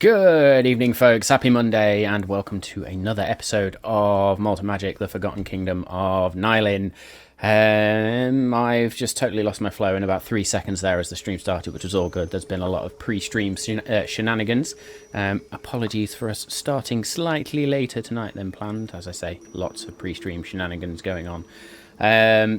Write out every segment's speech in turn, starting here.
Good evening, folks. Happy Monday, and welcome to another episode of Malt and Magic, the Forgotten Kingdom of Nylin. I've just totally lost my flow in about 3 seconds there as the stream started, which was all good. There's been a lot of pre-stream shenanigans. Apologies for us starting slightly later tonight than planned. As I say, lots of pre-stream shenanigans going on.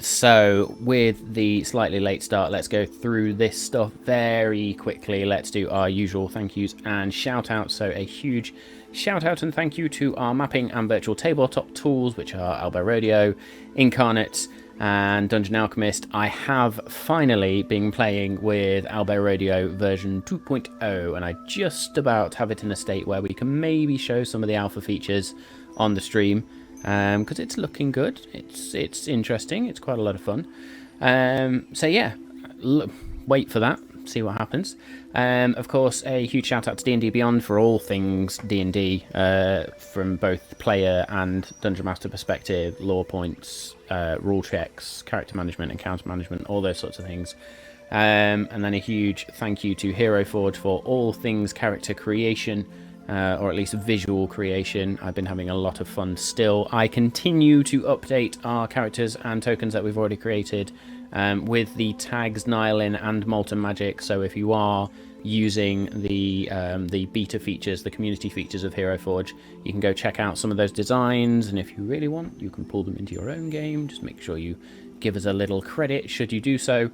So with the slightly late start, let's go through this stuff very quickly. Let's do our usual thank yous and shout outs. So a huge shout out and thank you to our mapping and virtual tabletop tools, which are Albo Radio, Incarnate, and Dungeon Alchemist. I have finally been playing with Albo Radio version 2.0, and I just about have it in a state where we can maybe show some of the alpha features on the stream. Because it's looking good, it's interesting, it's quite a lot of fun. So yeah, wait for that, see what happens. Of course, a huge shout out to D&D Beyond for all things D&D, from both player and Dungeon Master perspective, lore points, rule checks, character management, encounter management, all those sorts of things. And then a huge thank you to Hero Forge for all things character creation, or at least visual creation. I've been having a lot of fun still. I continue to update our characters and tokens that we've already created with the tags Nylin and Malt and Magic. So if you are using the beta features, the community features of Hero Forge, you can go check out some of those designs, and if you really want, you can pull them into your own game. Just make sure you give us a little credit should you do so.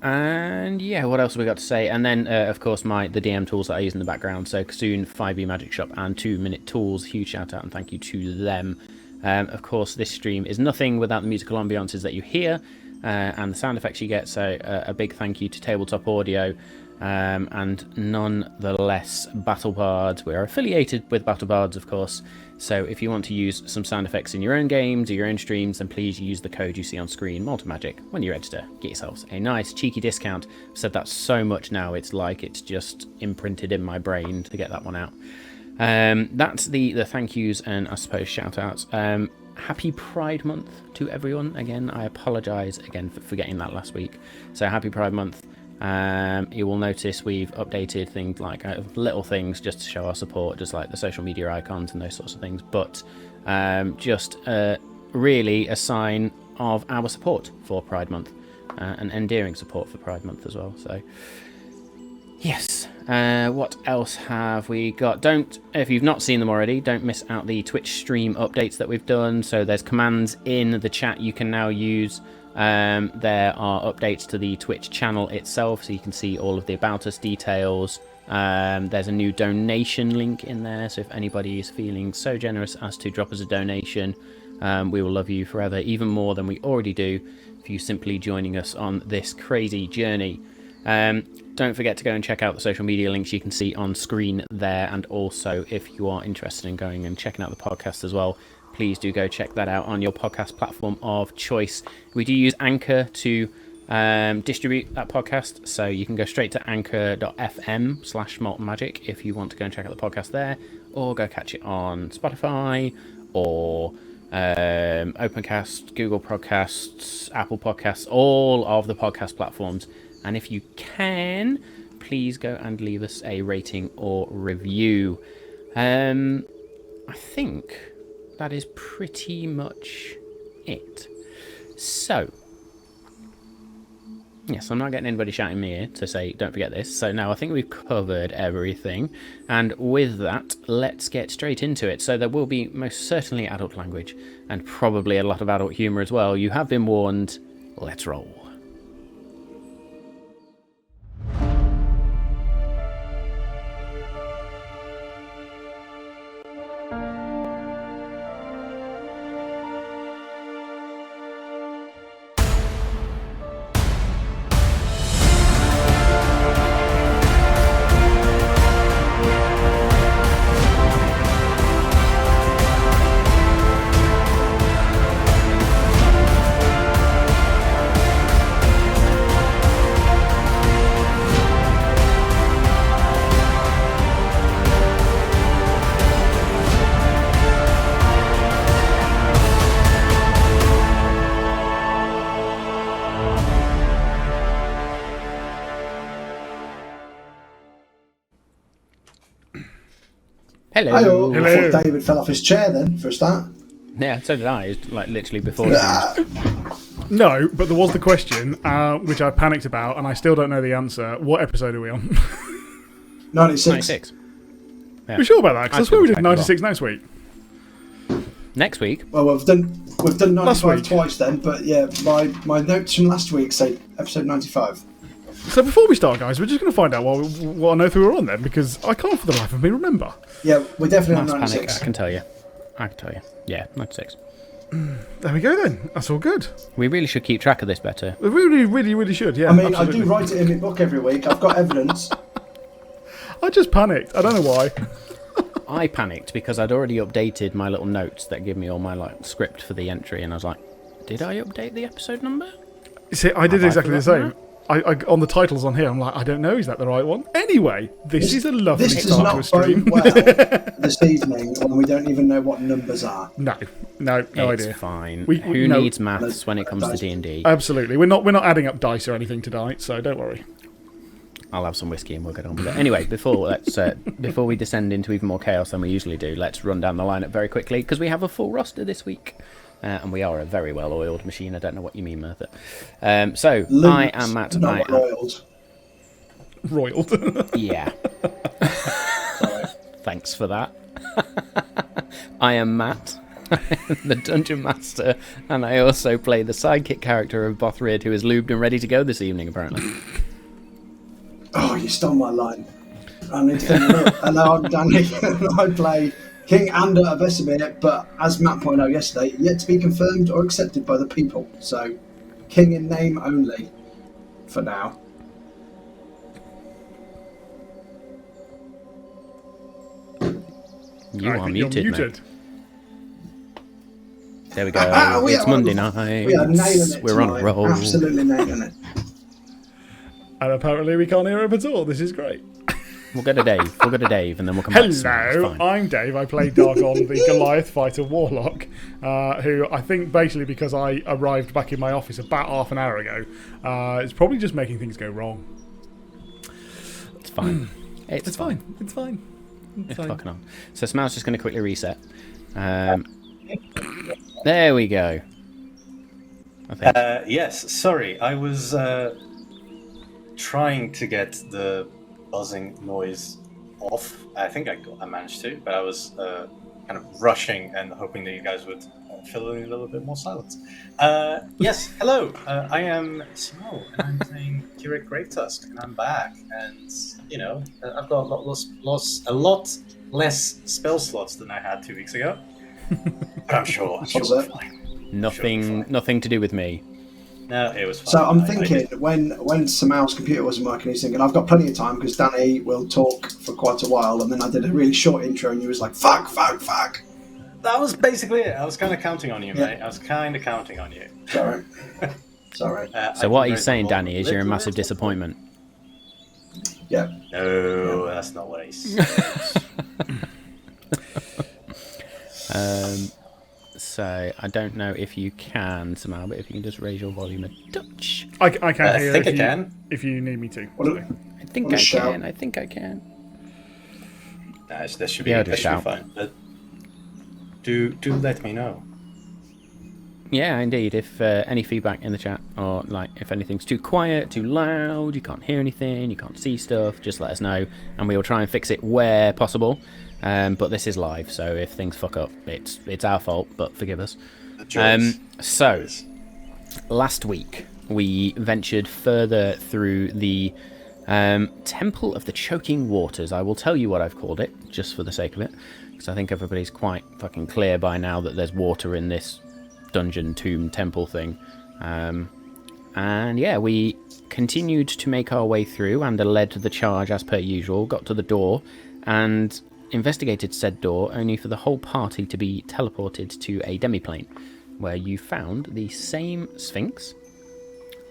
And yeah, what else have we got to say? And then of course the DM tools that I use in the background, so Kasoon, 5e Magic Shop and 2 Minute Tools. Huge shout out and thank you to them. Of course, this stream is nothing without the musical ambiances that you hear and the sound effects you get, so a big thank you to Tabletop Audio, and nonetheless Battle Bards. We are affiliated with Battle Bards, of course, so if you want to use some sound effects in your own games or your own streams, then please use the code you see on screen, Malt Magic, when you register. Get yourselves a nice cheeky discount. I've said that so much now, it's like it's just imprinted in my brain to get that one out. That's the thank yous and I suppose shout outs. Happy Pride Month to everyone. Again, I apologise again for forgetting that last week. So happy Pride Month. You will notice we've updated things like little things just to show our support, just like the social media icons and those sorts of things, but just really a sign of our support for Pride Month, and endearing support for Pride Month as well. So yes, what else have we got? If you've not seen them already, don't miss out the Twitch stream updates that we've done. So there's commands in the chat you can now use. There are updates to the Twitch channel itself, so you can see all of the About Us details. There's a new donation link in there, so if anybody is feeling so generous as to drop us a donation, we will love you forever, even more than we already do, for you simply joining us on this crazy journey. Don't forget to go and check out the social media links you can see on screen there, and also if you are interested in going and checking out the podcast as well, please do go check that out on your podcast platform of choice. We do use Anchor to distribute that podcast, so you can go straight to anchor.fm/maltandmagic if you want to go and check out the podcast there, or go catch it on Spotify or Opencast, Google Podcasts, Apple Podcasts, all of the podcast platforms. And if you can, please go and leave us a rating or review. I think that is pretty much it. So, yes, I'm not getting anybody shouting me here to say don't forget this. So now I think we've covered everything. And with that, let's get straight into it. So there will be most certainly adult language and probably a lot of adult humour as well. You have been warned. Let's roll. Hello. I thought David fell off his chair then, for a start. Yeah, so did I. It's like literally before. No, but there was the question, which I panicked about, and I still don't know the answer. What episode are we on? 96. 96. Yeah. We're sure about that? Because I swear we did 96 next week. Next week? Well, we've done 95 week. twice then, but yeah, my notes from last week say episode 95. So before we start, guys, we're just going to find out what on earth we were on then, because I can't for the life of me remember. Yeah, we're definitely on Mass 96. panic, I can tell you. Yeah, 96. There we go then. That's all good. We really should keep track of this better. We really should, yeah. I mean, absolutely. I do write it in my book every week. I've got evidence. I just panicked. I don't know why. I panicked because I'd already updated my little notes that give me all my script for the entry, and I was like, did I update the episode number? See, I did exactly the same. forgotten I on the titles on here, I'm like, I don't know, is that the right one? Anyway, this is a lovely This does start to a not stream. bode well this evening when we don't even know what numbers are. No It's idea. fine. We- Who no. needs maths when it comes to D&D? Absolutely, we're not adding up dice or anything tonight, so don't worry. I'll have some whiskey and we'll get on with it. Anyway, before we descend into even more chaos than we usually do, let's run down the lineup very quickly because we have a full roster this week. And we are a very well-oiled machine. I don't know what you mean, Merthyr. I am Matt. Not roiled. Roiled. Yeah. Thanks for that. I am Matt, the Dungeon Master, and I also play the sidekick character of Bothrid, who is lubed and ready to go this evening, apparently. Oh, you stole my line. I need to clean it up. Hello, I'm Danny. I play King Ander of Vesemir, but as Matt pointed out yesterday, yet to be confirmed or accepted by the people. So, King in name only for now. You I are think muted, you're mate. muted. There we go. It's Monday night. We are nailing it We're on tonight. a roll. Absolutely nailing it. And apparently we can't hear him at all. This is great. We'll go to Dave, and then we'll come back to Sam. It's Hello, fine. I'm Dave. I play Dargon, the Goliath fighter warlock, who I think basically because I arrived back in my office about half an hour ago, it's probably just making things go wrong. It's fine. It's fine. It's fine. It's fucking on. So Smou's just going to quickly reset. There we go. I think. Yes, sorry. I was trying to get the buzzing noise off. I think I managed to, but I was kind of rushing and hoping that you guys would fill in a little bit more silence. Yes, hello. I am Smo, and I'm playing Kirik Greattusk, and I'm back. And, you know, I've got a lot less spell slots than I had 2 weeks ago. But I'm sure we're fine. Nothing to do with me. No, it was fine. So I'm thinking, when Samal's computer wasn't working, he's thinking, I've got plenty of time because Danny will talk for quite a while. And then I did a really short intro and he was like, fuck. That was basically it. I was kind of counting on you, mate. I was kind of counting on you. Sorry. Sorry. So what he's saying, Danny, is you're a massive disappointment. Yeah. No, that's not what he said. So I don't know if you can somehow, but if you can just raise your volume a touch. I can't hear. I think I can. If you need me to. I think I can. That should Be be, able to that should shout. be fine. But do let me know. Yeah, indeed. If any feedback in the chat, or like if anything's too quiet, too loud, you can't hear anything, you can't see stuff, just let us know, and we will try and fix it where possible. But this is live, so if things fuck up, it's our fault. But forgive us. So last week we ventured further through the Temple of the Choking Waters. I will tell you what I've called it, just for the sake of it, because I think everybody's quite fucking clear by now that there's water in this dungeon, tomb, temple thing. And yeah, we continued to make our way through and led the charge as per usual, got to the door and investigated said door, only for the whole party to be teleported to a demiplane, where you found the same Sphinx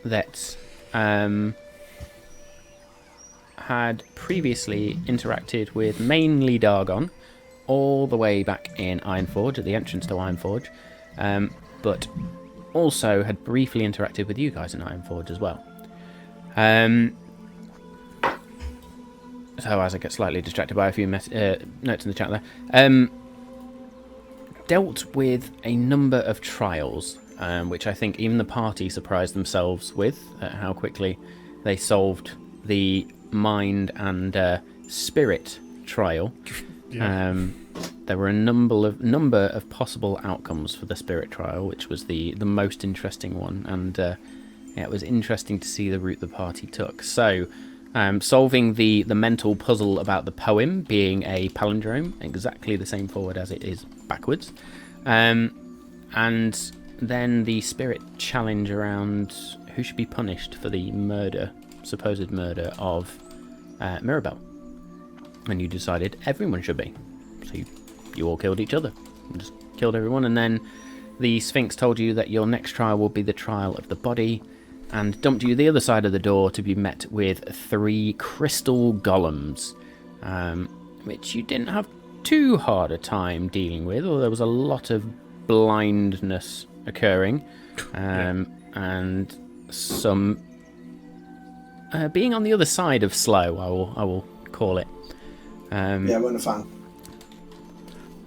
that had previously interacted with mainly Dargon all the way back in Ironforge, at the entrance to Ironforge, but also had briefly interacted with you guys in Ironforge as well. so as I get slightly distracted by a few notes in the chat there, dealt with a number of trials, which I think even the party surprised themselves with how quickly they solved the mind and spirit trial. Yeah. There were a number of possible outcomes for the spirit trial, which was the most interesting one, and it was interesting to see the route the party took. So, solving the mental puzzle about the poem being a palindrome, exactly the same forward as it is backwards, and then the spirit challenge around who should be punished for the supposed murder of Mirabelle. And you decided everyone should be. So you all killed each other. You just killed everyone. And then the Sphinx told you that your next trial will be the trial of the body, and dumped you the other side of the door to be met with 3 crystal golems, which you didn't have too hard a time dealing with, although there was a lot of blindness occurring, and some being on the other side of slow, I will call it. Yeah, I wasn't a fan.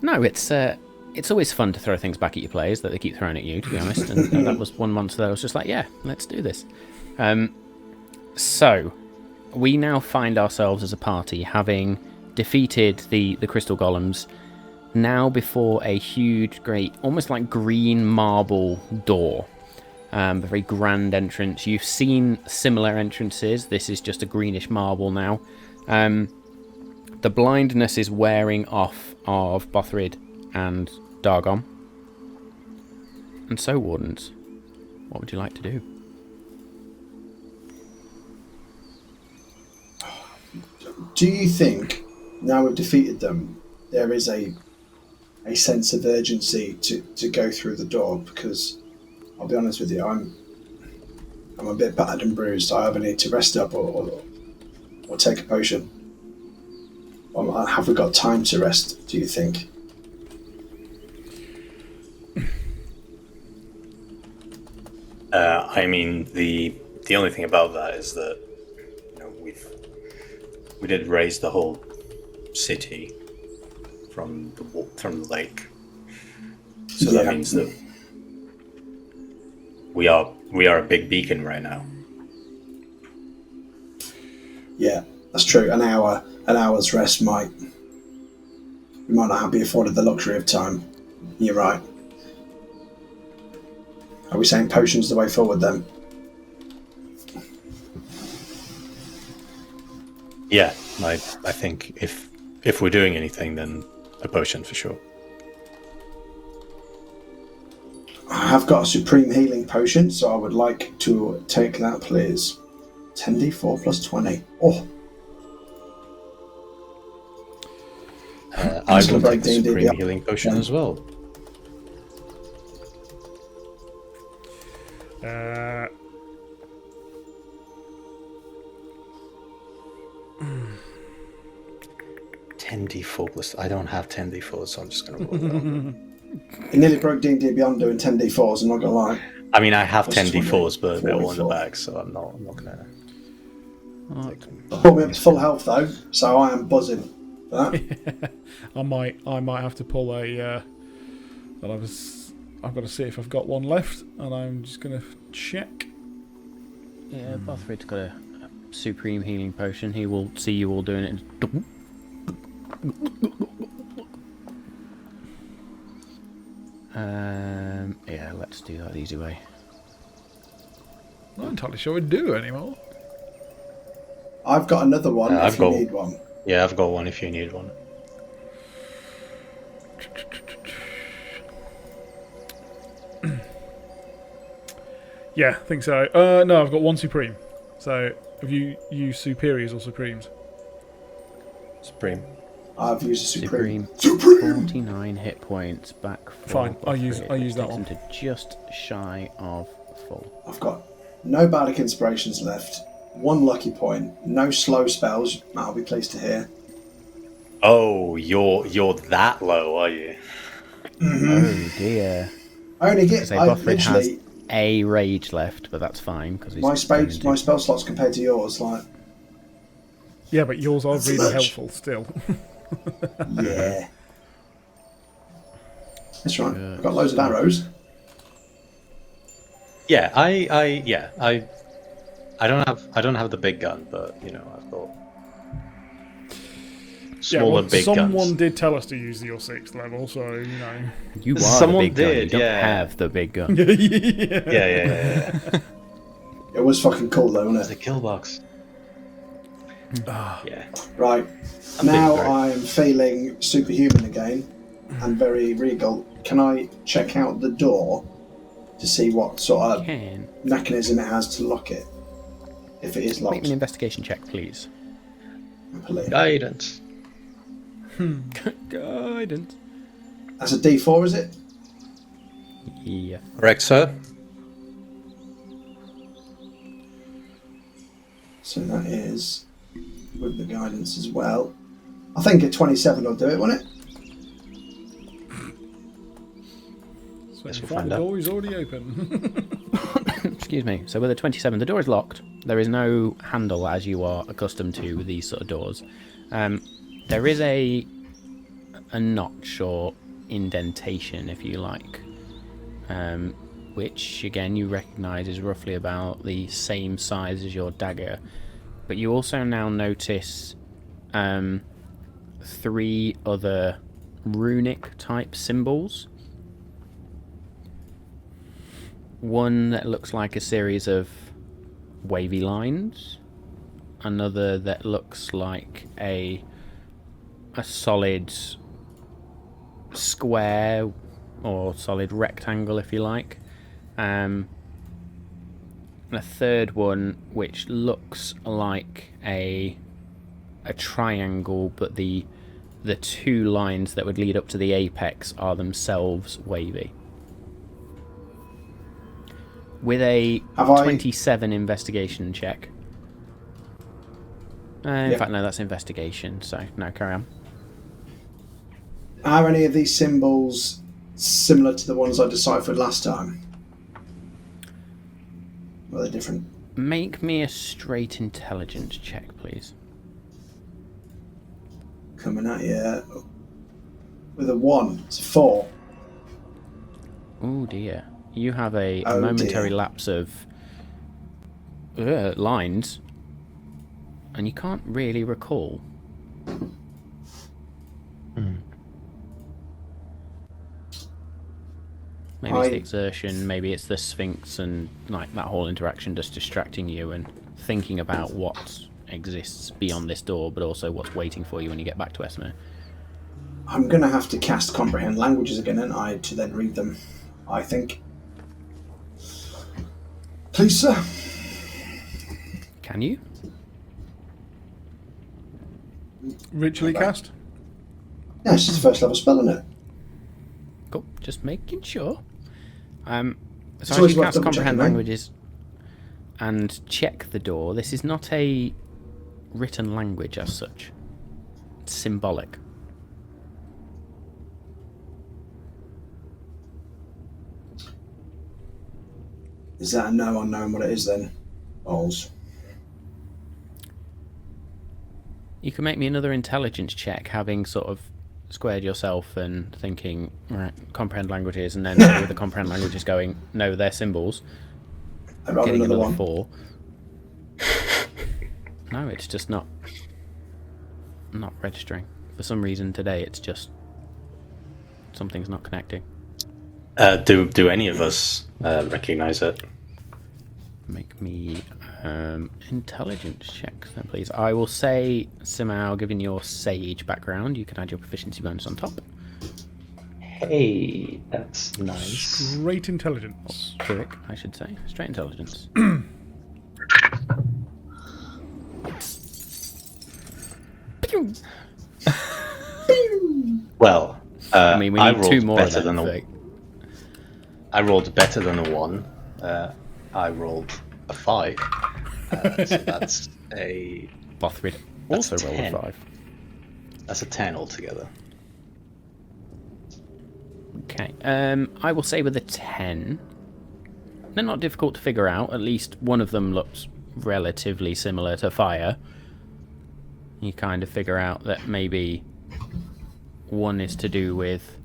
No, it's always fun to throw things back at your players that they keep throwing at you, to be honest. And that was one monster that I was just like, yeah, let's do this. So, we now find ourselves as a party having defeated the crystal golems, now before a huge, great, almost like green marble door. A very grand entrance. You've seen similar entrances. This is just a greenish marble now. The blindness is wearing off of Bothrid and Dargon. And so, Wardens, what would you like to do? Do you think, now we've defeated them, there is a sense of urgency to go through the door? Because I'll be honest with you, I'm a bit battered and bruised. I either need to rest up or take a potion. Have we got time to rest, do you think? I mean, the only thing about that is that we did raise the whole city from the lake, so that means that we are a big beacon right now. Yeah, that's true. An hour's rest we might not be afforded the luxury of time. You're right. Are we saying potions the way forward then? Yeah, I think if we're doing anything, then a potion for sure. I have got a supreme healing potion, so I would like to take that, please. 10d4 plus 20. Oh. I will take the supreme healing potion as well. Uh, 10d4 plus. I don't have 10d4, so I'm just going to roll that. It nearly broke D&D Beyond doing 10d4s, I'm not going to lie. I mean, I have Plus 10d4s, but 20, they're all in the 44. bag, so I'm not going to take them. Put me up to full health though, so I am buzzing for that. I might have to pull a. I've got to see if I've got one left, and I'm just going to check. Yeah, Bothrid's got a supreme healing potion. He will see you all doing it. Yeah, let's do that the easy way. I'm not entirely sure we do anymore. I've got another one if you need one. Yeah, I've got one if you need one. Yeah, I think so. No, I've got one supreme. So, have you used superiors or supremes? Supreme. I've used a supreme. 49 hit points back. Fine, I'll use that takes one. him to just shy of full. I've got no bardic inspirations left. One lucky point. No slow spells. Matt will be pleased to hear. Oh, you're that low, are you? Oh dear. I only get. So I Bothrid has literally a rage left, but that's fine because my spell slots compared to yours. Like Yeah, but yours are That's really much. helpful still. Yeah. That's right. I've got loads of arrows. Yeah, I don't have the big gun, but you know, I've got Yeah, smaller big someone guns. did tell us to use your 6th level, so, you know. You are Someone the big gun. You did, don't yeah. have the big gun. Yeah. It was fucking cool though, wasn't The it? kill box. Yeah. Right. I'm Now being I'm feeling superhuman again and very regal. Can I check out the door to see what sort of Can mechanism it has to lock it? If it is make locked. me an investigation check, please. Happily. Guidance. Guidance. That's a D4, is it? Yeah. Correct, sir. So that is with the guidance as well. I think a 27 will do it, won't it? So Guess you we'll find find the out. door is already open. Excuse me. So with a 27, the door is locked. There is no handle as you are accustomed to with these sort of doors. There is a notch or indentation, if you like, which again you recognise is roughly about the same size as your dagger. But you also now notice 3 other runic type symbols. One that looks like a series of wavy lines, another that looks like a solid square or solid rectangle, if you like, and a third one which looks like a triangle, but the 2 lines that would lead up to the apex are themselves wavy. With a 27 investigation check. In fact, no, that's investigation, so no, carry on. Are any of these symbols similar to the ones I deciphered last time? Or are they different? Make me a straight intelligence check, please. Coming at you with a 1. It's a 4. Oh dear. You have a Oh, momentary dear. lapse of lines, and you can't really recall. Maybe it's the exertion, maybe it's the Sphinx, and like that whole interaction just distracting you and thinking about what exists beyond this door, but also what's waiting for you when you get back to Esmer. I'm going to have to cast Comprehend Languages again, and I to then read them, I think. Please, sir. Can you? Ritually Okay. cast? Yeah, it's just a first level spell, isn't it? Cool. Just making sure. So It's as always you worth cast double Comprehend checking, right? Languages and check the door, this is not a written language as such. It's symbolic. Is that a no unknown what it is then? Balls. You can make me another intelligence check, having sort of squared yourself and thinking, right, comprehend languages, and then with the comprehend languages going, no, they're symbols. I'd rather Getting another another one. 4. No, it's just not registering. For some reason today, it's just something's not connecting. Do any of us recognize it? Make me intelligence checks then, please. I will say, Simao, given your sage background, you can add your proficiency bonus on top. Hey, that's nice. Great intelligence. Cleric, I should say. Straight intelligence. Well, I mean, we need rolled 2 more of better them. than so- I rolled better than a 1. I rolled a 5. So that's a Bothrid That's also rolled a 10. 5. that's a 10 altogether. Okay. I will say with a 10. They're not difficult to figure out. At least one of them looks relatively similar to fire. you kind of figure out that maybe one is to do with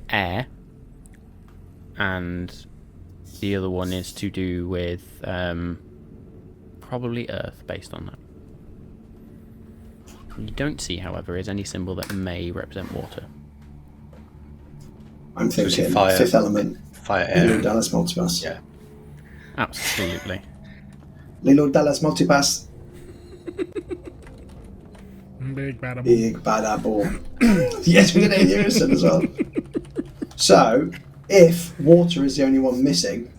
air, and the other one is to do with probably earth, based on that. What you don't see, however, is any symbol that may represent water. I'm thinking fire. Fifth Element. Fire, Lilo air. Dallas Multipass. Yeah. Absolutely. Lilo Dallas Multipass. Big bad. Big bad apple. Yes, we did it in unison as well. So, if water is the only one missing,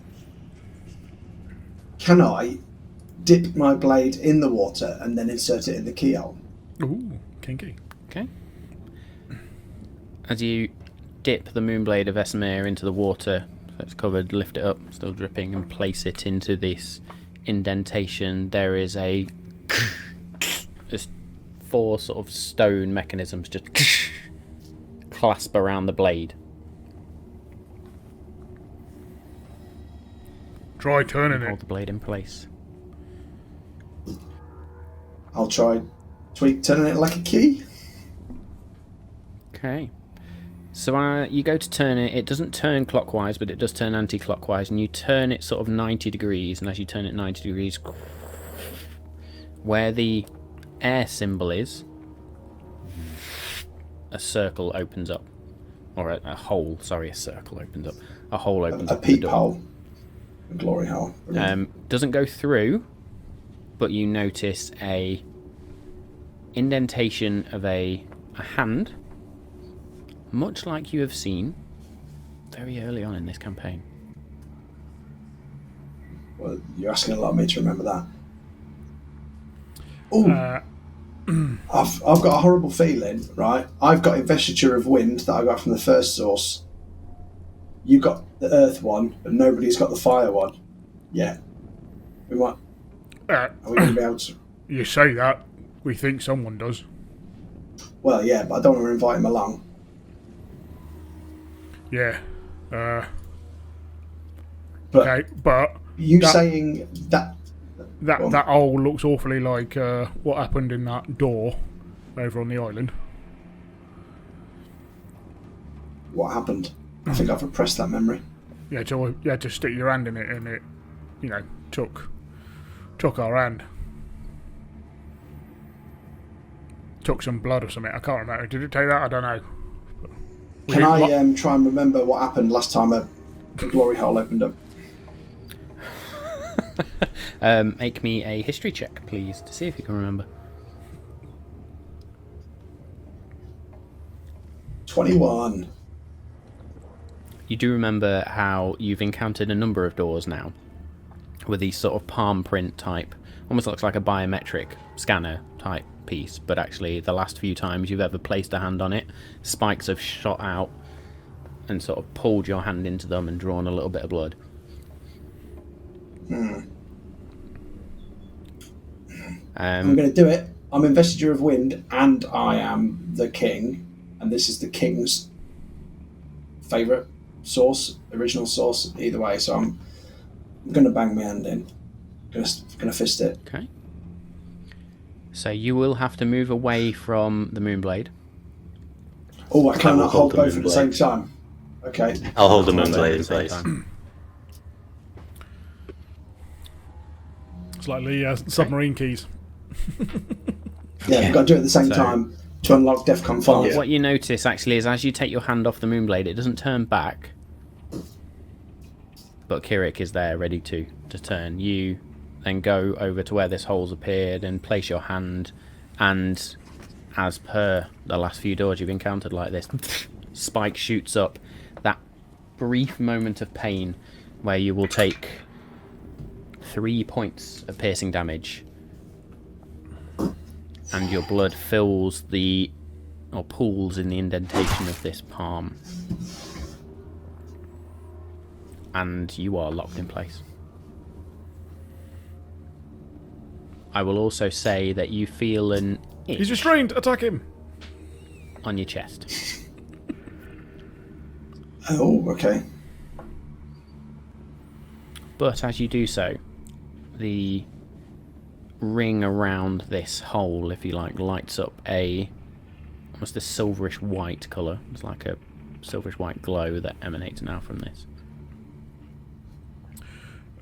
can I dip my blade in the water and then insert it in the keyhole? Ooh, kinky. Okay. As you dip the Moonblade of Esamir into the water, so it's covered, lift it up, still dripping, and place it into this indentation, there is just 4 sort of stone mechanisms just clasp around the blade. Try turning Hold it. the blade in place. I'll try turning it like a key. Okay. So you go to turn it. It doesn't turn clockwise, but it does turn anti-clockwise, and you turn it sort of 90 degrees. And as you turn it 90 degrees, where the air symbol is, a circle opens up, or a hole. Sorry, a circle opens up. A hole opens A up. in the door. peephole. A glory hole. Doesn't go through, but you notice a indentation of a hand, much like you have seen very early on in this campaign. Well, you're asking a lot of me to remember that. Oh, I've got a horrible feeling, right? I've got Investiture of Wind that I got from the first source. You got the Earth one, but nobody's got the Fire one. Yeah. We might. Are we going to be able to? You say that. We think someone does. Well, yeah, but I don't want to invite him along. Yeah. But Okay, but you that- saying that? that hole looks awfully like what happened in that door over on the island. What happened? I think I've repressed that memory. Yeah, so you had to stick your hand in it, and it, took our hand. Took some blood or something. I can't remember. Did it take that? I don't know. Can I try and remember what happened last time a glory hole opened up? Make me a history check, please, to see if you can remember. 21. You do remember how you've encountered a number of doors now with these sort of palm print type, almost looks like a biometric scanner type piece, but actually the last few times you've ever placed a hand on it, spikes have shot out and sort of pulled your hand into them and drawn a little bit of blood. I'm going to do it. I'm Investiture of Wind, and I am the king, and this is the king's favourite source, original source, either way. So I'm going to bang my hand in. Going to fist it. Okay. So you will have to move away from the Moonblade. Oh, I cannot hold the both at the same Moonblade. time. Okay. I'll hold the Hold both Moonblade at in the same place. time. It's like the submarine keys. Yeah, we've got to do it at the same So- time to unlock DEFCON 5. What you notice actually is as you take your hand off the Moonblade, it doesn't turn back. But Kirik is there ready to turn. You then go over to where this hole's appeared and place your hand, and as per the last few doors you've encountered like this, spike shoots up. That brief moment of pain where you will take 3 points of piercing damage, and your blood fills or pools in the indentation of this palm, and you are locked in place. I will also say that you feel an He's itch restrained. Attack him. on your chest. Oh, okay. But as you do so, the ring around this hole, if you like, lights up almost a silverish white colour. It's like a silverish white glow that emanates now from this.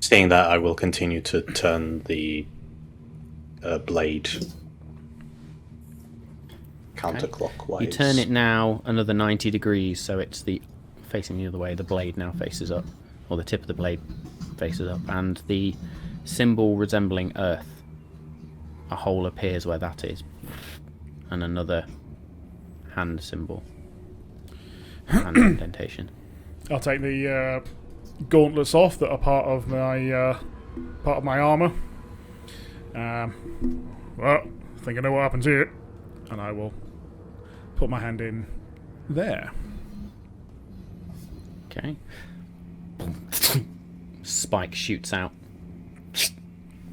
Seeing that, I will continue to turn the blade counterclockwise. You turn it now another 90 degrees, so it's facing the other way. The blade now faces up, or the tip of the blade faces up, and the symbol resembling Earth, a hole appears where that is, and another hand symbol, hand indentation. I'll take the gauntlets off that are part of my armour. Well, I think I know what happens here, and I will put my hand in there. Okay. Spike shoots out,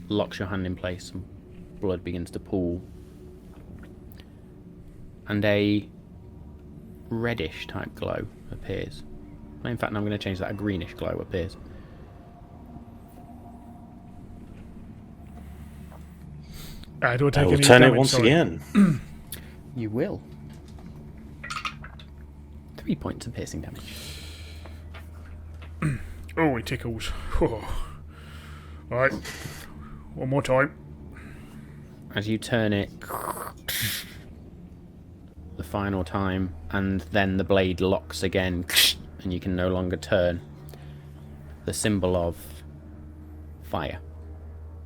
locks your hand in place, and blood begins to pool. And a reddish type glow appears. In fact, I'm going to change that. A greenish glow appears. Do I take I will any turn it damage, once sorry? again. You will. 3 points of piercing damage. Oh, it tickles. Right. One more time. As you turn it the final time, and then the blade locks again, and you can no longer turn. The symbol of fire.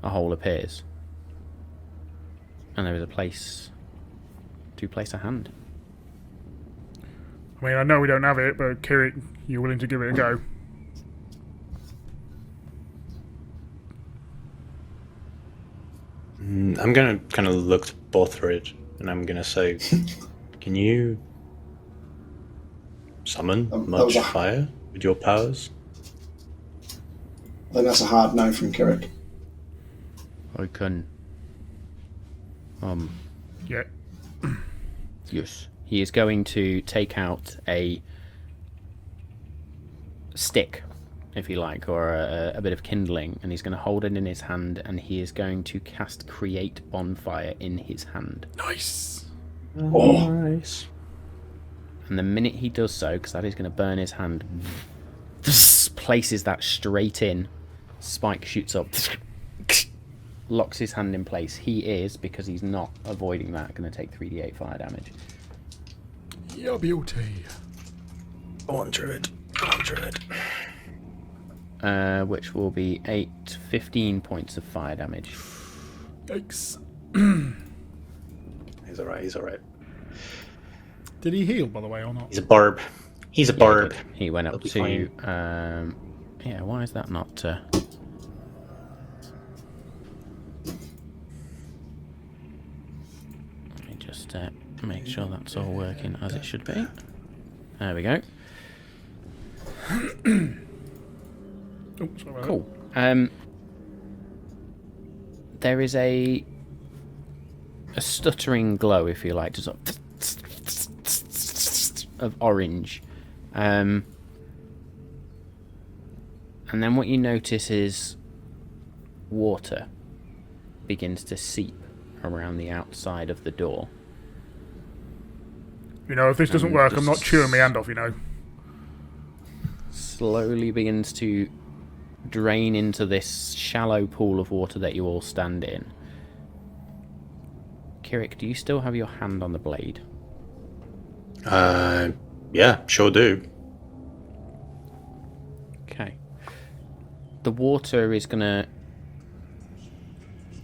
A hole appears. And there is a place to place a hand. I mean, I know we don't have it, but Kirik, you're willing to give it a go? I'm going to kind of look to Bothrid, and I'm going to say, can you summon much fire with your powers? I think that's a hard no from Kirik. I can. Yeah. Yes. He is going to take out a stick, if you like, or a bit of kindling, and he's going to hold it in his hand, and he is going to cast Create Bonfire in his hand. Nice. Oh. Nice. And the minute he does so, because that is going to burn his hand, places that straight in. Spike shoots up, locks his hand in place. He is, because he's not avoiding that, going to take 3d8 fire damage. Your beauty. Go on, Druid. Go on, Druid. Which will be 15 points of fire damage. Yikes. He's alright, he's alright. Did he heal, by the way, or not? He's a barb. He's a barb. He went up He'll be to... yeah, why is that not... Let me just make sure that's all working as it should be. There we go. Oh, sorry about Cool. There is a stuttering glow, if you like, just sort of orange. And then what you notice is water begins to seep around the outside of the door. You know, if this doesn't work, I'm not chewing my hand off, you know. Slowly begins to drain into this shallow pool of water that you all stand in. Kirik, do you still have your hand on the blade? Yeah, sure do. Okay. The water is going to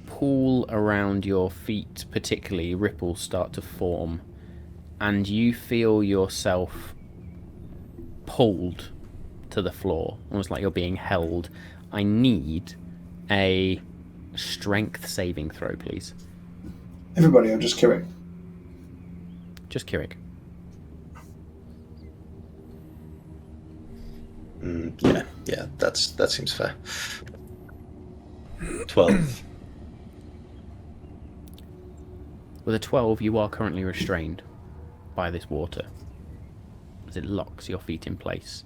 pool around your feet, particularly. Ripples start to form, and you feel yourself pulled to the floor, almost like you're being held. I need a strength saving throw, please. Everybody, or just Kirik? Just Kirik. Yeah, that seems fair. 12. With a 12, you are currently restrained by this water as it locks your feet in place.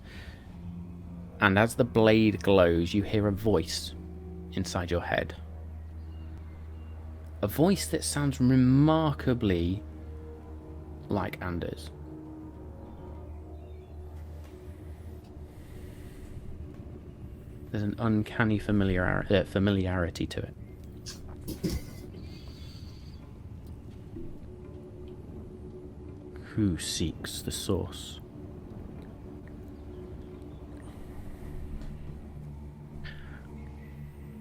And as the blade glows, you hear a voice inside your head. a voice that sounds remarkably like Anders. There's an uncanny familiarity to it. Who seeks the source?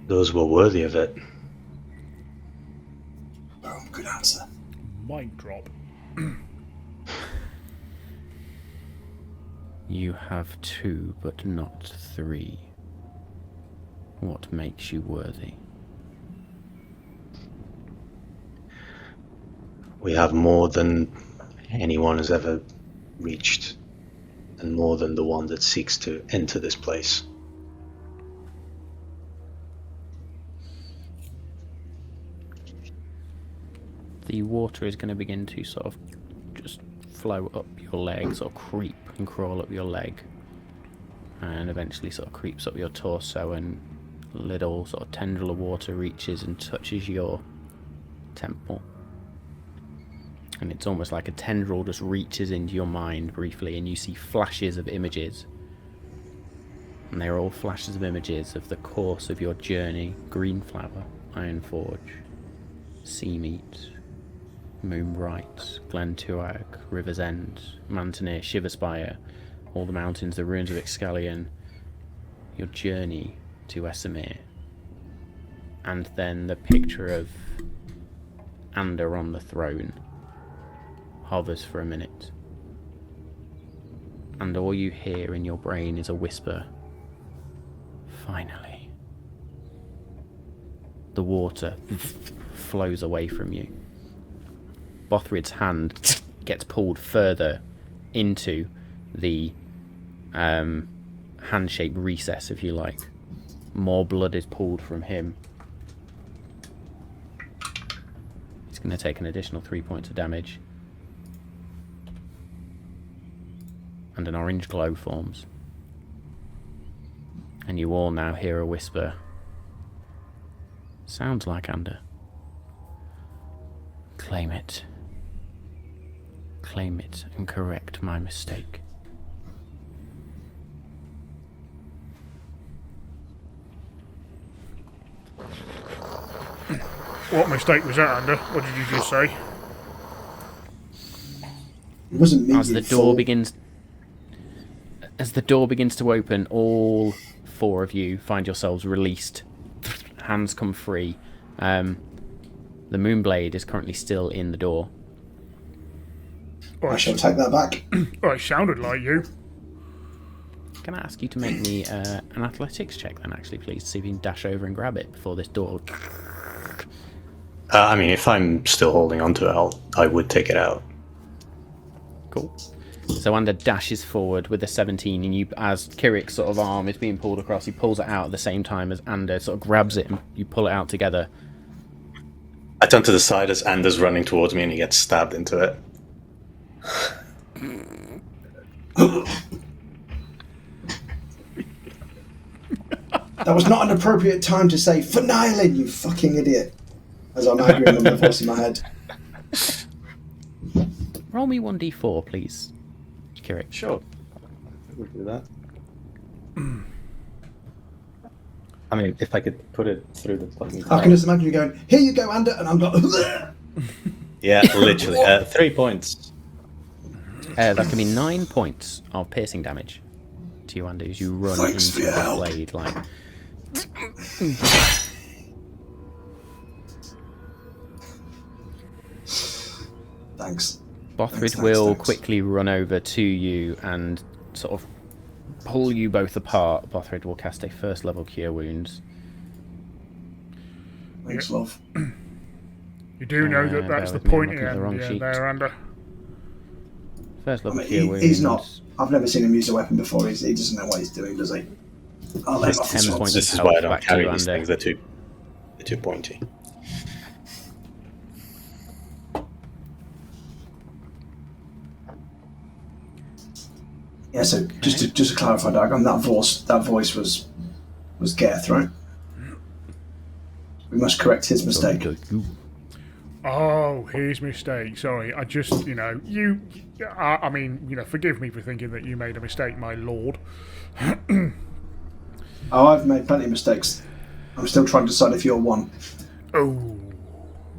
Those were worthy of it. Oh, good answer. Mic drop. You have 2, but not 3. What makes you worthy? We have more than anyone has ever reached, and more than the one that seeks to enter this place. The water is going to begin to sort of just flow up your legs, or creep and crawl up your leg, and eventually sort of creeps up your torso, and a little sort of tendril of water reaches and touches your temple. And it's almost like a tendril just reaches into your mind briefly, and you see flashes of images. And they are all flashes of images of the course of your journey: Greenflower, Ironforge, Seameat, Moonbright, Glentuag, River's End, Mantineer, Shiverspire, all the mountains, the ruins of Excalion, your journey to Esamir, and then the picture of Ander on the throne hovers for a minute, and all you hear in your brain is a whisper: finally. The water flows away from you. Bothrid's hand gets pulled further into the hand-shaped recess, if you like. More blood is pulled from him. He's going to take an additional 3 points of damage. And an orange glow forms. And you all now hear a whisper. Sounds like Ander. Claim it. Claim it and correct my mistake. What mistake was that, Ander? What did you just say? It wasn't me. As the door begins to open, all 4 of you find yourselves released. Hands come free. The Moonblade is currently still in the door. I shall take that back. Oh, it sounded like you. Can I ask you to make me an athletics check then, actually, please, to see if you can dash over and grab it before this door... I mean, if I'm still holding onto it, I would take it out. Cool. So Ander dashes forward with a 17, and you, as Kirik's sort of arm is being pulled across, he pulls it out at the same time as Ander sort of grabs it, and you pull it out together. I turn to the side as Anders running towards me, and he gets stabbed into it. That was not an appropriate time to say "finalin," you fucking idiot. As I'm arguing on the voice in my head. Roll me 1d4, please, Kirik. Sure. We'll do that. I mean, if I could put it through the fucking... I can just imagine you going, "Here you go, Ander," and I'm going, Yeah, literally. 3 points. That can be 9 points of piercing damage to you, Ander, as you run Thanks into for your the help. blade, like... Thanks. Bothrid will quickly run over to you and sort of pull you both apart. Bothrid will cast a first level Cure Wounds. Thanks, love. You do know that bear that's the with me, I'm pointy looking at the wrong end sheet. there, Ander. First I level mean, Cure Wounds. he's not. I've never seen him use a weapon before. He doesn't know what he's doing, does he? I'll let him off 10 this one. points. This is why I don't Back to carry you, these Ander. things. They're too pointy. Yeah. So just to clarify, Dagon, that voice was Geth, right? We must correct his mistake. Oh, his mistake. Sorry, I just, I mean, forgive me for thinking that you made a mistake, my lord. Oh, I've made plenty of mistakes. I'm still trying to decide if you're one. Oh,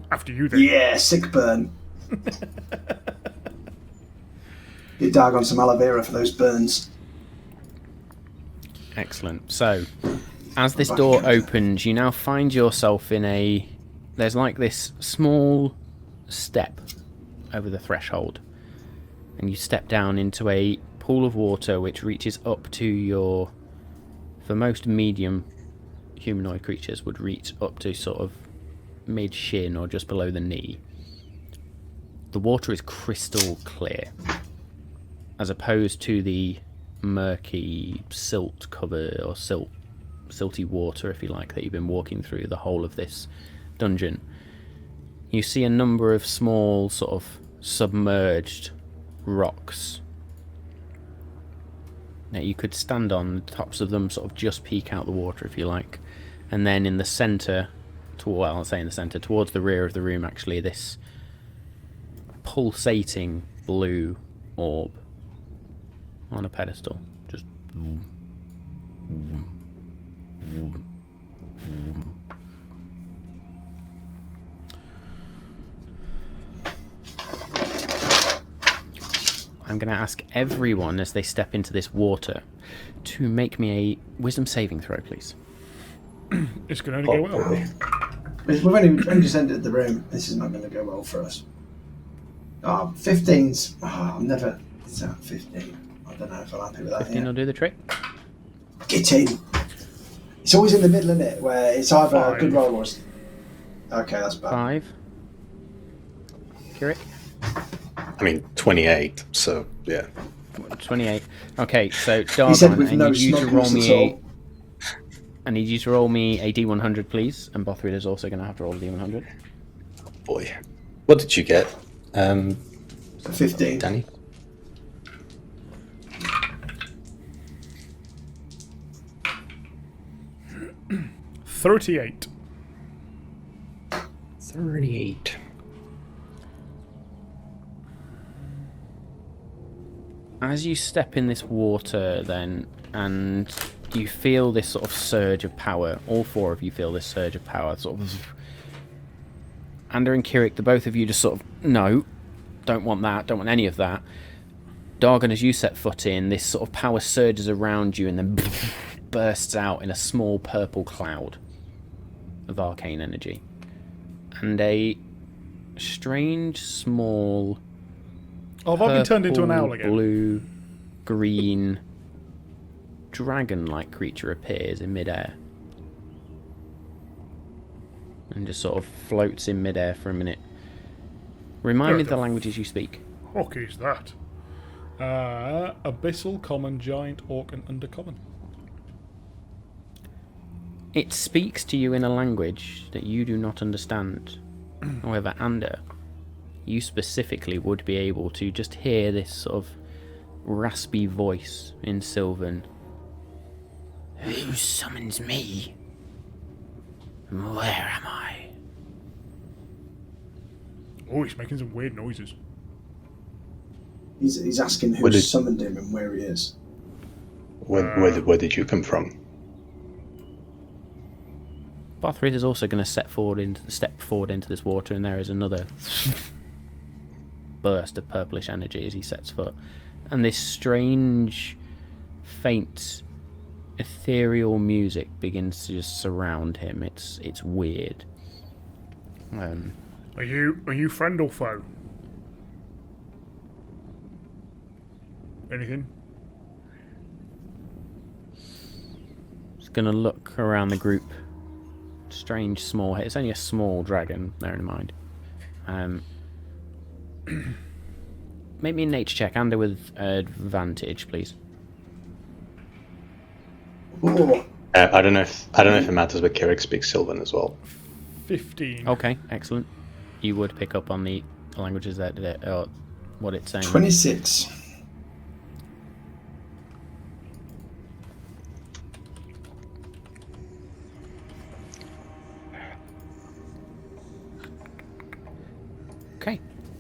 after you then. Yeah, sick burn. You dag on some aloe vera for those burns. Excellent. So, as this door opens, you now find yourself in a... There's like this small step over the threshold. And you step down into a pool of water which reaches up to your... For most medium humanoid creatures would reach up to sort of mid-shin or just below the knee. The water is crystal clear, as opposed to the murky silt cover or silty water, if you like, that you've been walking through the whole of this dungeon. You see a number of small sort of submerged rocks. Now you could stand on the tops of them, sort of just peek out the water if you like, and then in the centre, well, I'll say in the centre, towards the rear of the room actually, this pulsating blue orb on a pedestal. Just... I'm going to ask everyone as they step into this water to make me a wisdom saving throw, please. It's going to only go well. We've only just entered the room. This is not going to go well for us. 15's... I'm never... It's at 15. I don't know if I'm happy with that. 15 will do the trick. Get in. It's always in the middle, isn't it? Where it's either a good roll or... Okay, that's bad. 5. Kirik? I mean, 28, so yeah. 28. Okay, so He said Dargon, with no I need you to roll me a D100, please. And Bothrid is also going to have to roll a D100. Oh boy. What did you get? 15. Danny? $38. 38. As you step in this water, then, and you feel this sort of surge of power, all four of you feel this surge of power, sort of. Ander and Kirik, the both of you just sort of, no, don't want that, don't want any of that. Dargon, as you set foot in, this sort of power surges around you and then bursts out in a small purple cloud of arcane energy. And a strange, small... Oh, have I been turned into an owl again? Blue, green, dragon-like creature appears in midair. And just sort of floats in midair for a minute. Remind me of the languages you speak. What is that? Abyssal, Common, Giant, Orc, and Undercommon. It speaks to you in a language that you do not understand. However, Ander, you specifically would be able to just hear this sort of raspy voice in Sylvan. Who summons me? Where am I? Oh, he's making some weird noises. He's asking who summoned him and where he is. Where did you come from? Bothrid is also going to step forward into this water, and there is another burst of purplish energy as he sets foot. And this strange, faint, ethereal music begins to just surround him. It's weird. Are you friend or foe? Anything? Just going to look around the group. Strange small head. It's only a small dragon, bear in mind. Make me a nature check, Ander with advantage, please. Oh. I don't know if it matters, but Kirik speaks Sylvan as well. 15. Okay, excellent. You would pick up on the languages that or what it's saying. 26.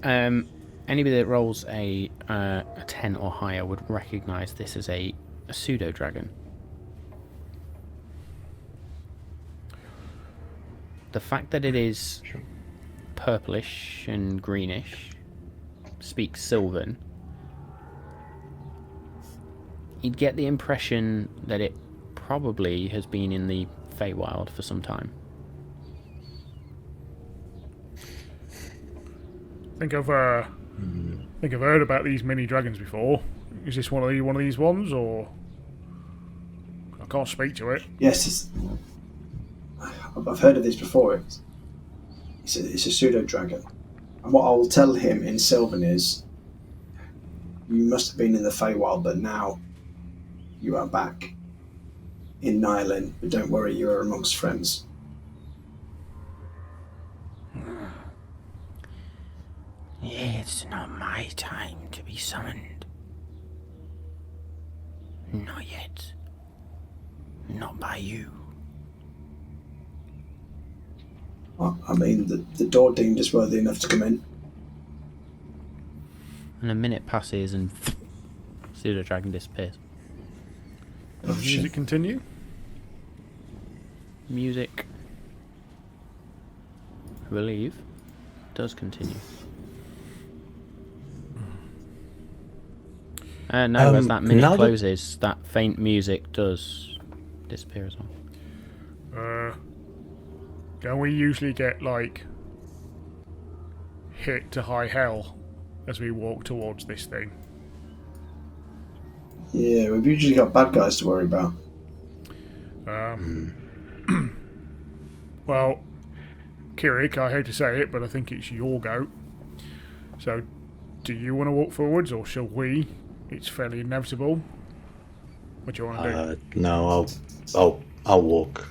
Anybody that rolls a 10 or higher would recognise this as a pseudo dragon. The fact that it is purplish and greenish speaks Sylvan. You'd get the impression that it probably has been in the Feywild for some time. I think I've heard about these mini dragons before. Is this one of these ones, or I can't speak to it? Yes, I've heard of this before. It's a pseudo dragon, and what I will tell him in Sylvan is, you must have been in the Feywild, but now you are back in Nylon. But don't worry, you are amongst friends. It's not my time to be summoned. Not yet. Not by you. I mean, the door deemed us worthy enough to come in. And a minute passes and pseudo dragon disappears. Oh, Does shit. it continue? Music, I believe, does continue. No, as that minute closes, that faint music does disappear as well. Don't we usually get, like, hit to high hell as we walk towards this thing? Yeah, we've usually got bad guys to worry about. Well, Kirik, I hate to say it, but I think it's your go. So, do you want to walk forwards, or shall we? It's fairly inevitable. What do you want to do? No, I'll walk.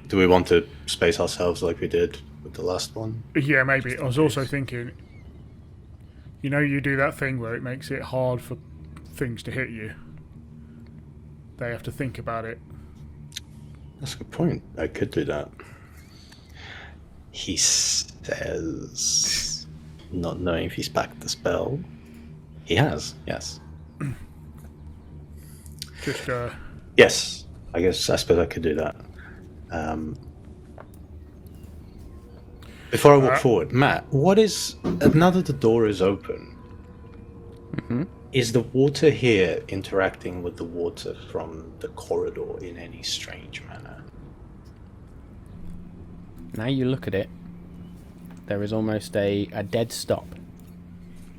Do we want to space ourselves like we did with the last one? Yeah, maybe. I was also thinking, you do that thing where it makes it hard for things to hit you. They have to think about it. That's a good point. I could do that. He says, not knowing if he's backed the spell. He has, yes. Just, Yes, I suppose I could do that. Before I walk forward, Matt, what is, now that the door is open, is the water here interacting with the water from the corridor in any strange manner? Now you look at it, there is almost a dead stop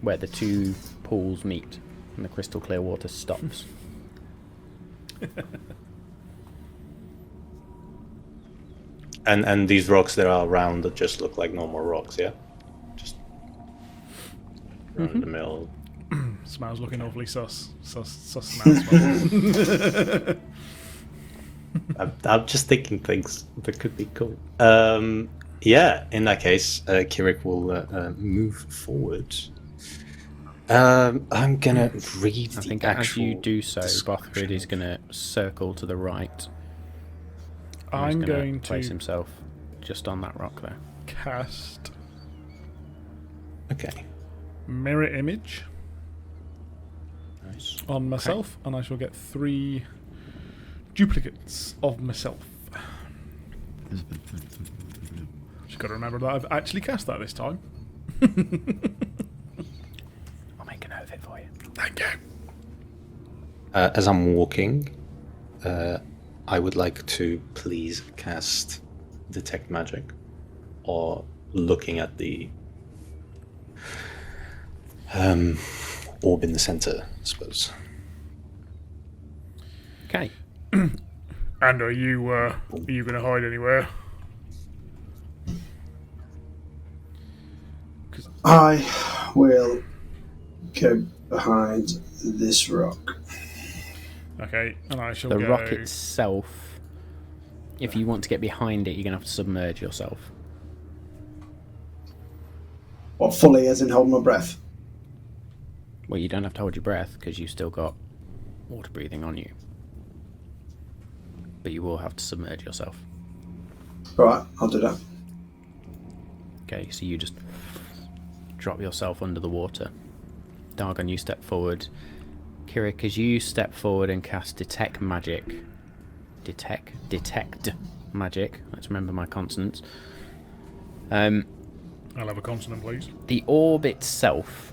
where the two pools meet and the crystal clear water stops. And these rocks that are around that just look like normal rocks, yeah? Just run the mill. smells looking awfully sus smells. I'm just thinking things that could be cool. Yeah, in that case, Kirik will move forward. I'm gonna read I the think actual as you do so, description. Bothrid is going to circle to the right. I'm He's going place to himself just on that rock there. cast Okay. mirror image Nice. on myself, and I shall get 3 duplicates of myself. Just got to remember that I've actually cast that this time. I'll make a note of it for you. Thank you. As I'm walking, I would like to please cast Detect Magic, or looking at the orb in the center, I suppose. Okay. And are you going to hide anywhere? I will go behind this rock. Okay, and I shall The go... rock itself, if you want to get behind it, you're going to have to submerge yourself. What, fully, as in hold my breath? Well, you don't have to hold your breath because you've still got water breathing on you. But you will have to submerge yourself. Right, I'll do that. Okay, so you just drop yourself under the water. Dargon, you step forward. Kirik, as you step forward and cast detect magic. Detect magic. Let's remember my consonants. I'll have a consonant, please. The orb itself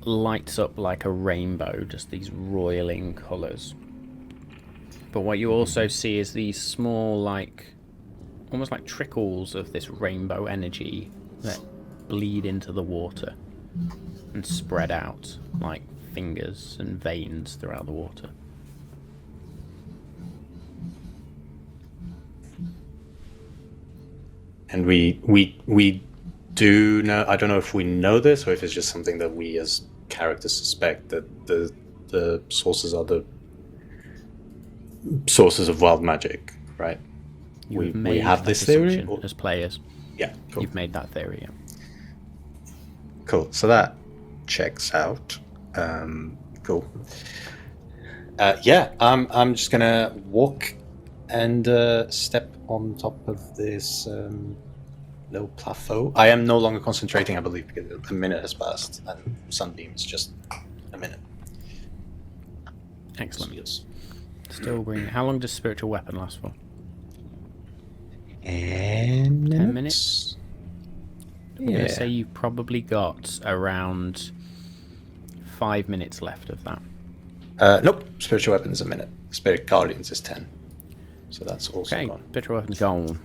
lights up like a rainbow, just these roiling colours. But what you also see is these small, like, almost like trickles of this rainbow energy that bleed into the water and spread out like fingers and veins throughout the water. And we do know. I don't know if we know this or if it's just something that we as characters suspect, that the sources are the sources of wild magic, right? We have this theory as players. Yeah, cool. You've made that theory. Yeah. Cool. So that checks out. Cool. Yeah, I'm just gonna walk and step on top of this little plateau. I am no longer concentrating, I believe, because a minute has passed, and Sunbeam's just a minute. Excellent. Yes. Still bring. How long does spiritual weapon last for? 10 minutes. I'm going to say you've probably got around 5 minutes left of that. Nope. Spiritual weapon is a minute. Spirit guardians is 10. So that's also Okay, gone. spiritual weapon's gone.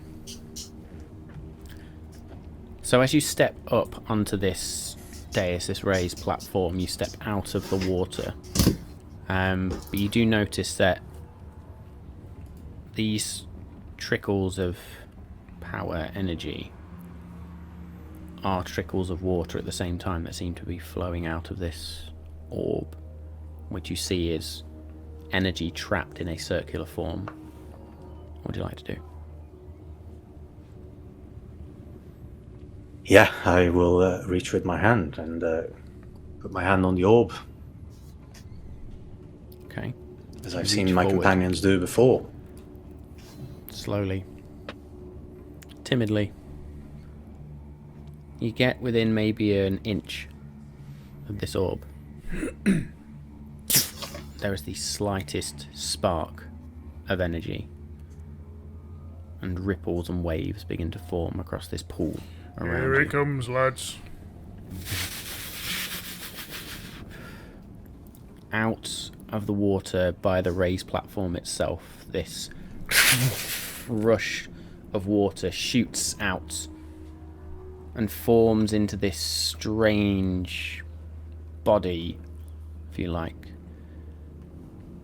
So as you step up onto this dais, this raised platform, you step out of the water. But you do notice that these trickles of power energy are trickles of water at the same time that seem to be flowing out of this orb, which you see is energy trapped in a circular form. What would you like to do? Yeah, I will reach with my hand and put my hand on the orb, Okay. as I've Reach seen my forward. companions do before. Slowly. Timidly. You get within maybe an inch of this orb. There is the slightest spark of energy, and ripples and waves begin to form across this pool around Here he you. comes, lads. Out of the water by the raised platform itself, this rush of water shoots out and forms into this strange body, if you like.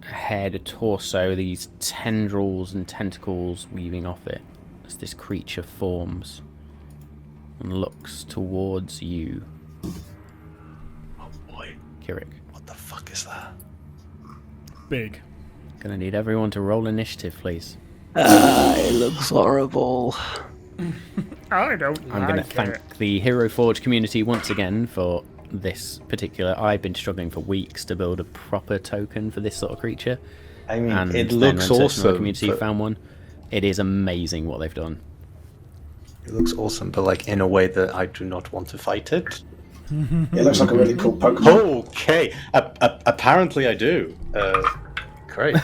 A head, a torso, these tendrils and tentacles weaving off it as this creature forms and looks towards you, Oh boy, Kirik. what the fuck is that? Big. Gonna need everyone to roll initiative, please. It looks horrible. I don't I'm going to like thank it. the Hero Forge community once again for this particular. I've been struggling for weeks to build a proper token for this sort of creature. I mean, And it then looks when searching awesome. the community but- found one. It is amazing what they've done. It looks awesome, but like in a way that I do not want to fight it. It looks like a really cool Pokemon. Okay, apparently I do. Great.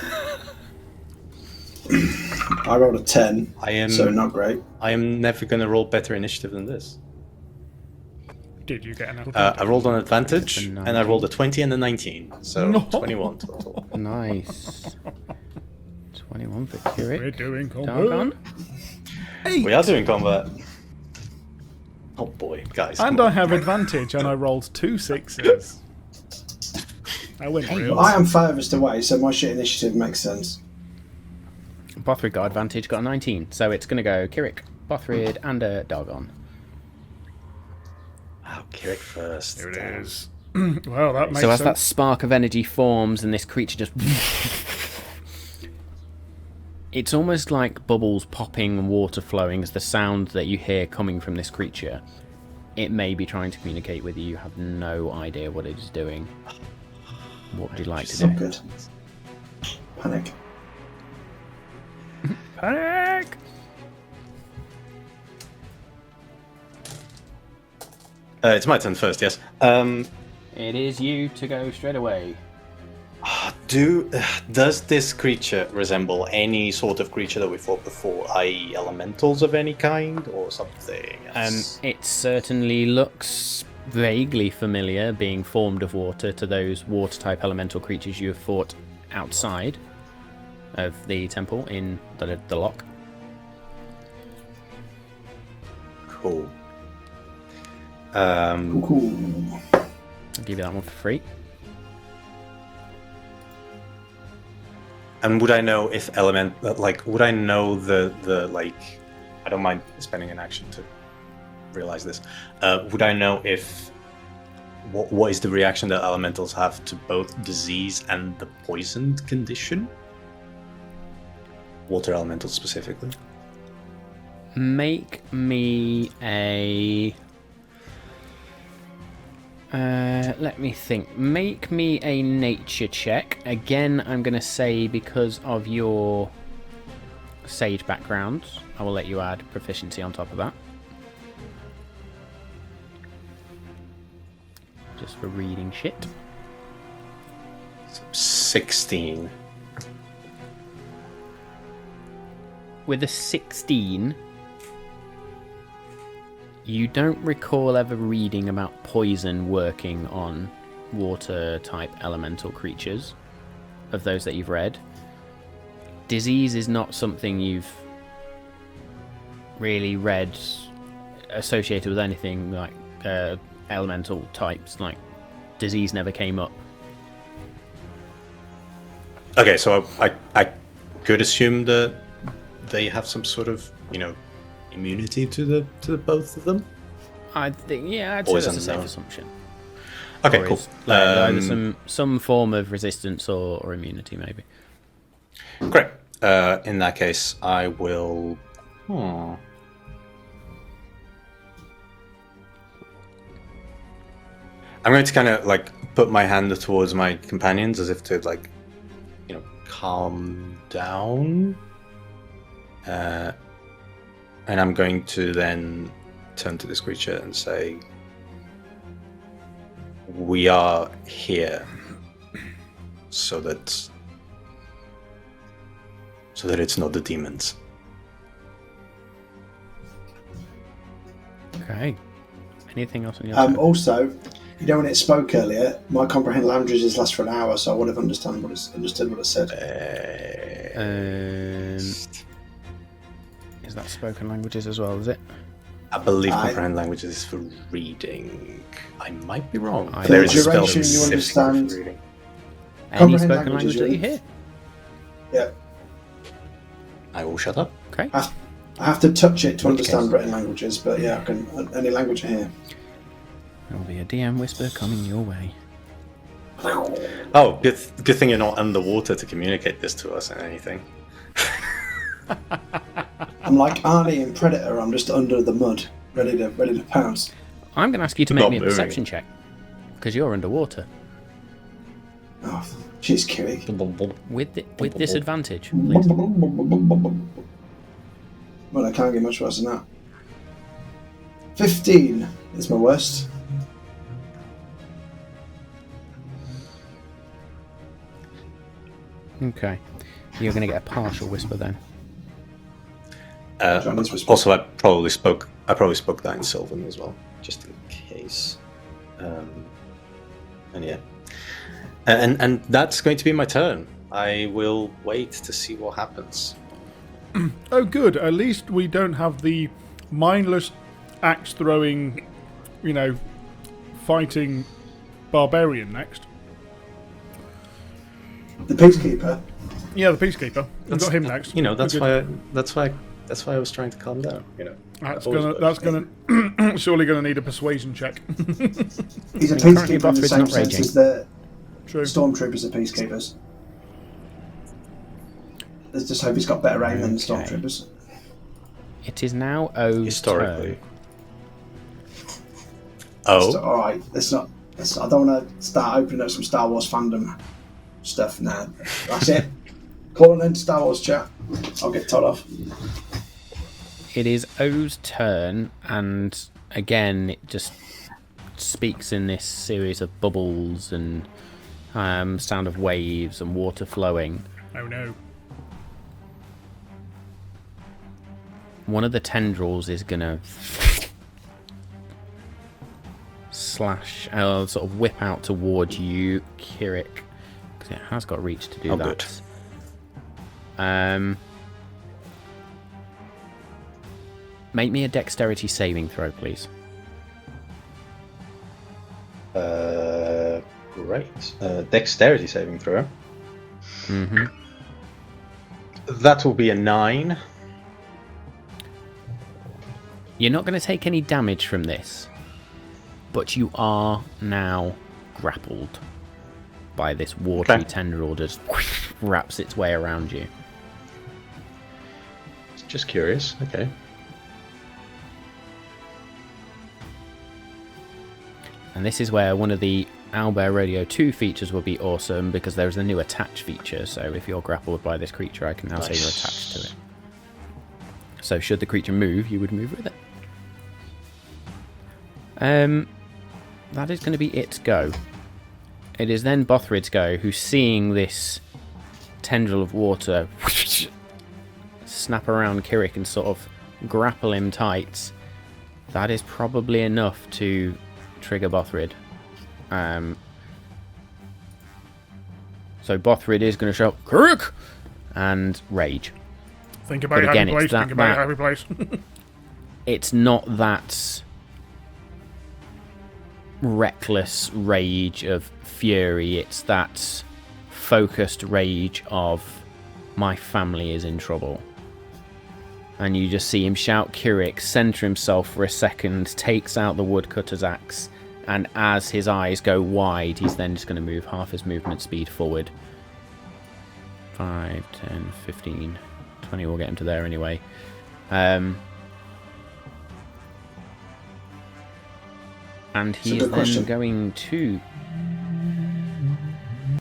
I rolled a 10, I am. so not great. I am never going to roll better initiative than this. Did you get an I rolled on advantage, It's a and I rolled a 20 and a 19, so No. 21 total. Nice. 21 for We're Kirik. doing Dargon. combat. We are doing combat. Oh boy, guys. And come I on. have advantage, and I rolled 2 6s. I went real. I am furthest away, so my shit initiative makes sense. Bothrid got advantage, got a 19. So it's going to go Kirik, Bothrid, and Dargon. Oh, Kirik first. Here it Damn. is. Well, that makes So as sense. that spark of energy forms and this creature just... It's almost like bubbles popping and water flowing as the sound that you hear coming from this creature. It may be trying to communicate with you. You have no idea what it is doing. What would you like to So do? good. Panic. Panic! It's my turn first, yes. It is you to go straight away. Does this creature resemble any sort of creature that we fought before, i.e. elementals of any kind or something else? It certainly looks vaguely familiar, being formed of water, to those water-type elemental creatures you have fought outside of the temple in the lock. Cool. Cool. I'll give you that one for free. And would I know if would I know the like, I don't mind spending an action to realize this. Would I know if, what is the reaction that elementals have to both disease and the poisoned condition? Water elementals specifically. Make me a... let me think. Make me a nature check. Again, I'm going to say because of your sage background, I will let you add proficiency on top of that. Just for reading shit. 16. With a 16, you don't recall ever reading about poison working on water-type elemental creatures, of those that you've read. Disease is not something you've really read associated with anything like elemental types. Like, disease never came up. Okay, so I could assume that they have some sort of, immunity to the both of them. I think, yeah, I'd say that's a safe no. assumption. Okay, Or cool. is, either some form of resistance or immunity, maybe. Great. In that case, I will. I'm going to kind of put my hand towards my companions as if to calm down. And I'm going to then turn to this creature and say, we are here so that it's not the demons. Okay. Anything else on your turn? Also, when it spoke earlier, my comprehend languages last for an hour, so I would have understood what it said. Is that spoken languages as well, is it? I believe comprehend languages is for reading. I might be wrong. For there is a spell duration, you specific for understand. reading. Any Comprehend spoken language languages, that you yeah. hear? Yeah. I will shut up. Okay. I have to touch it to Which understand case? written languages, but yeah, I can any language I hear. There'll be a DM whisper coming your way. Oh, good thing you're not underwater to communicate this to us or anything. I'm like Arnie in Predator. I'm just under the mud, ready to pounce. I'm going to ask you to make Not me a moving. perception check, because you're underwater. Oh, she's Kiwi. With disadvantage, please. Well, I can't get much worse than that. 15 is my worst. Okay. You're going to get a partial whisper then. Johnny's whisper. Also, I probably spoke that in Sylvan as well, just in case. And yeah, and that's going to be my turn. I will wait to see what happens. Oh, good. At least we don't have the mindless axe throwing, fighting barbarian next. The Peacekeeper. Yeah, the peacekeeper. We've got him next. That's why I was trying to calm down. That's gonna surely gonna need a persuasion check. He's a And currently Peacekeeper in Buff the is same not sense raging. as the True. Stormtroopers are Peacekeepers. Let's just hope he's got better aim than the Okay. Stormtroopers. It is now O's Historically. turn. Oh, Alright, let's not. I don't want to start opening up some Star Wars fandom stuff now. That's it. Calling into Star Wars chat. I'll get told off. It is O's turn, and again, it just speaks in this series of bubbles and sound of waves and water flowing. Oh no. One of the tendrils is gonna slash, sort of whip out towards you, Kirik, because it has got reach to do that. Good. Make me a dexterity saving throw, please. Great. Dexterity saving throw. Mm-hmm. That will be a 9. You're not going to take any damage from this, but you are now grappled by this watery tendril that just wraps its way around you. Just curious. Okay. And this is where one of the Owlbear Radio 2 features will be awesome, because there's a new attach feature. So if you're grappled by this creature, I can now say you're attached to it. So should the creature move, you would move with it. That is going to be its go. It is then Bothrid's go, who's seeing this tendril of water snap around Kirik and sort of grapple him tight. That is probably enough to trigger Bothrid. So Bothrid is going to shout, Kirik! And rage. Think about your happy place. Think about your happy place. It's not that reckless rage of fury. It's that focused rage of my family is in trouble. And you just see him shout Kirik, center himself for a second, takes out the woodcutter's axe, and as his eyes go wide, he's then just going to move half his movement speed forward. 5, 10, 15, 20, we'll get him to there anyway. And he is then going to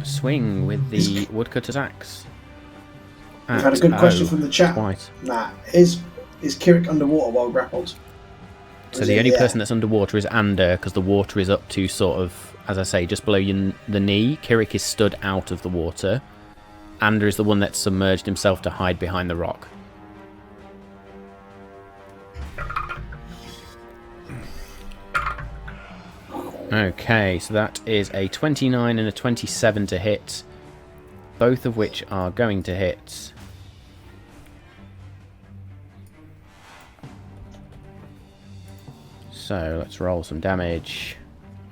swing with the woodcutter's axe. We've had a good question from the chat. Matt, is Kirik underwater while grappled? So the only person that's underwater is Ander, because the water is up to sort of, as I say, just below the knee. Kirik is stood out of the water. Ander is the one that's submerged himself to hide behind the rock. Okay, so that is a 29 and a 27 to hit, both of which are going to hit. So let's roll some damage.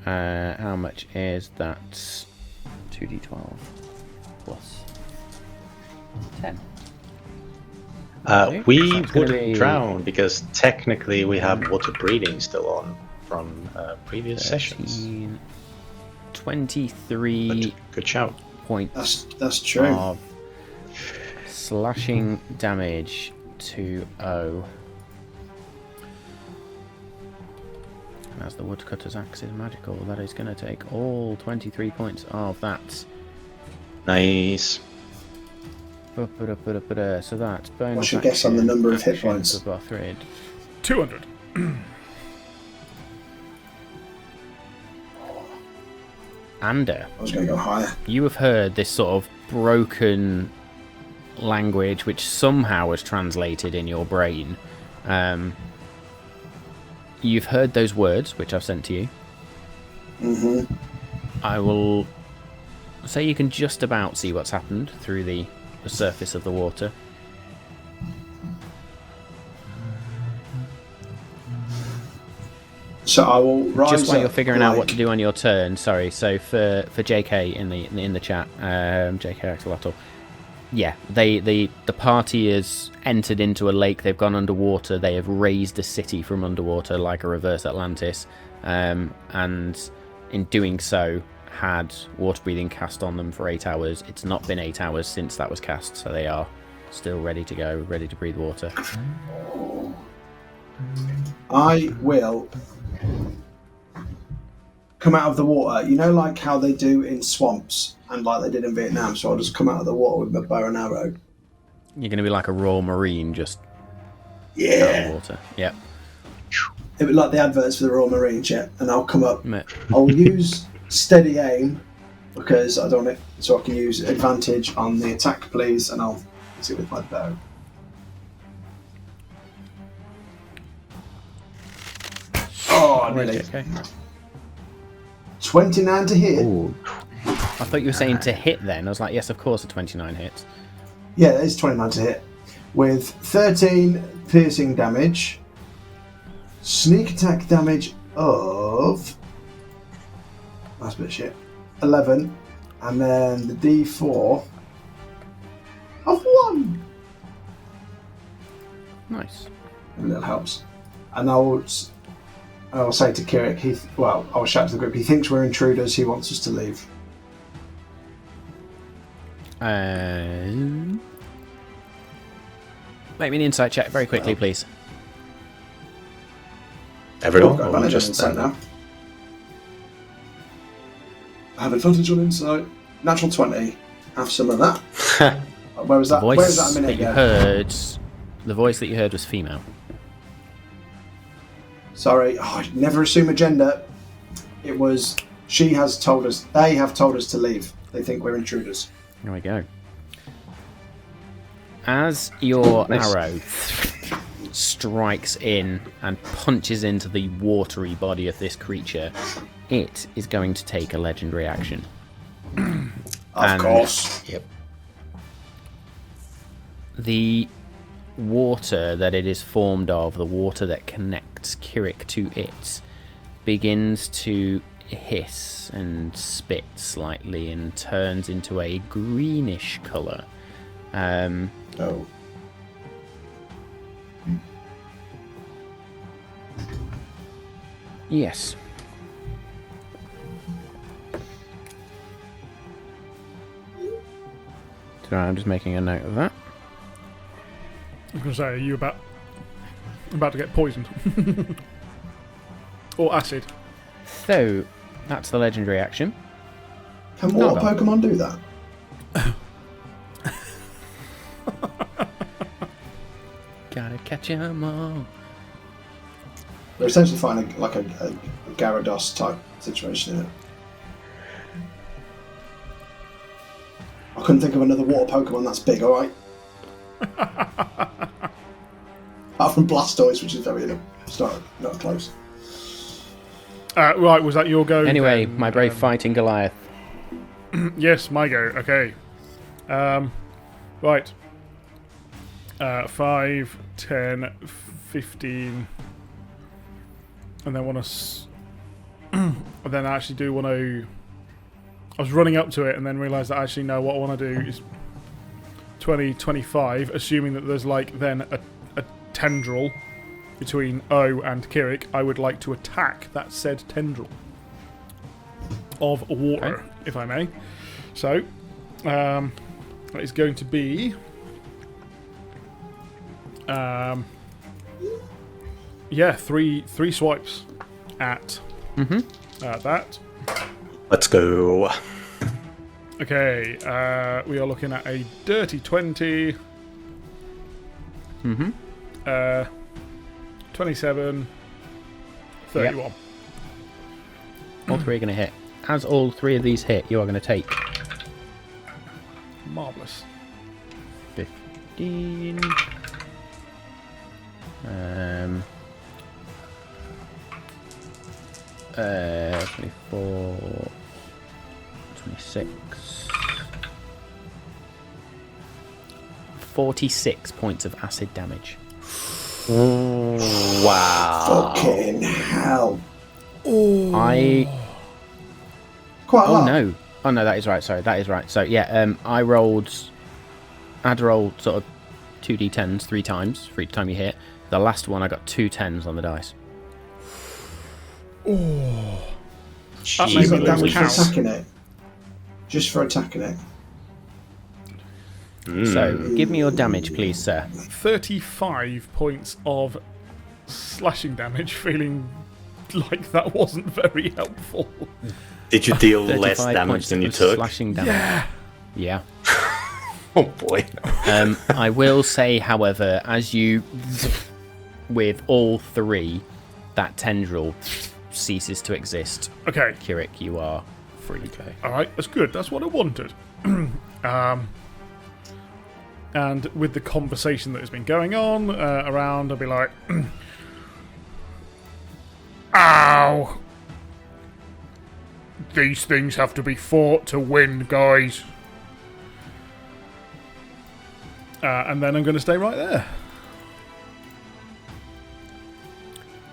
How much is that? 2d12 plus 10. We wouldn't drown because technically we have water breathing still on from previous 13, sessions. 23 good shout. Points that's true. Of slashing damage to O. And as the woodcutter's axe is magical, that is going to take all 23 points of that. Nice. So that's bonus. What's your guess on the number of hit points? 200. Ander, I was going to go higher. you have heard this sort of broken language which somehow was translated in your brain. You've heard those words which I've sent to you. Mm-hmm. I will say you can just about see what's happened through the surface of the water. So I will rise Just while you're up, figuring out what to do on your turn, sorry. So for JK in the chat, JK Axolotl, yeah, the party has entered into a lake. They've gone underwater. They have raised a city from underwater like a reverse Atlantis, and in doing so, had water breathing cast on them for 8 hours. It's not been 8 hours since that was cast, so they are still ready to go, ready to breathe water. I will come out of the water, you know, like how they do in swamps and like they did in Vietnam. So I'll just come out of the water with my bow and arrow. You're going to be like a Royal Marine, just out of Yeah. water. Yep. like the adverts for the Royal Marines, yeah. And I'll come up. Meh. I'll use steady aim because I don't want it, so I can use advantage on the attack, please, and I'll hit it with my bow. Oh, nearly. Okay. 29 to hit. Ooh. I thought you were saying to hit then. I was like, yes, of course, a 29 hits. Yeah, it's 29 to hit. With 13 piercing damage, sneak attack damage of... That's a bit of shit. 11, and then the D4 of 1. Nice. And that helps. And I'll say to Kirik, I'll shout to the group, he thinks we're intruders, he wants us to leave. Make me an insight check very quickly, please. Everyone, I've got or advantage on just insight now. I have advantage on insight. Natural 20. Have some of that. Where was that? The Where voice was that a minute that you ago? heard, the voice that you heard was female. Sorry, never assume a gender. It was, they have told us to leave. They think we're intruders. There we go. As your Nice. arrow strikes in and punches into the watery body of this creature, it is going to take a legendary action. Of course. Yep. The water that it is formed of, the water that connects Kirik to it, begins to hiss and spit slightly and turns into a greenish colour. Oh. Yes. So I'm just making a note of that. I was going to say, are you about to get poisoned? Or acid? So, that's the legendary action. Can water No. Pokemon do that? Gotta catch 'em all. They're essentially fighting a Gyarados type situation in it. I couldn't think of another water Pokemon that's big, alright? Apart from Blastoise, which is not close. Right, was that your go? Anyway, then? my brave fighting Goliath. Yes, my go. Okay. Right. 5, 10, 15, and then want to. And then I actually do want to. I was running up to it and then realised that actually no, what I want to do is 20, 25, assuming that there's then a tendril between O and Kirik. I would like to attack that said tendril of water, if I may. So, that is going to be. Three swipes at that. Let's go. Okay, we are looking at a dirty 20. 27. 31. All three are going to hit. As all three of these hit, you are going to take Marvellous. 15. 24. 26. 46 points of acid damage. Wow. Fucking hell. I. Quite a Oh lot. no! Oh no, that is right. Sorry, that is right. So yeah, I had to roll sort of 2d10s 3 times for each time you hit. The last one, I got 2 10s on the dice. That You made me got damage lose for count. attacking it. Just for attacking it. So give me your damage, please, sir. 35 points of slashing damage, feeling like that wasn't very helpful. Did you deal 35 less damage points than you of took? Slashing damage. Yeah. Oh boy. I will say, however, as you, with all three, that tendril ceases to exist. Okay. Kirik, you are free. Okay. All right, that's good. That's what I wanted. And with the conversation that has been going on around, I'll be like, ow! These things have to be fought to win, guys. And then I'm going to stay right there.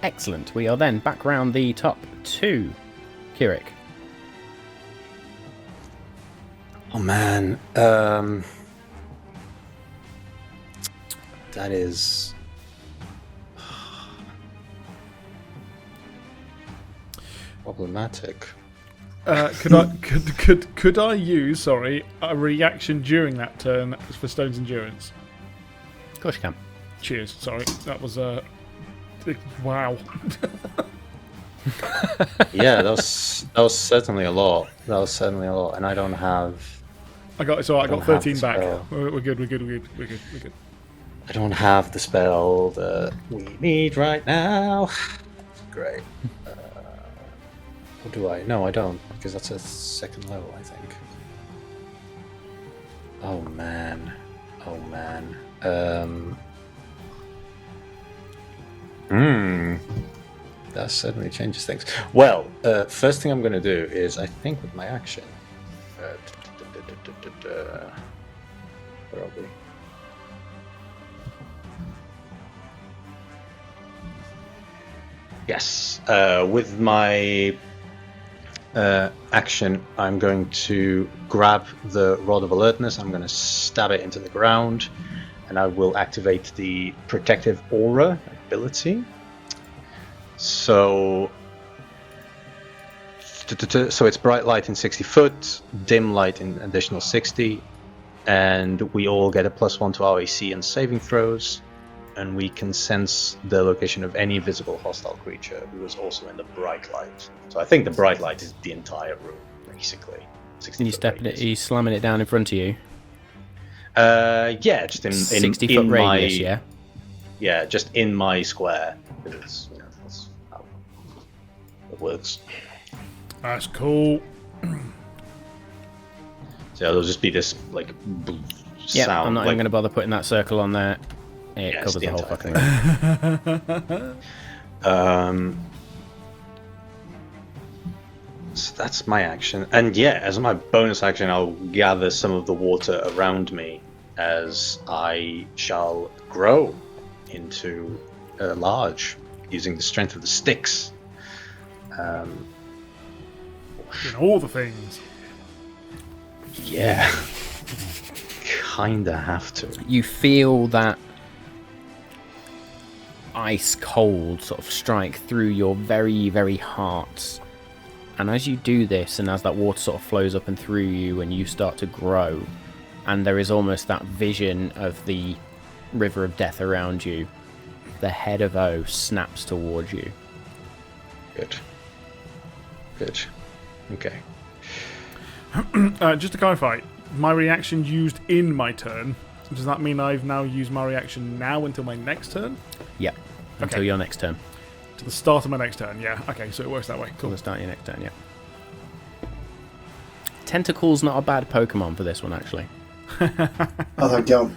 Excellent. We are then back round the top 2. Kirik. Oh man, that is problematic. Could I use a reaction during that turn for Stone's Endurance? Of course you can. Cheers. Sorry, that was wow. Yeah, that was certainly a lot. And I don't have. I got 13 back. Spell. We're good. I don't have the spell that we need right now. Great. Or do I? No, I don't, because that's a second level, I think. Oh man. That certainly changes things. Well, first thing I'm going to do is, I think with my action... where are we? Yes, with my action, I'm going to grab the Rod of Alertness, I'm going to stab it into the ground, and I will activate the Protective Aura ability. So it's bright light in 60 foot, dim light in additional 60, and we all get a +1 to our AC and saving throws, and we can sense the location of any visible hostile creature who is also in the bright light. So I think the bright light is the entire room, basically. Are you slamming it down in front of you? Yeah, just in 60-foot radius, yeah? Yeah, just in my square. Because, that's how it works. That's cool. So it'll just be this, like, Yeah, sound. I'm not even going to bother putting that circle on there. It covers the whole fucking room. So that's my action. And yeah, as my bonus action, I'll gather some of the water around me as I shall grow into large using the strength of the sticks. In all the things. Yeah. Kinda have to. You feel that ice cold sort of strike through your very, very heart. And as you do this, and as that water sort of flows up and through you, and you start to grow, and there is almost that vision of the river of death around you, the head of O snaps towards you. Good. Okay. Just to clarify, my reaction used in my turn, does that mean I've now used my reaction now until my next turn? Yep. Until your next turn. To the start of my next turn, yeah. Okay, so it works that way. Cool. Cool. The start of your next turn, yeah. Tentacle's not a bad Pokemon for this one, actually. Oh, thank God.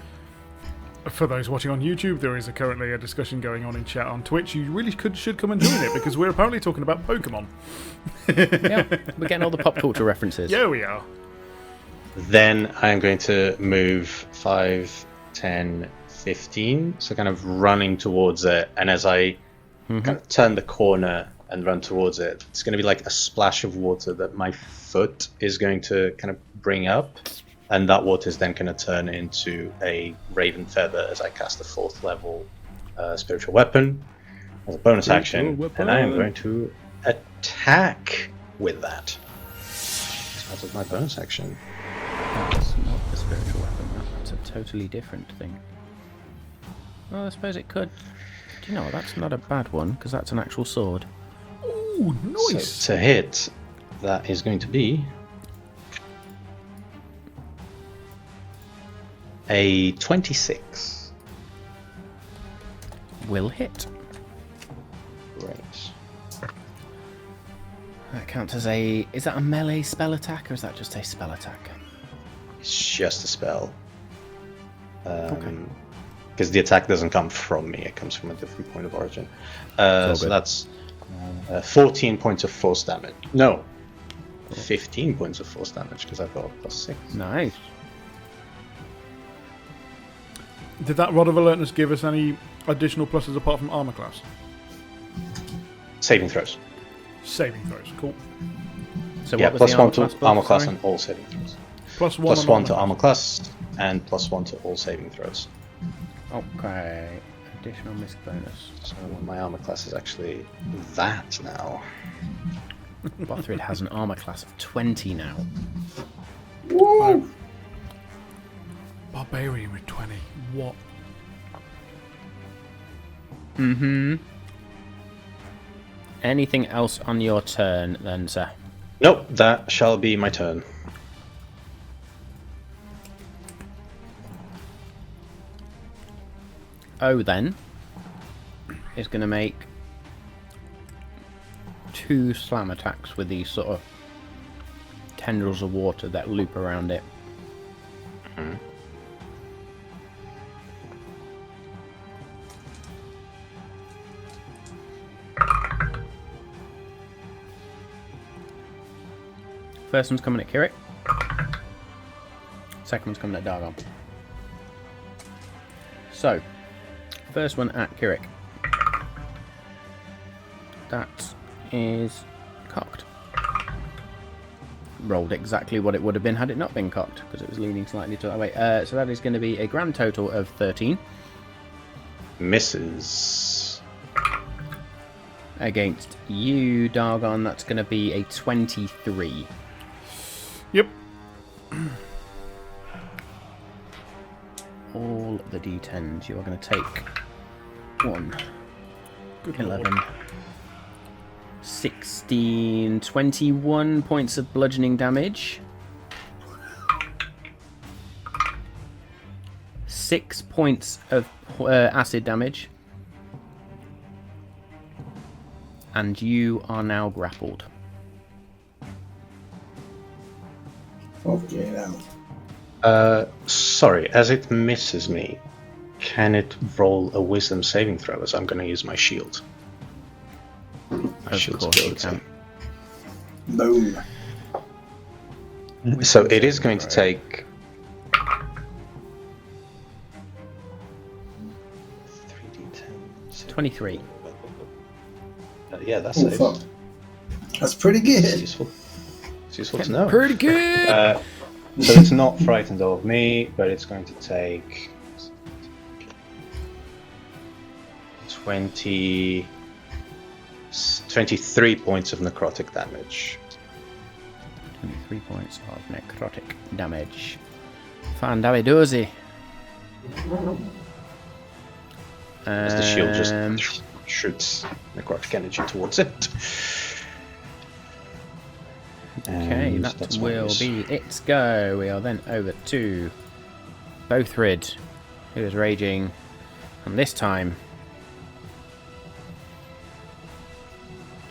For those watching on YouTube, there is currently a discussion going on in chat on Twitch. You really should come and join it, because we're apparently talking about Pokemon. Yeah, we're getting all the pop culture references. Yeah, we are. Then I'm going to move 5, 10, 15. So kind of running towards it. And as I kind of turn the corner and run towards it, it's going to be like a splash of water that my foot is going to kind of bring up. And that water is then going to turn into a Raven Feather as I cast a 4th level spiritual weapon as a bonus action. And I am going to attack with that. That was my bonus action. That's not a spiritual weapon, that's a totally different thing. Well, I suppose it could. Do you know what? That's not a bad one, because that's an actual sword. Ooh, nice. So to hit, that is going to be a 26. Will hit. Great. That counts as a... Is that a melee spell attack, or is that just a spell attack? It's just a spell. Okay. Because the attack doesn't come from me, it comes from a different point of origin. all So good. that's 14 points of force damage. No, 15 points of force damage, because I've got a +6. Nice. Did that Rod of Alertness give us any additional pluses apart from armor class? Saving throws. Saving throws, cool. So Yeah, what was the +1 to class buff, armor class sorry? and all saving throws. +1 +1 on to armor class and +1 to all saving throws. Okay. Additional misc bonus. So my armor class is actually that now. Bothrid has an armor class of 20 now. Woo! Barbarian with 20. What? Mm-hmm. Anything else on your turn then, sir? Nope, that shall be my turn. O then is going to make 2 slam attacks with these sort of tendrils of water that loop around it. First one's coming at Kirik. Second one's coming at Dargon. So, first one at Kirik. That is cocked. Rolled exactly what it would have been had it not been cocked, because it was leaning slightly to that way. So that is going to be a grand total of 13. Misses. Against you, Dargon, that's going to be a 23. Yep. All the d10s. You are going to take 1, Good 11, Lord. 16, 21 points of bludgeoning damage. 6 points of acid damage. And you are now grappled. Okay, now. Sorry, as it misses me, can it roll a wisdom saving throw as I'm going to use my shield? Of Shield's course you ability. can. Boom. So it is going to take 3d10. 23. Yeah, that's Oh, safe. fuck. That's pretty good. It's useful. It's useful to know. Pretty good! So it's not frightened of me, but it's going to take 23 points of necrotic damage. 23 points of necrotic damage. Fandavidoozy. As the shield just shoots necrotic energy towards it. Okay, And that that's my will miss. be its go. We are then over to Bothrid, who is raging, and this time,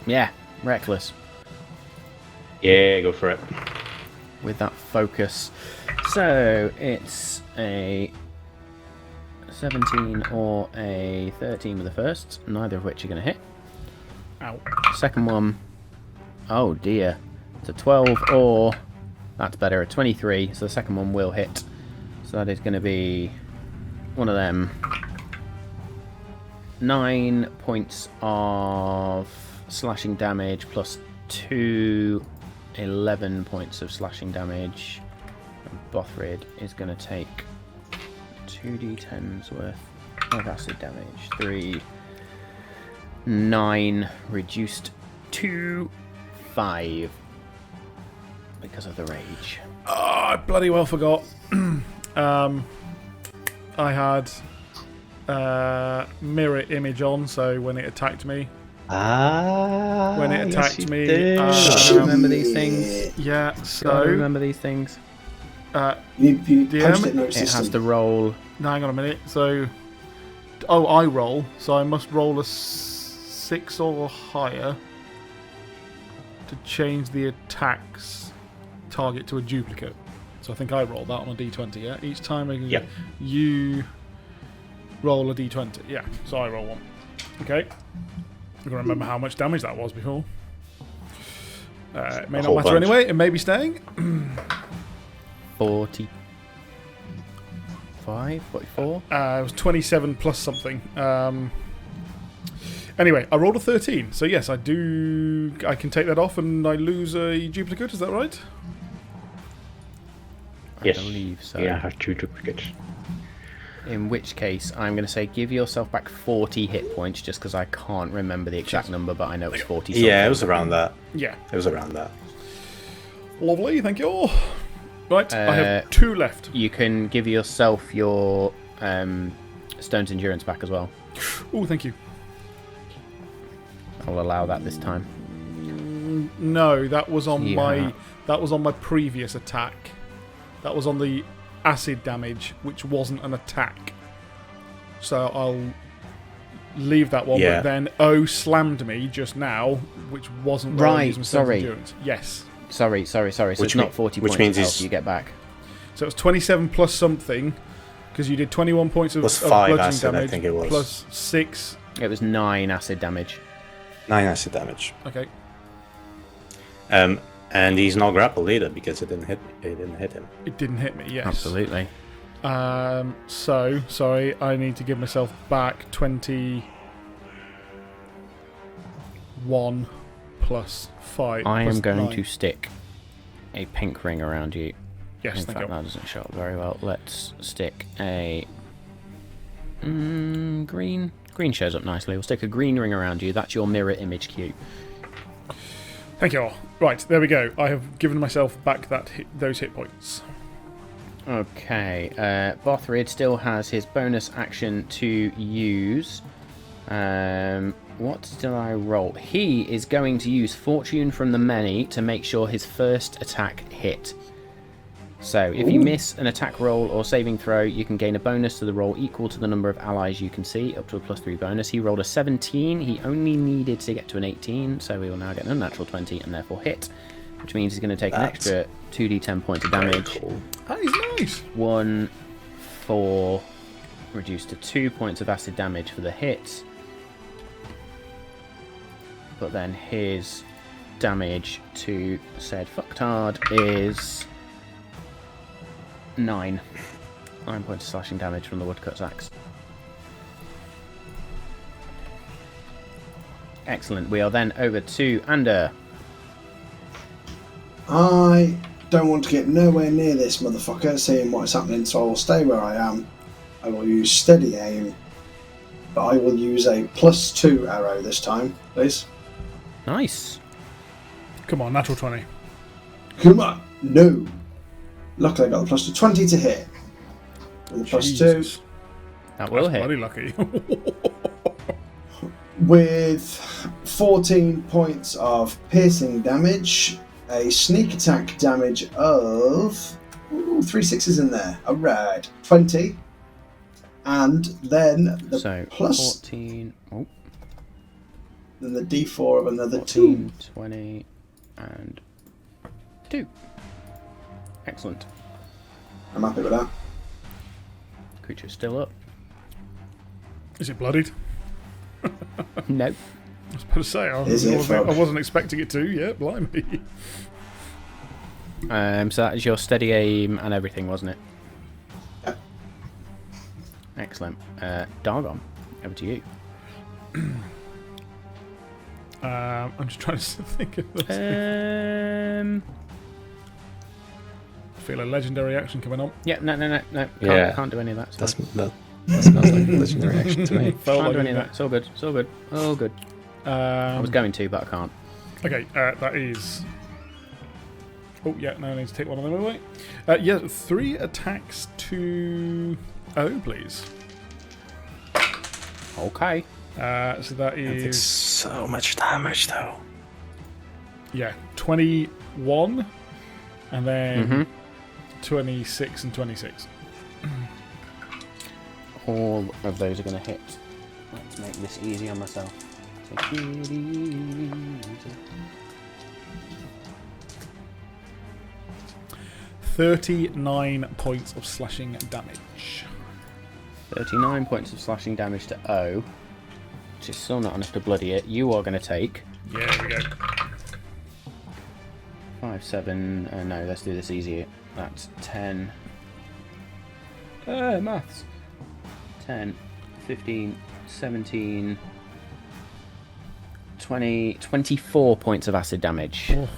yeah, reckless Yeah, go for it. with that focus. So it's a 17 or a 13 with the first, neither of which are going to hit. Ow. Second one, oh dear, it's a 12 or, that's better, a 23, so the second one will hit. So that is going to be one of them. 9 points of slashing damage plus 2, 11 points of slashing damage. And Bothrid is going to take 2d10s worth of acid damage. 3, 9, reduced to 5 because of the rage. Oh, I bloody well forgot. I had mirror image on, so when it attacked me, When it attacked me, Do you remember these things? yeah, Do you so remember these things? You DM? post-it note It system. has to roll. no, hang on a minute. So, I roll, so I must roll a 6 or higher to change the attack's target to a duplicate. So I think I roll that on a d20, yeah? Each time you roll a d20. Yeah, so I roll one. Okay. I'm going to remember how much damage that was before. It may not matter anyway. It may be staying. 45, 44? It was 27 plus something. Anyway, I rolled a 13. So yes, I can take that off and I lose a duplicate. Is that right? Yes. I believe so. Yeah, I have 2 duplicates. In which case, I'm going to say give yourself back 40 hit points, just because I can't remember the exact number, but I know it's 40 something. Yeah, it was around that. Yeah. It was around that. Lovely, thank you all. Right, I have 2 left. You can give yourself your Stone's Endurance back as well. Oh, thank you. I'll allow that this time. No, that was on my previous attack. That was on the acid damage, which wasn't an attack. So I'll leave that one. Yeah. But then O slammed me just now, which wasn't Right, sorry. Endurance. Yes. Sorry. So it's not 40 points of health you get back. So it was 27 plus something, because you did 21 points of Plus of 5 bludgeoning acid, damage, I think it was. plus 6. It was 9 acid damage. 9 acid damage. Okay. And he's not grappled either because it didn't hit him. It didn't hit me, yes. Absolutely. So, sorry, I need to give myself back 21 plus 5. I plus am going 9. to stick a pink ring around you. Yes, In thank fact, you. that doesn't show up very well. Let's stick a green. Green shows up nicely. We'll stick a green ring around you. That's your mirror image cube. Thank you all. Right, there we go. I have given myself back those hit points. Okay. Bothrid still has his bonus action to use. What did I roll? He is going to use Fortune from the Many to make sure his first attack hit. So, if you miss an attack roll or saving throw, you can gain a bonus to the roll equal to the number of allies you can see, up to a +3 bonus. He rolled a 17. He only needed to get to an 18, so he will now get an unnatural 20 and therefore hit, which means he's going to take an extra 2d10 points of damage. Cool. That is nice. 1, 4, reduced to 2 points of acid damage for the hit. But then his damage to said fucktard is 9 points of slashing damage from the woodcut's axe. Excellent. We are then over to Ander. I don't want to get nowhere near this motherfucker, seeing what's happening, so I will stay where I am. I will use steady aim, but I will use a +2 arrow this time, please. Nice. Come on, natural 20. Come on! No! Luckily I got the +2. 20 to hit. With the +2. Jesus. That will That's hit. bloody lucky. With 14 points of piercing damage, a sneak attack damage of 3 6s in there. Alright, 20, and then the So, plus, 14, then the d4 of another 14, 2. 20, and 2. Excellent. I'm happy with that. Creature's still up. Is it bloodied? No. I was about to say, I wasn't expecting it to. Yeah, blimey. So that is your steady aim and everything, wasn't it? Yep. Excellent. Dargon, over to you. I'm just trying to think of this. I feel a legendary action coming on. Yeah, no. Yeah. Can't do any of that. It's That fine. smells like a legendary action to me. Felt Can't like do any of it. that. It's all good. It's all good. All good. I was going to, but I can't. Okay, that is... Oh, yeah, now I need to take one of them away. Yeah, 3 attacks to O, please. Okay. So that It's is... so much damage, though. Yeah, 21, and then Mm-hmm. 26 and 26. All of those are going to hit. Let's make this easy on myself. Take it easy. 39 points of slashing damage. 39 points of slashing damage to O, which is still not enough to bloody it. You are going to take... Yeah, there we go. 5, 7... no, let's do this easier. That's 10... maths. 10, 15, 17... 20... 24 points of acid damage. Oh.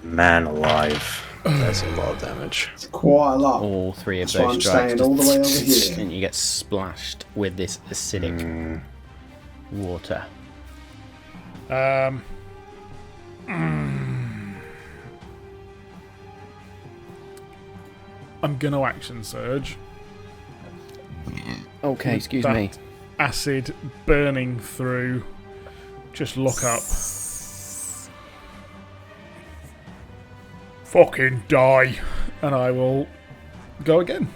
Man alive. That's a lot of damage. It's quite a lot. All three of That's why those I'm strikes. staying all the way over here. And you get splashed with this acidic water. I'm gonna action surge. Okay, excuse That me. Acid burning through. Just look up. Fucking die. And I will go again.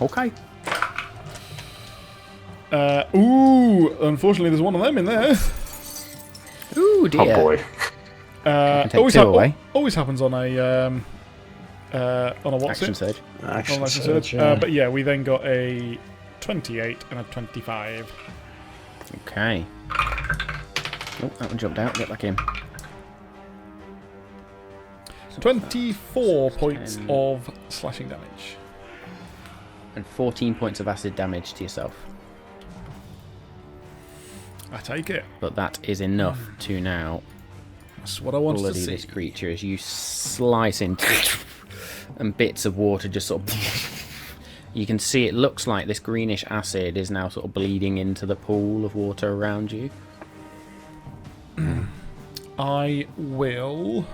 Okay. Unfortunately there's one of them in there. Ooh, dear. Oh boy. Take two away. Always happens on a what's Action it? surge. Action On action surge, surge. yeah. But yeah, we then got a 28 and a 25. Okay. Oh, that one jumped out. Get back in. 24 points 10. of slashing damage. And 14 points of acid damage to yourself. I take it. But that is enough to now That's what I wanted to bloody see. this creature as you slice into and bits of water just sort of... You can see it looks like this greenish acid is now sort of bleeding into the pool of water around you. I will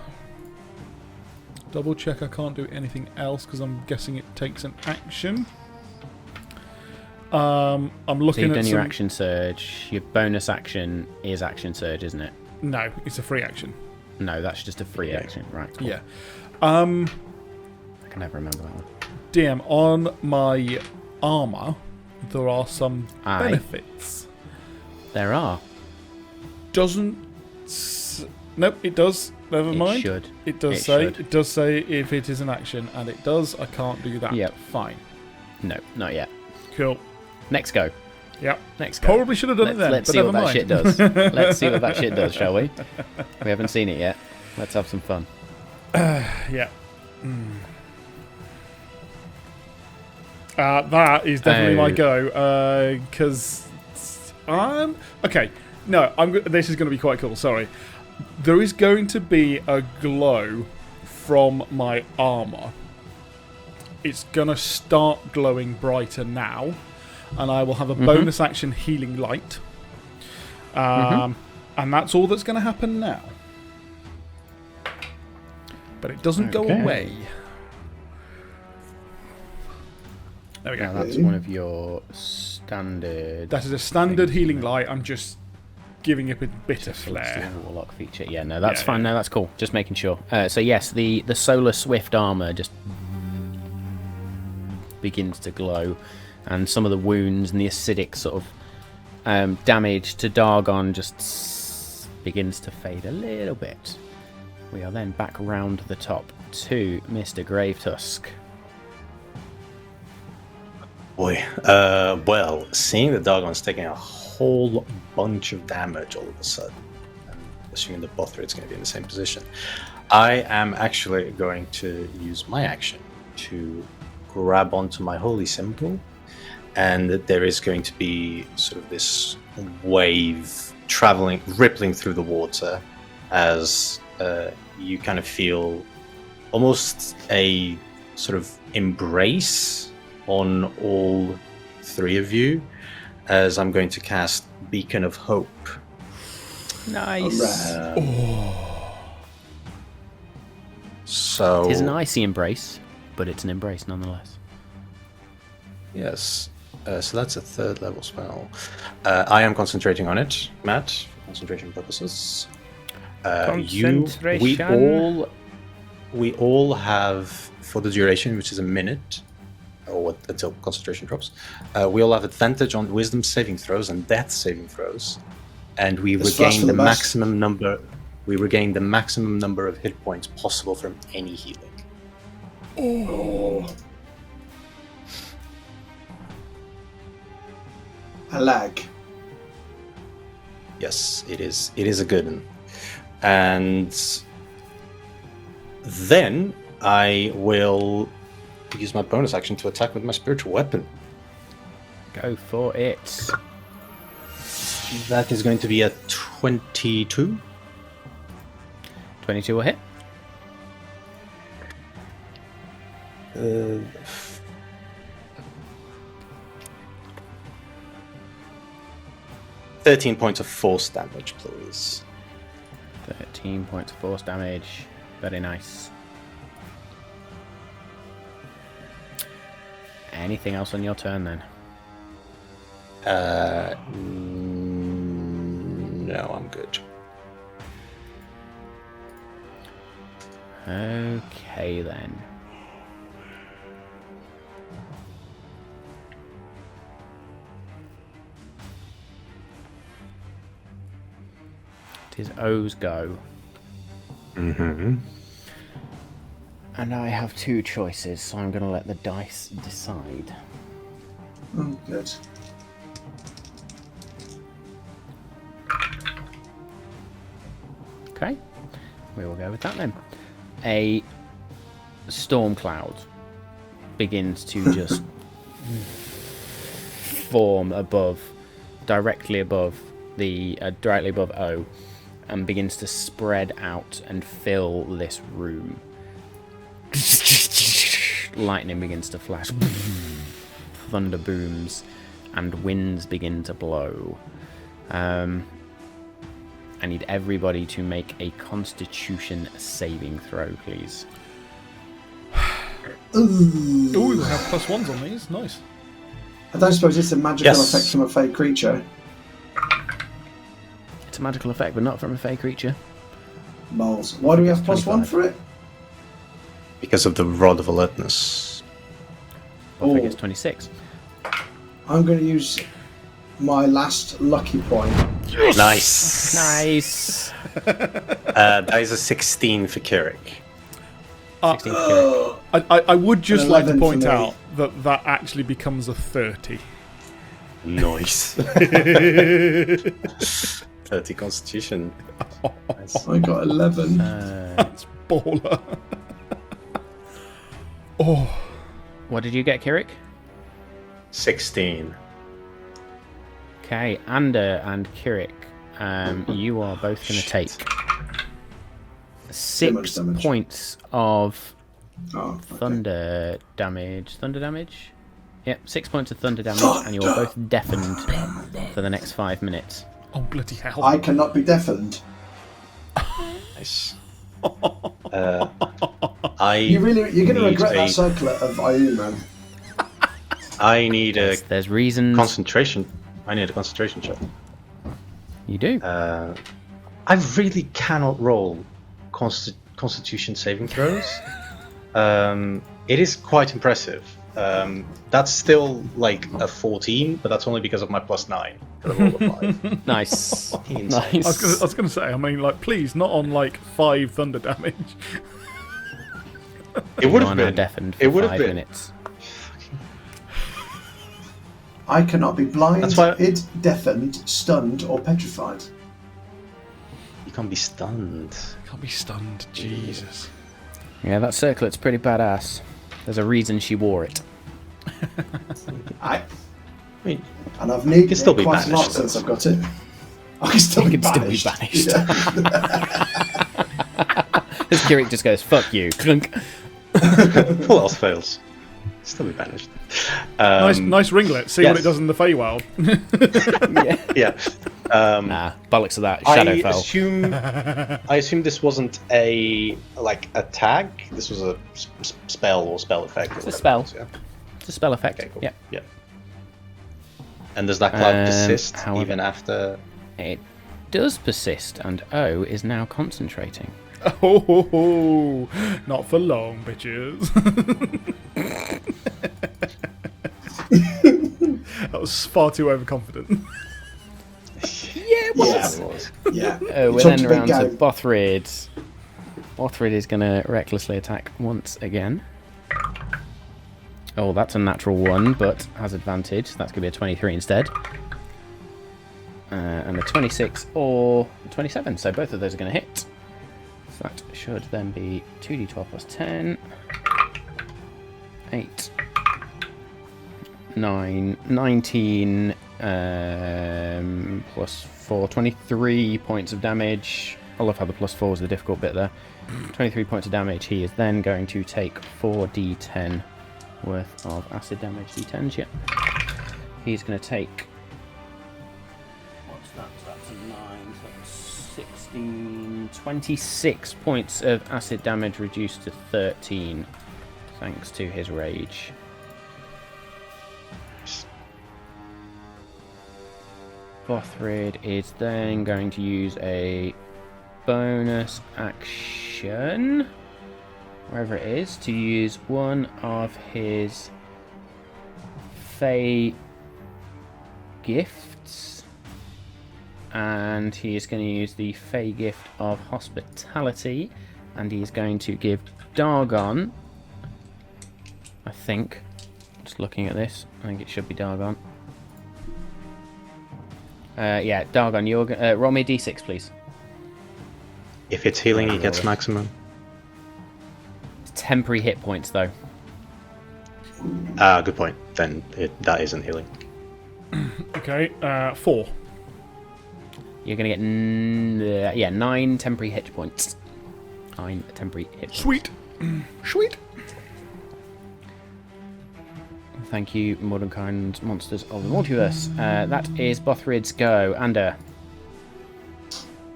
double check I can't do anything else because I'm guessing it takes an action. I'm So looking you've at done some... your action surge. Your bonus action is action surge, isn't it? No, it's a free action. No, that's just a free action. Right, cool. Yeah. I can never remember that one. DM, on my armour, there are some Aye. benefits. There are. Nope, it does. Never mind. It should. It does It say. should. It does say if it is an action, and it does. I can't do that. Yep. Fine. No, not yet. Cool. Next go. Yep. Next go. Probably should have done it then. Let's but see what never that mind. shit does. Let's see what that shit does, shall we? We haven't seen it yet. Let's have some fun. Yeah. That is definitely my go. Because okay. No, this is going to be quite cool. Sorry. There is going to be a glow from my armor. It's going to start glowing brighter now, and I will have a bonus action healing light. And that's all that's going to happen now. But it doesn't go Okay. away. There we go. Now that's one of your standard. That is a standard things, healing isn't it? light. I'm just giving it a bit of It's flair. the warlock feature. Yeah, no, that's Yeah, fine. yeah. No, that's cool. Just making sure. So yes, the solar swift armor just begins to glow, and some of the wounds and the acidic sort of damage to Dargon just begins to fade a little bit. We are then back round the top to Mr. Gravetusk. Boy, well, seeing the Dargon's taking a whole bunch of damage all of a sudden, and assuming that both rates going to be in the same position, I am actually going to use my action to grab onto my holy symbol, and there is going to be sort of this wave rippling through the water as you kind of feel almost a sort of embrace on all three of you, as I'm going to cast Beacon of Hope. Nice. So It is an icy embrace, but it's an embrace nonetheless. yes, so that's a third level spell. I am concentrating on it, Matt, for concentration purposes. We all have, for the duration, which is a minute, or until concentration drops. We all have advantage on wisdom saving throws and death saving throws, and we This flash regain for the the best. maximum number. We regain the maximum number of hit points possible from any healing. Oh. A lag. Yes, it is. It is a good one. And then I will use my bonus action to attack with my spiritual weapon. Go for it. That is going to be a 22. 22 will hit. 13 points of force damage, please. 13 points of force damage. Very nice. Anything else on your turn then? No, I'm good. Okay then. It is O's go. Mm-hmm. And I have two choices, so I'm going to let the dice decide. Oh, good. Okay, we will go with that then. A storm cloud begins to just form above, directly above O, and begins to spread out and fill this room. Lightning begins to flash, thunder booms, and winds begin to blow. I need everybody to make a Constitution saving throw, please. Ooh. Oh, we have +1s on these. Nice. I don't suppose it's a magical Yes. effect from a fey creature. It's a magical effect, but not from a fey creature. Moles. Why do we have +1 25. for it? Because of the Rod of Alertness. I think Oh. it's 26. I'm going to use my last lucky point. Nice. Nice. That is a 16 for Kirik. 16 for Kirik. I would just An like to 11 point for me. out that that actually becomes a 30. Nice. 30 Constitution. Nice. I got 11. That's baller. Oh, What did you get, Kirik? 16. Okay, Ander and Kirik, you are both going to take Too much 6 damage. points of Oh, okay. thunder damage. Thunder damage? Yep, 6 points of thunder damage, and you're both deafened for the next 5 minutes. oh bloody hell. I cannot be deafened. Nice. You're going to regret that circlet of IU, man. I need a There's reasons. concentration. I need a concentration check. You do. I really cannot roll Constitution saving throws. It is quite impressive. That's still like a 14, but that's only because of my +9. For the roll of 5. Nice. Insane. I Nice. was gonna say, I mean, like, please, not on like 5 thunder damage. It would You have are now been. deafened It for would have 5 been. minutes. I cannot be blind, That's why- deafened, stunned, or petrified. You can't be stunned. Can't be stunned, Jesus. Yeah, that circlet's pretty badass. There's a reason she wore it. I mean, and I've needed can still it be quite a lot banished, since though. I've got it. I can still, You be, can still be banished. banished. Yeah. This Kirik just goes, fuck you. Clunk. Full else fails. Still be banished. Nice ringlet. See what yes. it does in the Feywild. Yeah. Yeah. Nah, bollocks of that. Shadowfell. I assume this wasn't a tag. This was a spell or spell effect. It's a spell. Yeah. It's a spell effect. Okay, cool. Yeah. Yeah. And does that cloud persist however- even after? It does persist, and O is now concentrating. Oh, not for long, bitches. That was far too overconfident. Yeah, Yes. Yeah. we're Jumped then a big around to game. Bothrid. Bothrid is going to recklessly attack once again. Oh, that's a natural 1, but has advantage. That's going to be a 23 instead. And a 26 or 27, so both of those are going to hit. So that should then be 2d12 plus 10. 8. 9. 19. Plus 4. 23 points of damage. I love how the plus 4 is the difficult bit there. 23 points of damage. He is then going to take 4d10 worth of acid damage. D10s, yeah. He's going to take... What's that? That's a 9. So that's 16... 26 points of acid damage reduced to 13. Thanks to his rage. Bothrid is then going to use a bonus action, wherever it is, to use one of his Fey gifts. And he is going to use the Fey gift of hospitality, and he is going to give Dargon, I think, just looking at this, I think it should be Dargon. Yeah, Dargon, you're roll me a d6, please. If it's healing, he gets maximum. Temporary hit points, though. Good point. Then that isn't healing. Okay, 4. You're going to get 9 temporary hit points. 9 temporary hit points. Sweet. Sweet. Thank you, Modern Kind Monsters of the Multiverse. That is Bothrid's go. Ander.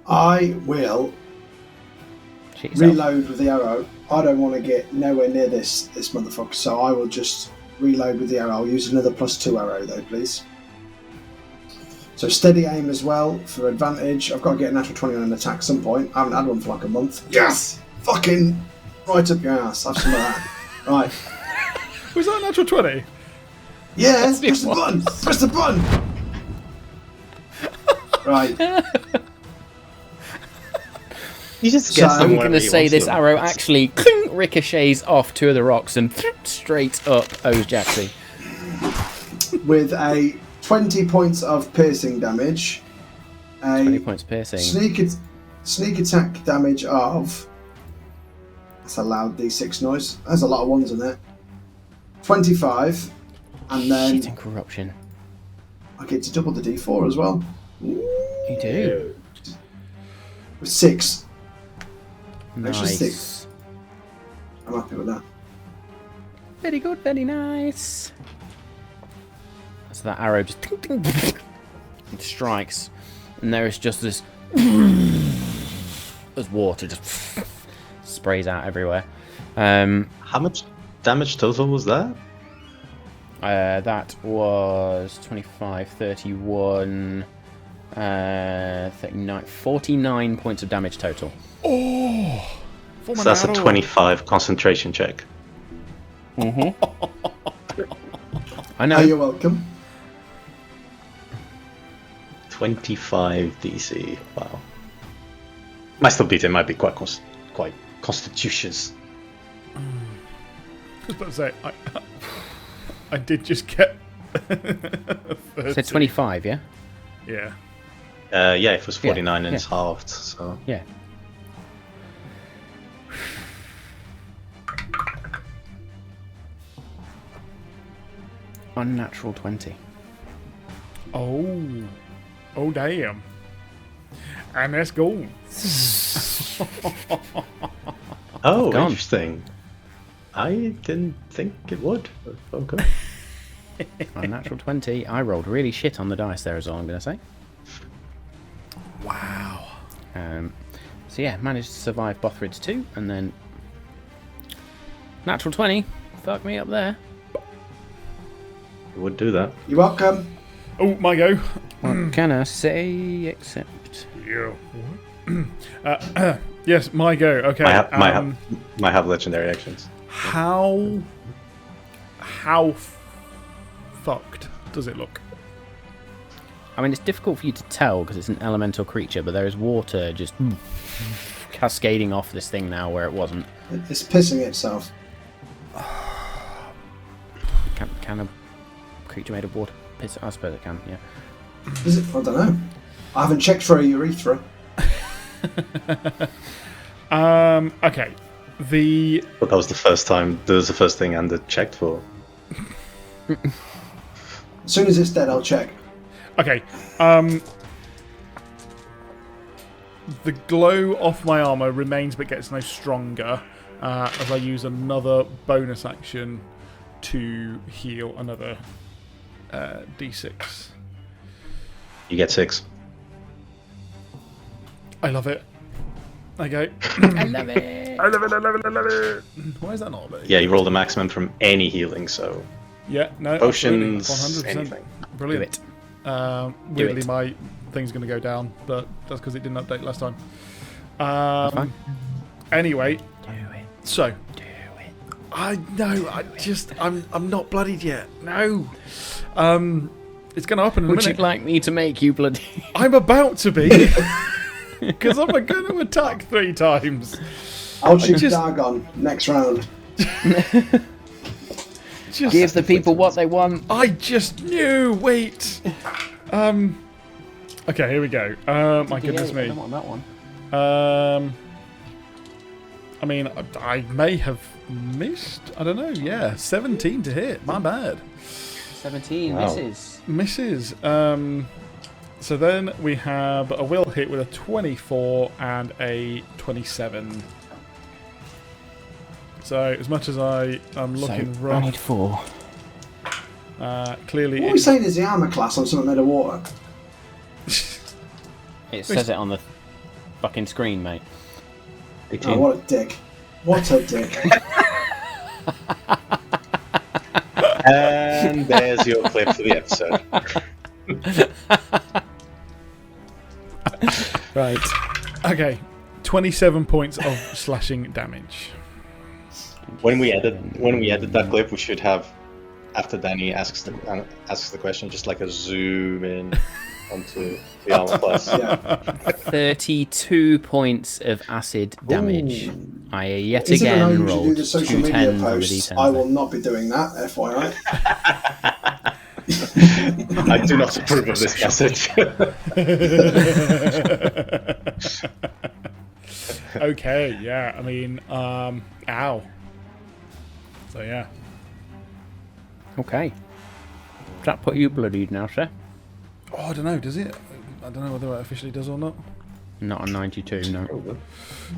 I will Shit yourself. reload with the arrow. I don't want to get nowhere near this motherfucker, so I will just reload with the arrow. I'll use another +2 arrow though, please. So steady aim as well for advantage. I've got to get a natural 20 on an attack at some point. I haven't had one for like a month. Yes! Fucking right up your ass. Have some of that. Right. Was that a natural 20? Yeah, press the button. Press the button. Right. You just So guess I'm I'm going to say this arrow actually ricochets off 2 of the rocks and straight up owes Jaxie. With a 20 points of piercing damage. 20 points piercing. Sneak attack damage of... That's a loud D6 noise. There's a lot of ones in there. 25. And then Shit and corruption. I get to double the D4 as well. You do. 6. Extra Nice. 6. I'm happy with that. Very good, very nice. So that arrow just it strikes, and there is just this as water just sprays out everywhere. How much damage total was that? That was 25, 31, 39, 49 points of damage total. Oh! So that's a 25 concentration check. I know. Oh, you're welcome. 25 DC. Wow. Might still beat it. Might be quite constitutious. I was about to say, I did just get. So 25, yeah? Yeah. Yeah, it was 49 and yeah. it's halved. So Yeah. Unnatural 20. Oh damn. And that's gold. oh, Gone. interesting. I didn't think it would. Okay. Unnatural 20. I rolled really shit on the dice there is all I'm going to say. Wow. So yeah, managed to survive Bothrid's 2, and then natural 20. Fuck me up there. It would do that. You're welcome. Oh, my go. What can I say except... Yeah. Yes, my go. Okay. Might have legendary actions. How how fucked does it look? I mean, it's difficult for you to tell because it's an elemental creature, but there is water just cascading off this thing now where it wasn't. It's pissing itself. Can a creature made of water piss? I suppose it can, yeah. Is it? I don't know. I haven't checked for a urethra. Okay. But that was the first time. That was the first thing Ander checked for. As soon as it's dead, I'll check. Okay. The glow off my armor remains but gets no stronger as I use another bonus action to heal another d6. You get 6. I love it. Okay. I love it. I love it, I love it, I love it. Why is that not there? Yeah, you roll the maximum from any healing, so Yeah, no, potions, absolutely. 100%. anything. Brilliant. Weirdly, my thing's going to go down, but that's because it didn't update last time. Fine. Anyway, Do it. so Do it. I'm not bloodied yet. No. It's going to happen in a Would you minute. like me to make you bloody? I'm about to be, because I'm going to attack 3 times. I'll shoot just- Dagon next round. Just, Give the people what they want. I just knew. Wait. Okay, here we go. My goodness I me. don't want that one. I mean, I may have missed. I don't know. Yeah, 17 to hit. My bad. 17 Wow. misses. So then we have a will hit with a 24 and a 27. So as much as I'm looking I rough, need 4. clearly What are we saying is the armor class on something made of water? It says it on the fucking screen, mate. 18. Oh, what a dick. What a dick. And there's your clip for the episode. Right. Okay, 27 points of slashing damage. When we edit that clip, we should have, after Danny asks the question, just like a zoom in onto the armor class. Yeah. 32 points of acid damage. Ooh. I yet Is it an again age to do rolled the social 2 media 10s on the posts? d10s. I will not be doing that, FYI. I do not approve of this message. Okay, yeah. I mean, ow. So yeah. Okay. Does that put you bloodied now, sir? Oh, I don't know. Does it? I don't know whether it officially does or not. Not on 92, no.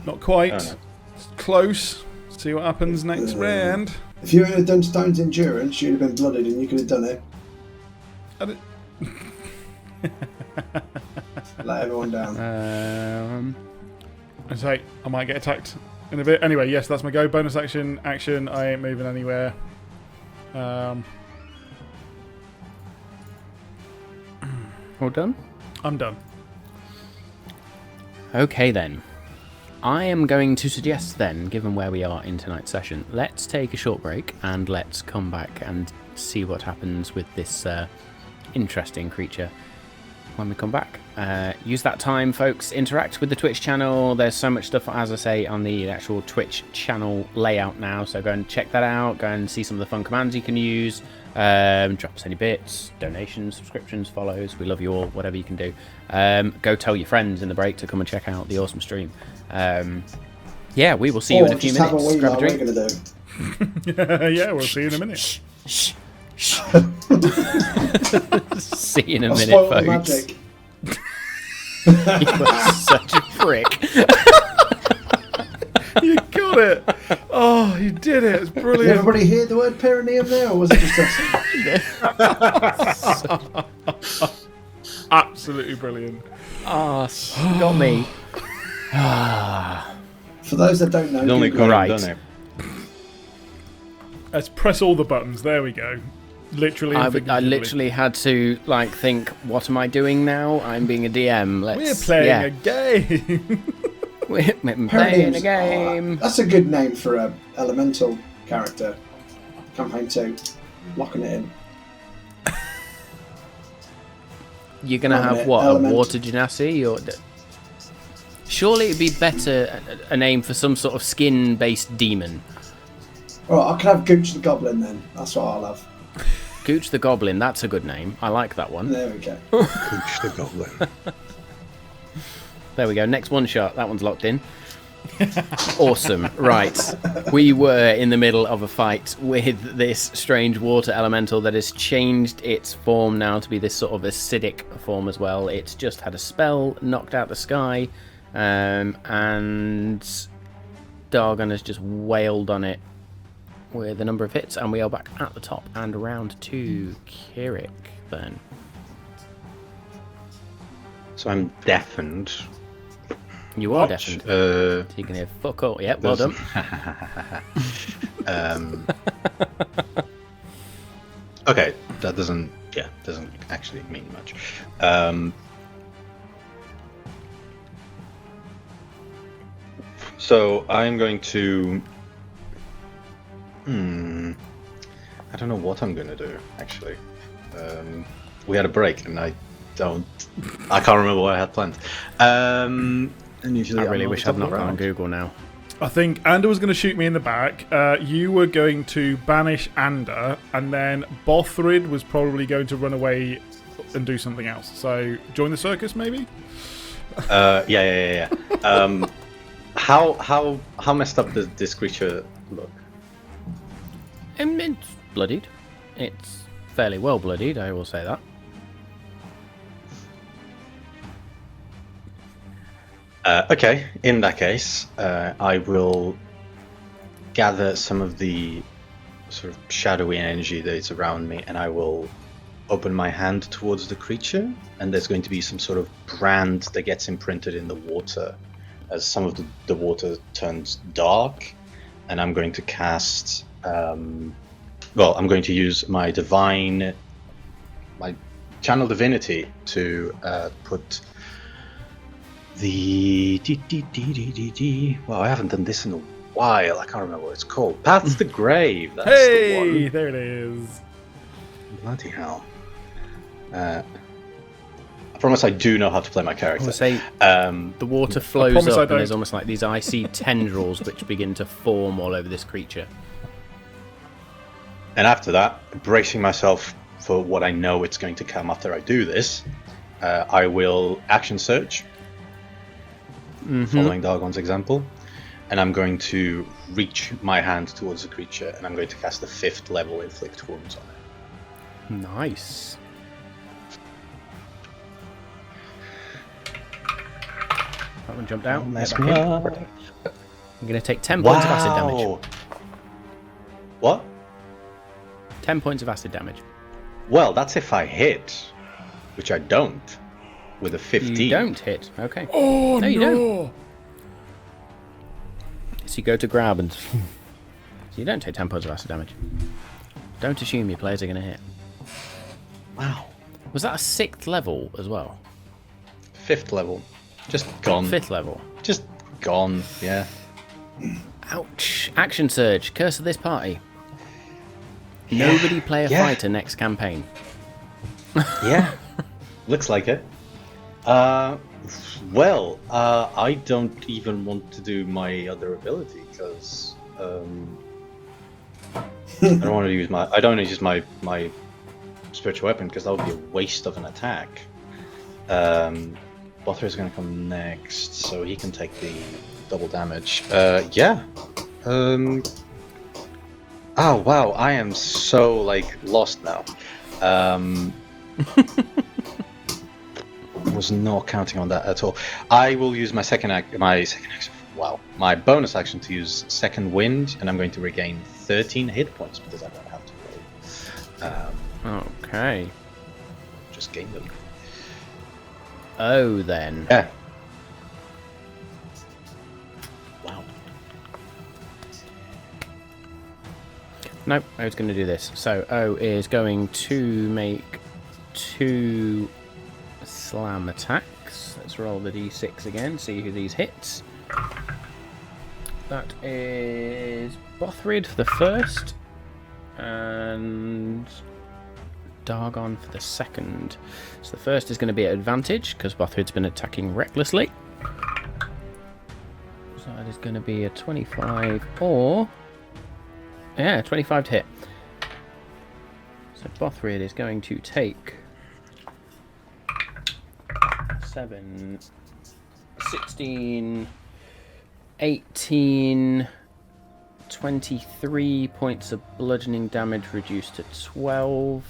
Not quite. Oh, no. It's close. See what happens next round. If you had done Stone's Endurance, you'd have been blooded and you could have done it. I don't- Let everyone down. I say I might get attacked in a bit. Anyway, yes, that's my go. Bonus action. Action. I ain't moving anywhere. All done? I'm done. Okay then. I am going to suggest then, given where we are in tonight's session, let's take a short break and let's come back and see what happens with this interesting creature when we come back. Use that time, folks. Interact with the Twitch channel. There's so much stuff, as I say, on the actual Twitch channel layout now, so go and check that out. Go and see some of the fun commands you can use. Drop us any bits, donations, subscriptions, follows. We love you all, whatever you can do. Go tell your friends in the break to come and check out the awesome stream. Yeah, we will see you in a few just have minutes. a wee Grab a like we're drink. going to do. Yeah, we'll see you in a minute. See you in a I'll minute, spoil the folks. magic. You are such a prick. You got it. Oh, you did it. It's Did brilliant. everybody hear the word perineum there, or was it just us? Absolutely brilliant. Ah, got me. For those that don't know, It's only Google Right. Conan, doesn't it? Let's press all the buttons. There we go. Literally. I and figuratively. literally had to think, what am I doing now? I'm being a DM. We're Let's playing a game. We're playing Perineum's- a game. that's a good name for a elemental character. Campaign 2. Locking it in. You're going to have, Element. what, a water genasi? Or... Surely it'd be better a name for some sort of skin-based demon. Alright, I can have Gooch the Goblin then. That's what I'll have. Gooch the Goblin, that's a good name. I like that one. There we go. Gooch the Goblin. There we go. Next one shot. That one's locked in. Awesome. Right. We were in the middle of a fight with this strange water elemental that has changed its form now to be this sort of acidic form as well. It's just had a spell knocked out the sky, and Dargon has just wailed on it with a number of hits, and we are back at the top. And round 2, Kirik then. So I'm deafened. You are deafened. So you can hear fuck all. Yep, well done. Okay, that doesn't actually mean much. So I'm going to. I don't know what I'm going to do, actually. We had a break, and I can't remember what I had planned. And usually I really wish I'd not gone on Google now. I think Ander was going to shoot me in the back. You were going to banish Ander, and then Bothrid was probably going to run away and do something else. So join the circus, maybe? Yeah. How messed up does this creature look? It's bloodied. It's fairly well bloodied, I will say that. Okay, in that case, I will gather some of the sort of shadowy energy that is around me, and I will open my hand towards the creature, and there's going to be some sort of brand that gets imprinted in the water as some of the water turns dark, and I'm going to cast... I'm going to use my channel divinity to put the well, I haven't done this in a while. I can't remember what it's called. Paths to the Grave. That's the one. There it is. Bloody hell! I promise I do know how to play my character. I would say the water flows promise I up, and there's don't. almost like these icy tendrils which begin to form all over this creature. And after that, bracing myself for what I know it's going to come after I do this, I will action search, following Dargon's example, and I'm going to reach my hand towards the creature, and I'm going to cast the 5th level Inflict Wounds on it. Nice. That one jumped out. Mess Get me back in. up. I'm going to take 10 points of acid damage. What? 10 points of acid damage. Well, that's if I hit, which I don't, with a 15. You don't hit. Okay. Oh, No, you no. don't. So you go to grab and... So you don't take 10 points of acid damage. Don't assume your players are going to hit. Wow. Was that a 6th level as well? 5th level. Just gone. 5th level. Just gone, yeah. Ouch. Action surge. Curse of this party. Nobody play a fighter next campaign. Yeah. Looks like it. I don't even want to do my other ability because I don't want to use my. I don't want to use my spiritual weapon because that would be a waste of an attack. Bothra is going to come next, so he can take the double damage. Yeah. Oh wow, I am so lost now. Was not counting on that at all. I will use my my bonus action to use Second Wind, and I'm going to regain 13 hit points because I don't have to roll. Okay. Just gain them. Oh, then. Yeah. Wow. Nope, I was going to do this. So O is going to make 2 slam attacks. Let's roll the d6 again, see who these hits. That is Bothrid for the first. and Dargon for the second. So the first is going to be at advantage because Bothrid's been attacking recklessly. So that is going to be a 25 or... yeah, 25 to hit. So Bothrid is going to take 7, 16, 18, 23 points of bludgeoning damage reduced to 12.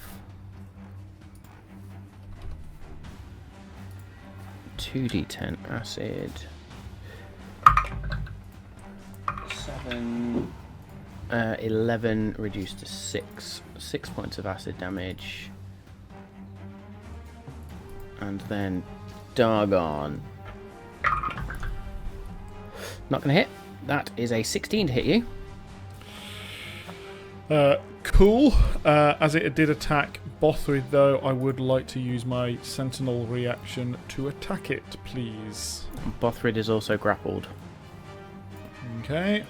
2d10 acid. 7, 11 reduced to 6. 6 points of acid damage. And then Dargon. Not going to hit. That is a 16 to hit you. Cool. As it did attack Bothrid, though, I would like to use my Sentinel reaction to attack it, please. Bothrid is also grappled. Okay.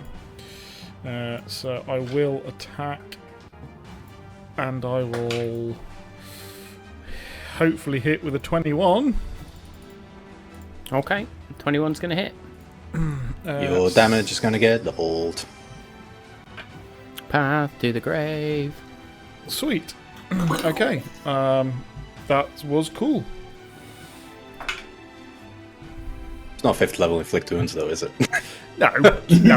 So I will attack, and I will hopefully hit with a 21. Okay, 21's going to hit. Your damage is going to get doubled. Path to the grave. Sweet. Okay. That was cool. It's not 5th level inflict wounds, though, is it? No,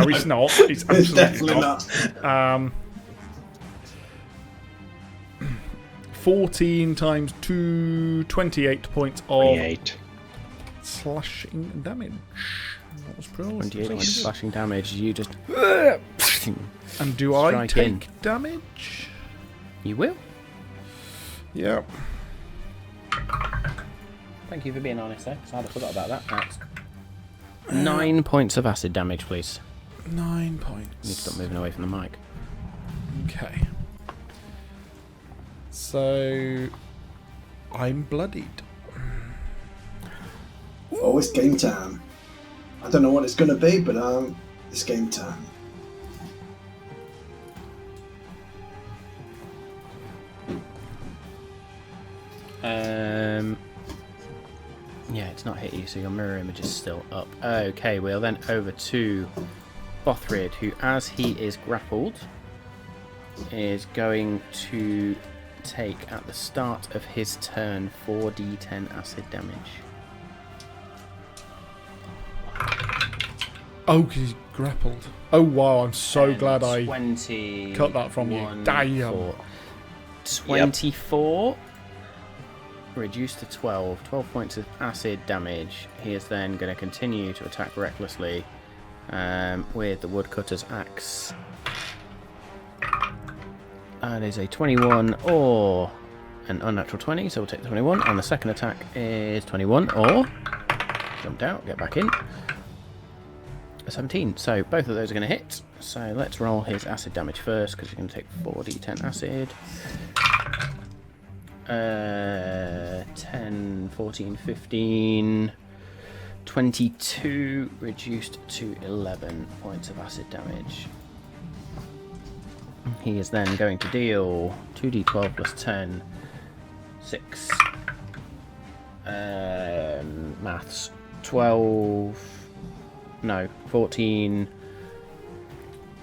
it's not. It's absolutely definitely not. 14 times 2, 28 points of 28. slashing damage. That was pro. 28 points of slashing damage. You just... And do I Strike take in. damage? You will. Yeah. Thank you for being honest there, because I'd have forgot about that. That's 9 points of acid damage, please. 9 points. You need to stop moving away from the mic. Okay. So I'm bloodied. Oh, it's game time. I don't know what it's going to be, but it's game time. Yeah, it's not hit you, so your mirror image is still up. Okay, we'll then over to Bothrid, who, as he is grappled, is going to take, at the start of his turn, 4d10 acid damage. Oh, because he's grappled. Oh wow, I'm so And glad I 20 cut that from you. 1, Damn. 4, 24 reduced to 12 points of acid damage. He is then going to continue to attack recklessly with the woodcutter's axe. That is a 21 or an unnatural 20, so we'll take the 21. And the second attack is 21 or, jumped out, get back in, a 17. So both of those are going to hit. So let's roll his acid damage first, because you're going to take 4d10 acid. 10, 14, 15, 22, reduced to 11 points of acid damage. He is then going to deal 2d12 plus 10, 6, maths, 12, no, 14,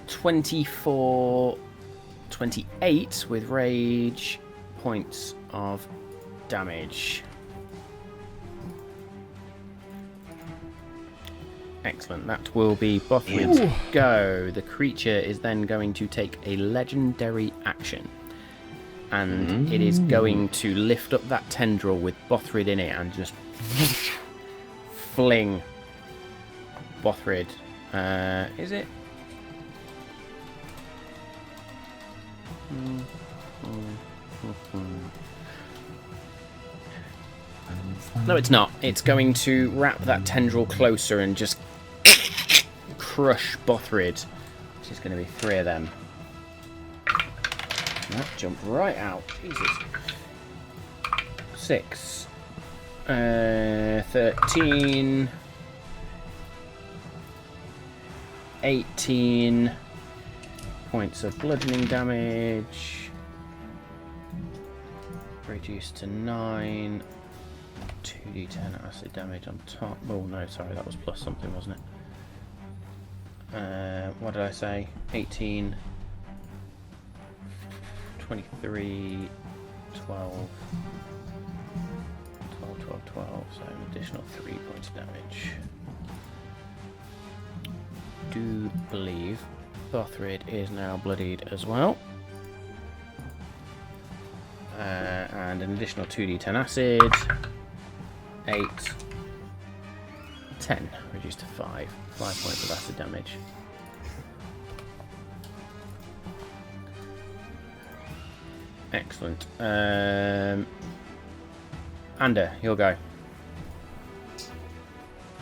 24, 28 with rage points of damage. Excellent. That will be Bothrid's go. The creature is then going to take a legendary action. And it is going to lift up that tendril with Bothrid in it and just fling Bothrid. Is it? No, it's not. It's going to wrap that tendril closer and just crush Bothrid. Which is going to be 3 of them. That jumped right out. Jesus. 6. 13. 18. points of bludgeoning damage. Reduced to 9. 2d10 acid damage on top. Oh no, sorry, that was plus something, wasn't it? What did I say? 18, 23, 12, 12, so an additional 3 points of damage. Do believe Bothrid is now bloodied as well. And an additional 2d10 acid. 8, 10, reduced to 5. 5 points of acid damage. Excellent. Ander, you'll go.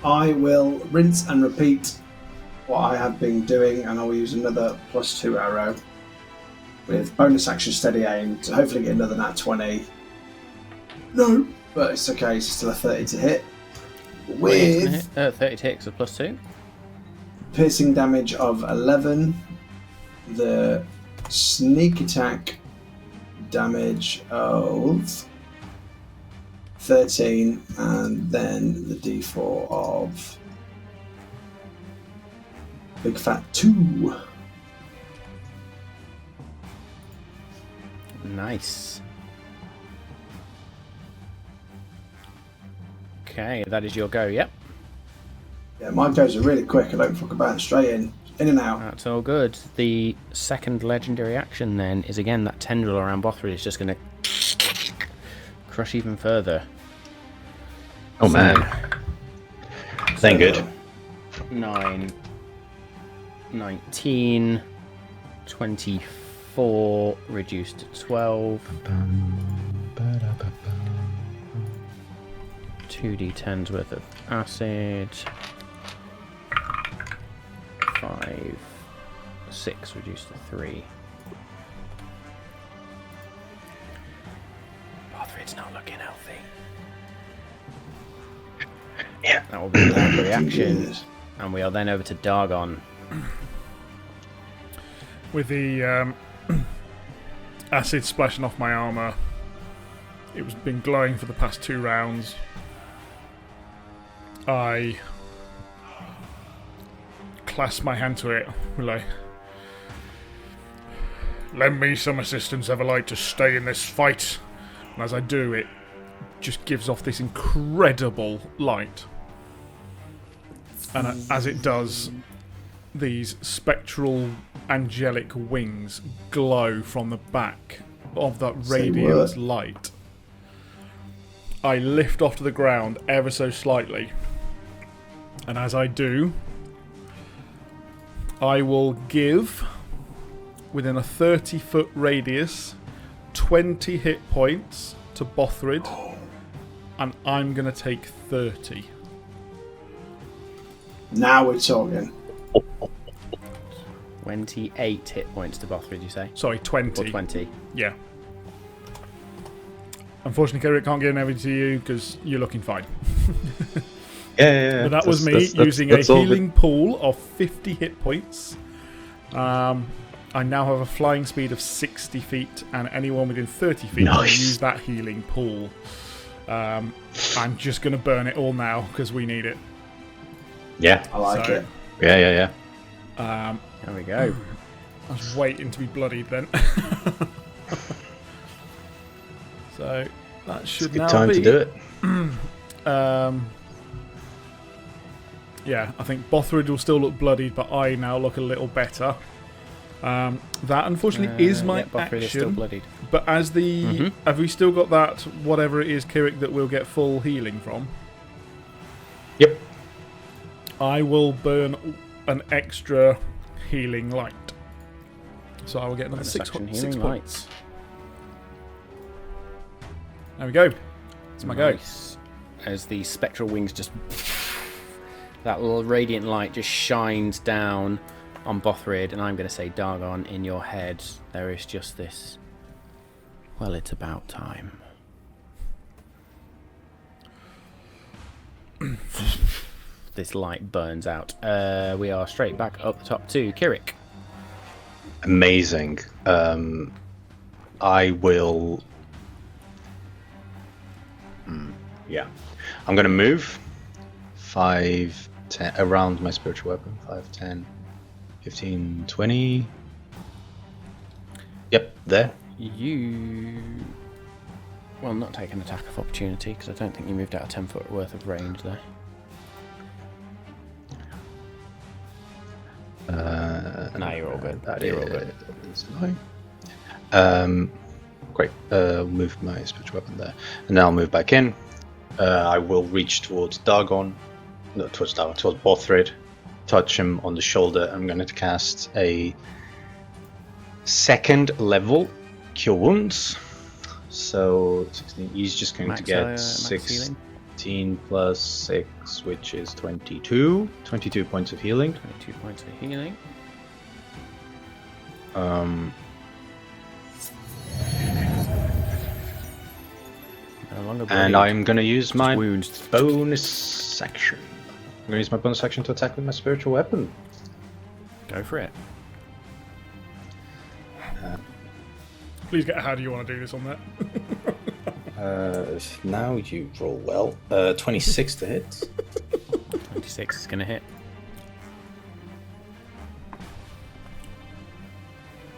I will rinse and repeat what I have been doing, and I'll use another +2 arrow with bonus action steady aim to hopefully get another nat 20. No, but it's okay, it's still a 30 to hit. With 30 to hit, so +2. Piercing damage of 11, the sneak attack damage of 13, and then the d4 of big fat 2. Nice. Okay, that is your go, yep. Yeah, my goes are really quick, I don't fuck about, straight in and out. That's all good. The second legendary action then is again that tendril around Bothrid is just going to crush even further. Oh man. This ain't good. 9, 19, 24, reduced to 12. 2d10s worth of acid. 5, 6, reduced to 3. Bothrid's not looking healthy. Yeah. That will be the legendary action. And we are then over to Dargon. With the acid splashing off my armour, it was been glowing for the past 2 rounds. I clasp my hand to it, will I? Lend me some assistance, Everlight, to stay in this fight. And as I do, it just gives off this incredible light. And as it does, these spectral angelic wings glow from the back of that radiant light. I lift off to the ground ever so slightly. And as I do, I will give, within a 30-foot radius, 20 hit points to Bothrid, and I'm going to take 30. Now we're talking. 28 hit points to Bothrid, you say? Sorry, 20. Or 20. Yeah. Unfortunately, Kerrick can't give everything to you because you're looking fine. Yeah. But that was me using a healing pool of 50 hit points. I now have a flying speed of 60 feet, and anyone within 30 feet can use that healing pool. I'm just going to burn it all now because we need it. Yeah. I like it. Yeah. There we go. I was waiting to be bloodied then. So that should Good now time be to do it. Yeah, I think Bothrid will still look bloodied, but I now look a little better. That unfortunately is my Bothrid is still action. bloodied. But as the have we still got that whatever it is, Kirik, that we'll get full healing from? Yep. I will burn an extra healing light. So I will get another Bonus 6 action points. healing lights. There we go. It's my go. Nice. As the spectral wings just... that little radiant light just shines down on Bothrid, and I'm going to say, Dargon, in your head, there is just this... well, it's about time. This light burns out. We are straight back up the top to Kirik. Amazing. I will. Yeah, I'm gonna move 5, 10 around my spiritual weapon. 5, 10, 15, 20. Yep, there. You will not take an attack of opportunity because I don't think you moved out a 10 foot worth of range there. No, you're all good. You're all good. Great. Move my spiritual weapon there, and now I'll move back in. I will reach towards Dagon, towards Bothrid, touch him on the shoulder. I'm going to cast a 2nd level Cure Wounds. So 16. He's just going to get 16 plus 6, which is 22. 22 points of healing. 22 points of healing. And I'm going to use my wounds. bonus action. I'm going to use my bonus action to attack with my spiritual weapon. Go for it. Please get how do you want to do this on that? Now you roll well. 26 to hit. 26 is going to hit.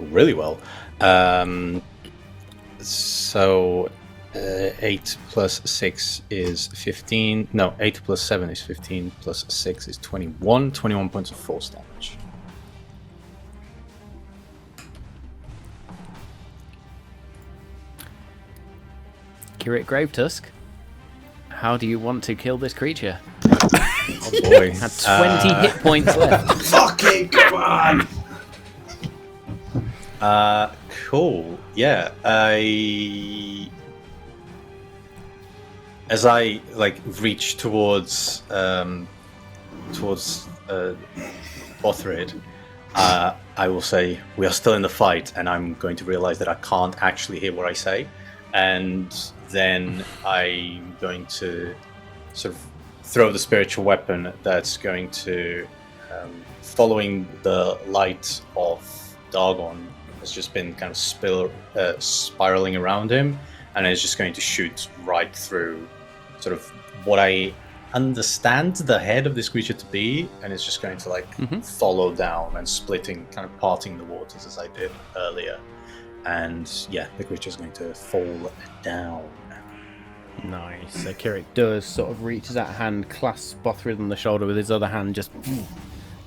Really well. So 8 plus 6 is 15. No, 8 plus 7 is 15. Plus 6 is 21. 21 points of force damage. Curate Gravetusk, how do you want to kill this creature? Oh boy. Had 20 hit points left. Fucking come on! Cool. Yeah. As I reach towards Bothrid, I will say, "We are still in the fight," and I'm going to realize that I can't actually hear what I say, and then I'm going to sort of throw the spiritual weapon that's going to, following the light of Dagon, has just been kind of spiraling around him, and it's just going to shoot right through sort of what I understand the head of this creature to be, and it's just going to follow down and splitting, kind of parting the waters as I did earlier. And yeah, the creature is going to fall down. Nice. So Kirik does sort of reaches out a hand, clasps Bothrid on the shoulder with his other hand, just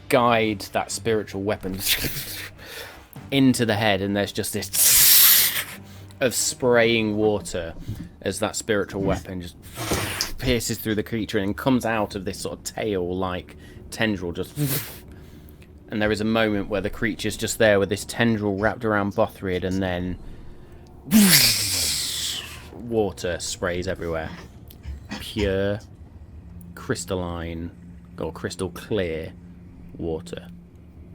guides that spiritual weapon into the head, and there's just this of spraying water as that spiritual weapon just pierces through the creature and comes out of this sort of tail-like tendril just. And there is a moment where the creature's just there with this tendril wrapped around Bothrid, and then water sprays everywhere. Pure, crystalline, or crystal clear water.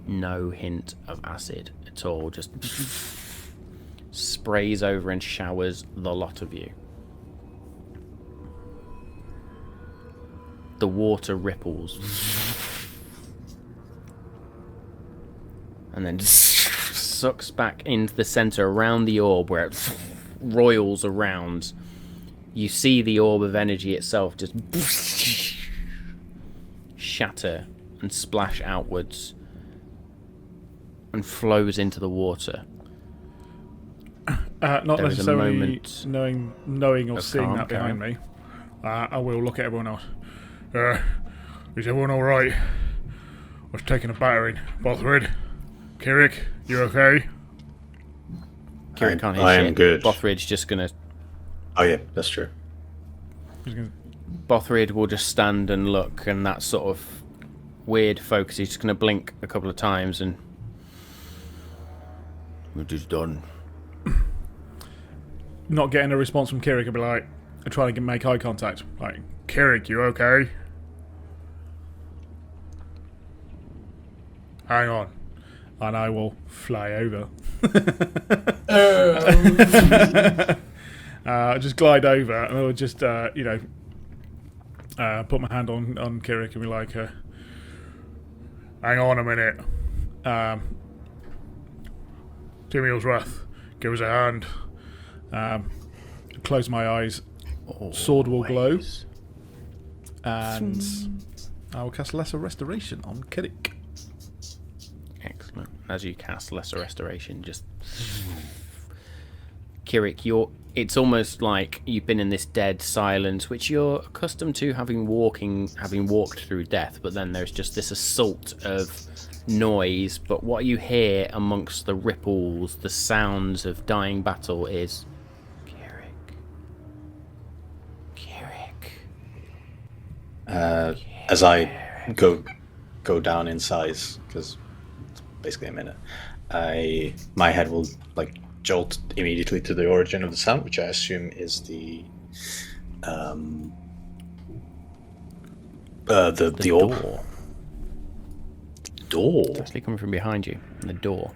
No hint of acid at all. Just sprays over and showers the lot of you. The water ripples. And then sucks back into the center around the orb where it roils around. You see the orb of energy itself just shatter and splash outwards and flows into the water. Not There is a necessarily moment knowing or of seeing calm, that behind okay. me. I will look at everyone else. Is everyone alright? I was taking a battering. Bothrid? Kirik, you okay? Kirik can't hear I shit. am good. Bothrid's just gonna... Oh yeah, that's true. Bothrid will just stand and look, and that sort of weird focus. He's just gonna blink a couple of times and... We're just done. Not getting a response from Kirik, I'll be like, I'm trying to make eye contact. Like, Kirik, you okay? Hang on. And I will fly over. Just glide over, and I will just, put my hand on Kirik and be like, hang on a minute. Timiel's Wrath gives a hand. Close my eyes. Sword will glow. And I will cast Lesser Restoration on Kirik. Excellent. As you cast Lesser Restoration, just... Kirik, it's almost like you've been in this dead silence, which you're accustomed to having walked through death, but then there's just this assault of noise. But what you hear amongst the ripples, the sounds of dying battle is... As I go down in size, because it's basically a minute, my head will like jolt immediately to the origin of the sound, which I assume is the door. Door. It's actually coming from behind you. The door.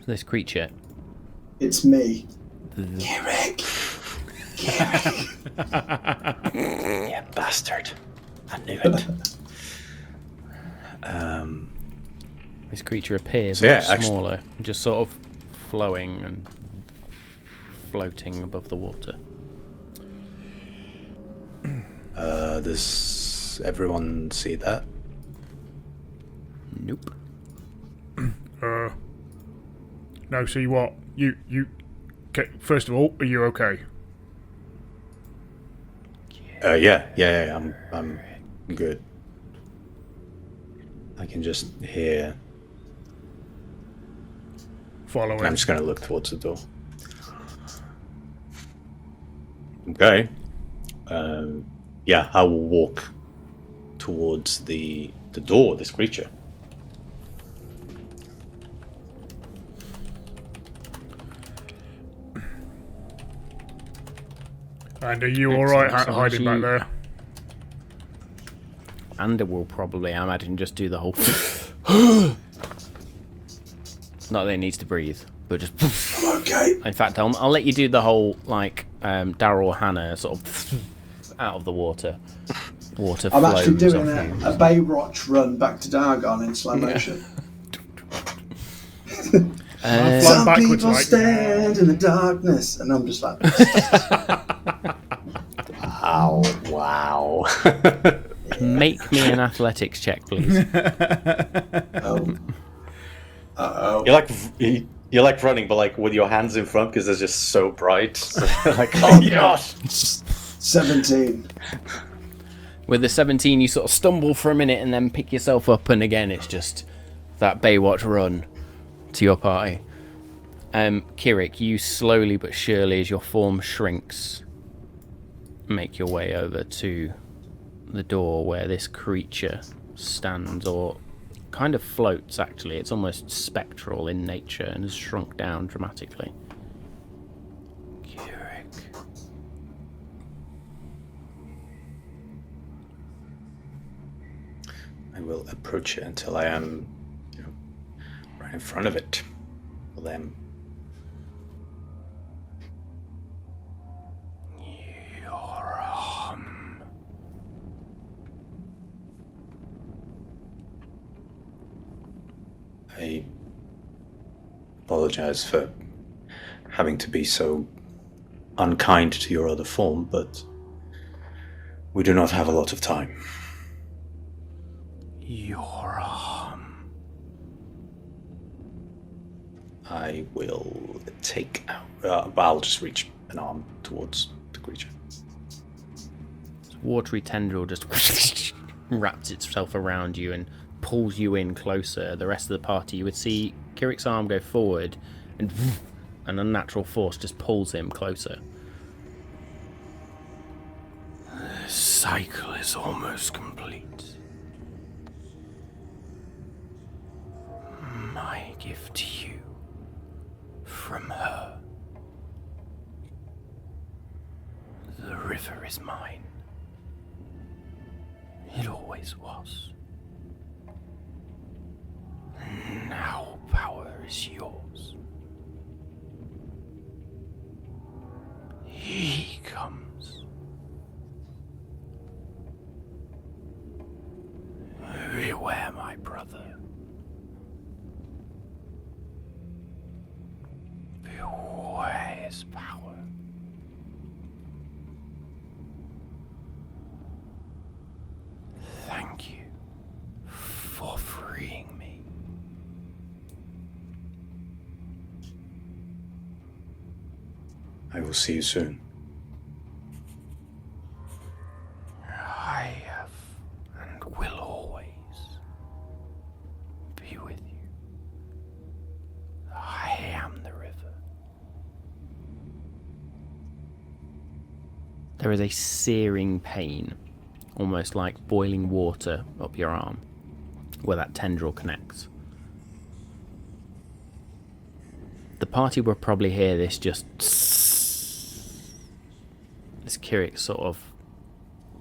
This creature. It's me. Kirik. Yeah, bastard. I knew it. This creature appears So, yeah, much smaller, just sort of flowing and floating above the water. Does everyone see that? Nope. No, see what? You. Okay, first of all, are you okay? Yeah. I'm good. I can just hear. Following. I'm just going to look towards the door. Okay. Yeah, I will walk towards the door, this creature. And are you alright Excellent. So hiding back actually- there? And it will probably, I imagine, just do the whole... Not that it needs to breathe, but just... Okay. In fact, I'll let you do the whole, like, Daryl Hannah sort of out of the water. Water I'm flows actually doing off a you. Baywatch run back to Dargon in slow motion. Flying Some backwards people like- stand in the darkness, and I'm just like, Oh, wow. Make me an athletics check, please. oh, uh-oh. You're like running, but like with your hands in front because they're just so bright. Like, oh gosh. 17. With the 17, you sort of stumble for a minute and then pick yourself up, and again, it's just that Baywatch run to your party. Kirik, you slowly but surely, as your form shrinks, make your way over to the door where this creature stands, or kind of floats, actually. It's almost spectral in nature and has shrunk down dramatically. Kirik. I will approach it until I am, right in front of it. For them. I apologize for having to be so unkind to your other form, but we do not have a lot of time. I will take out. I'll just reach an arm towards the creature. Watery tendril just wraps itself around you and pulls you in closer. The rest of the party, you would see Kirik's arm go forward, and an unnatural force just pulls him closer. The cycle is almost complete. My gift to you from her. The river is mine. It always was. Now power is yours. He comes. Beware, my brother. this power. Thank you for freeing me. I will see you soon. I have and will always be with you. I am the river. There is a searing pain, almost like boiling water up your arm, where that tendril connects. The party will probably hear this just... This Kirik sort of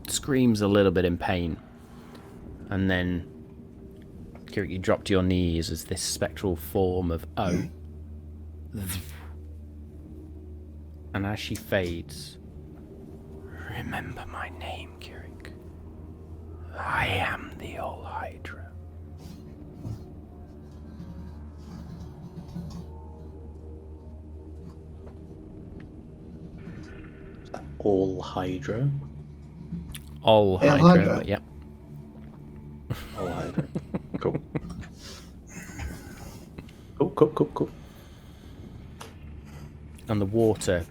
screams a little bit in pain. And then, Kirik, you drop to your knees as this spectral form of O. And as she fades, remember my name, Kirik. I am the All Hydra. All Hydra. All Yeah, Hydra, Hydra. but yep. All Hydra. Cool. Cool. And the water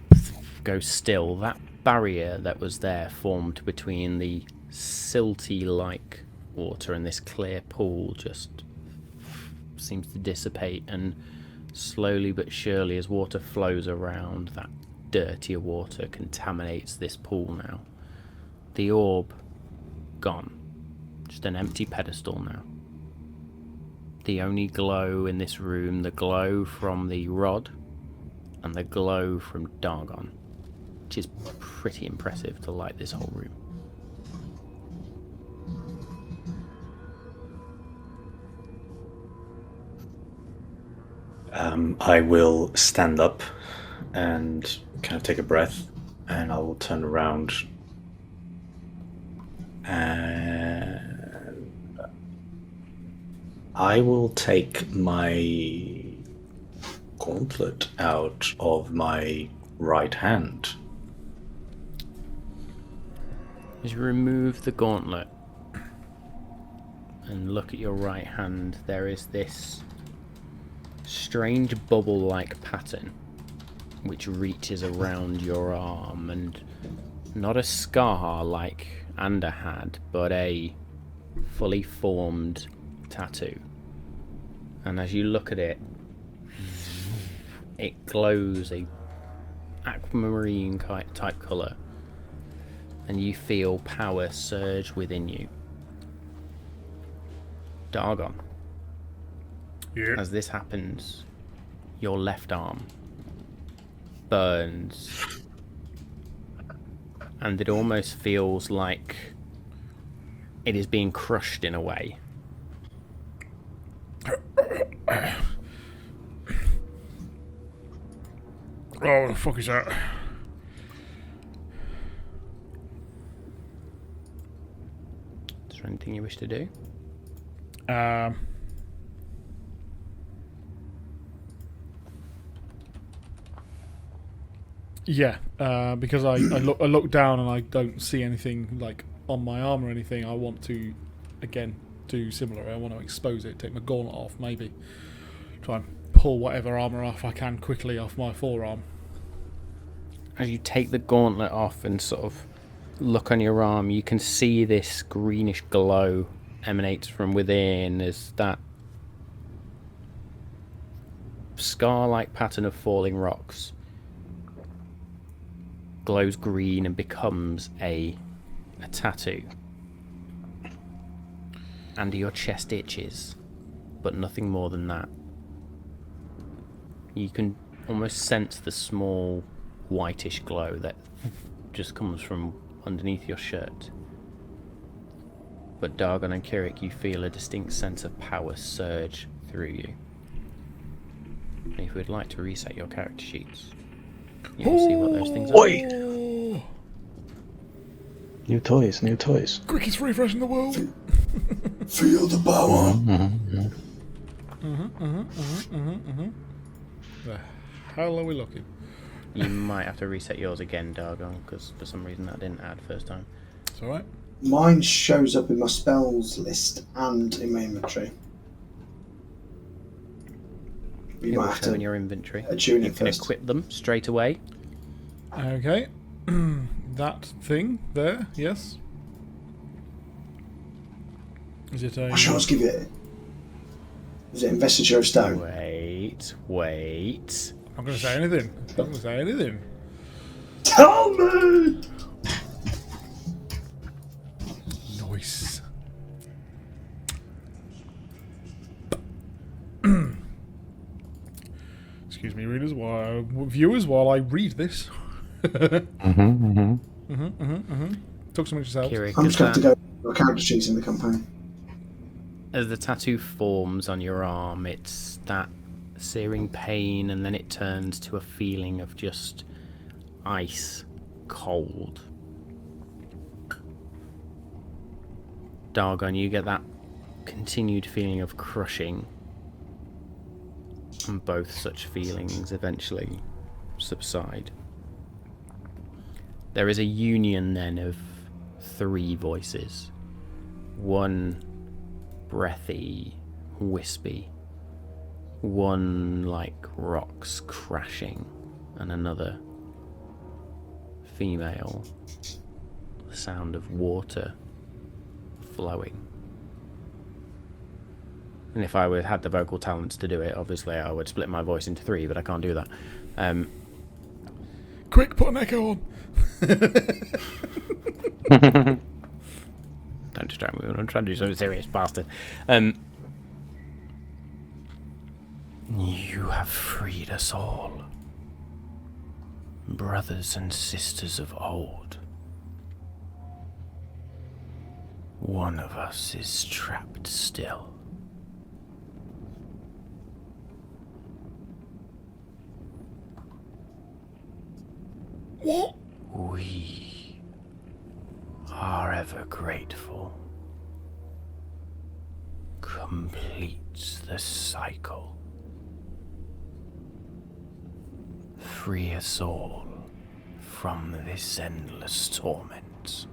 goes still. That barrier that was there formed between the silty-like water and this clear pool just seems to dissipate, and slowly but surely as water flows around, that dirtier water contaminates this pool now. The orb gone. Just an empty pedestal now. The only glow in this room, the glow from the rod and the glow from Dargon, which is pretty impressive to light this whole room. I will stand up and kind of take a breath, and I will turn around and I will take my gauntlet out of my right hand. As you remove the gauntlet and look at your right hand, there is this strange bubble-like pattern which reaches around your arm, and not a scar like Ander had, but a fully formed tattoo. And as you look at it, it glows a aquamarine type colour, and you feel power surge within you. Dargon, Yeah. as this happens, your left arm burns, and it almost feels like it is being crushed in a way. Oh, what the fuck is that? Is there anything you wish to do? Yeah, because I look down and I don't see anything like on my arm or anything. I want to, again, do similar. I want to expose it, take my gauntlet off, maybe try and pull whatever armor off I can quickly off my forearm. As you take the gauntlet off and sort of look on your arm, you can see this greenish glow emanates from within as that scar-like pattern of falling rocks glows green and becomes a tattoo. And your chest itches, but nothing more than that. You can almost sense the small whitish glow that just comes from underneath your shirt. But Dargon and Kirik, you feel a distinct sense of power surge through you. And if you would like to reset your character sheets, you will see what those things are. Oh, New toys. quickest refresh in the world. Feel the power. The hell are we looking? You might have to reset yours again, Dargon, because for some reason that didn't add first time. It's alright. Mine shows up in my spells list and in my inventory. You It might will have show to in your inventory. attune You it can first. equip them straight away. Okay. That thing there, yes. Is it a... I shall give it. Is it investiture of stone? Wait. I'm going to say anything. I'm going to say anything. Tell me! Nice. Excuse me, viewers, while I read this. Talk to me yourself. Kirik, I'm as just going to that- go for a character sheet in the campaign. as the tattoo forms on your arm, it's that searing pain, and then it turns to a feeling of just ice cold. Dargon, you get that continued feeling of crushing, and both such feelings eventually subside. There is a union then of 3 voices. One breathy, wispy. One like rocks crashing, and another female. The sound of water flowing. And if I had the vocal talents to do it, obviously I would split my voice into 3, but I can't do that. Quick, put an echo on. Don't distract me when I'm trying to do something serious, bastard. You have freed us all, brothers and sisters of old. One of us is trapped still. What? We are ever grateful. Complete the cycle. Free us all from this endless torment.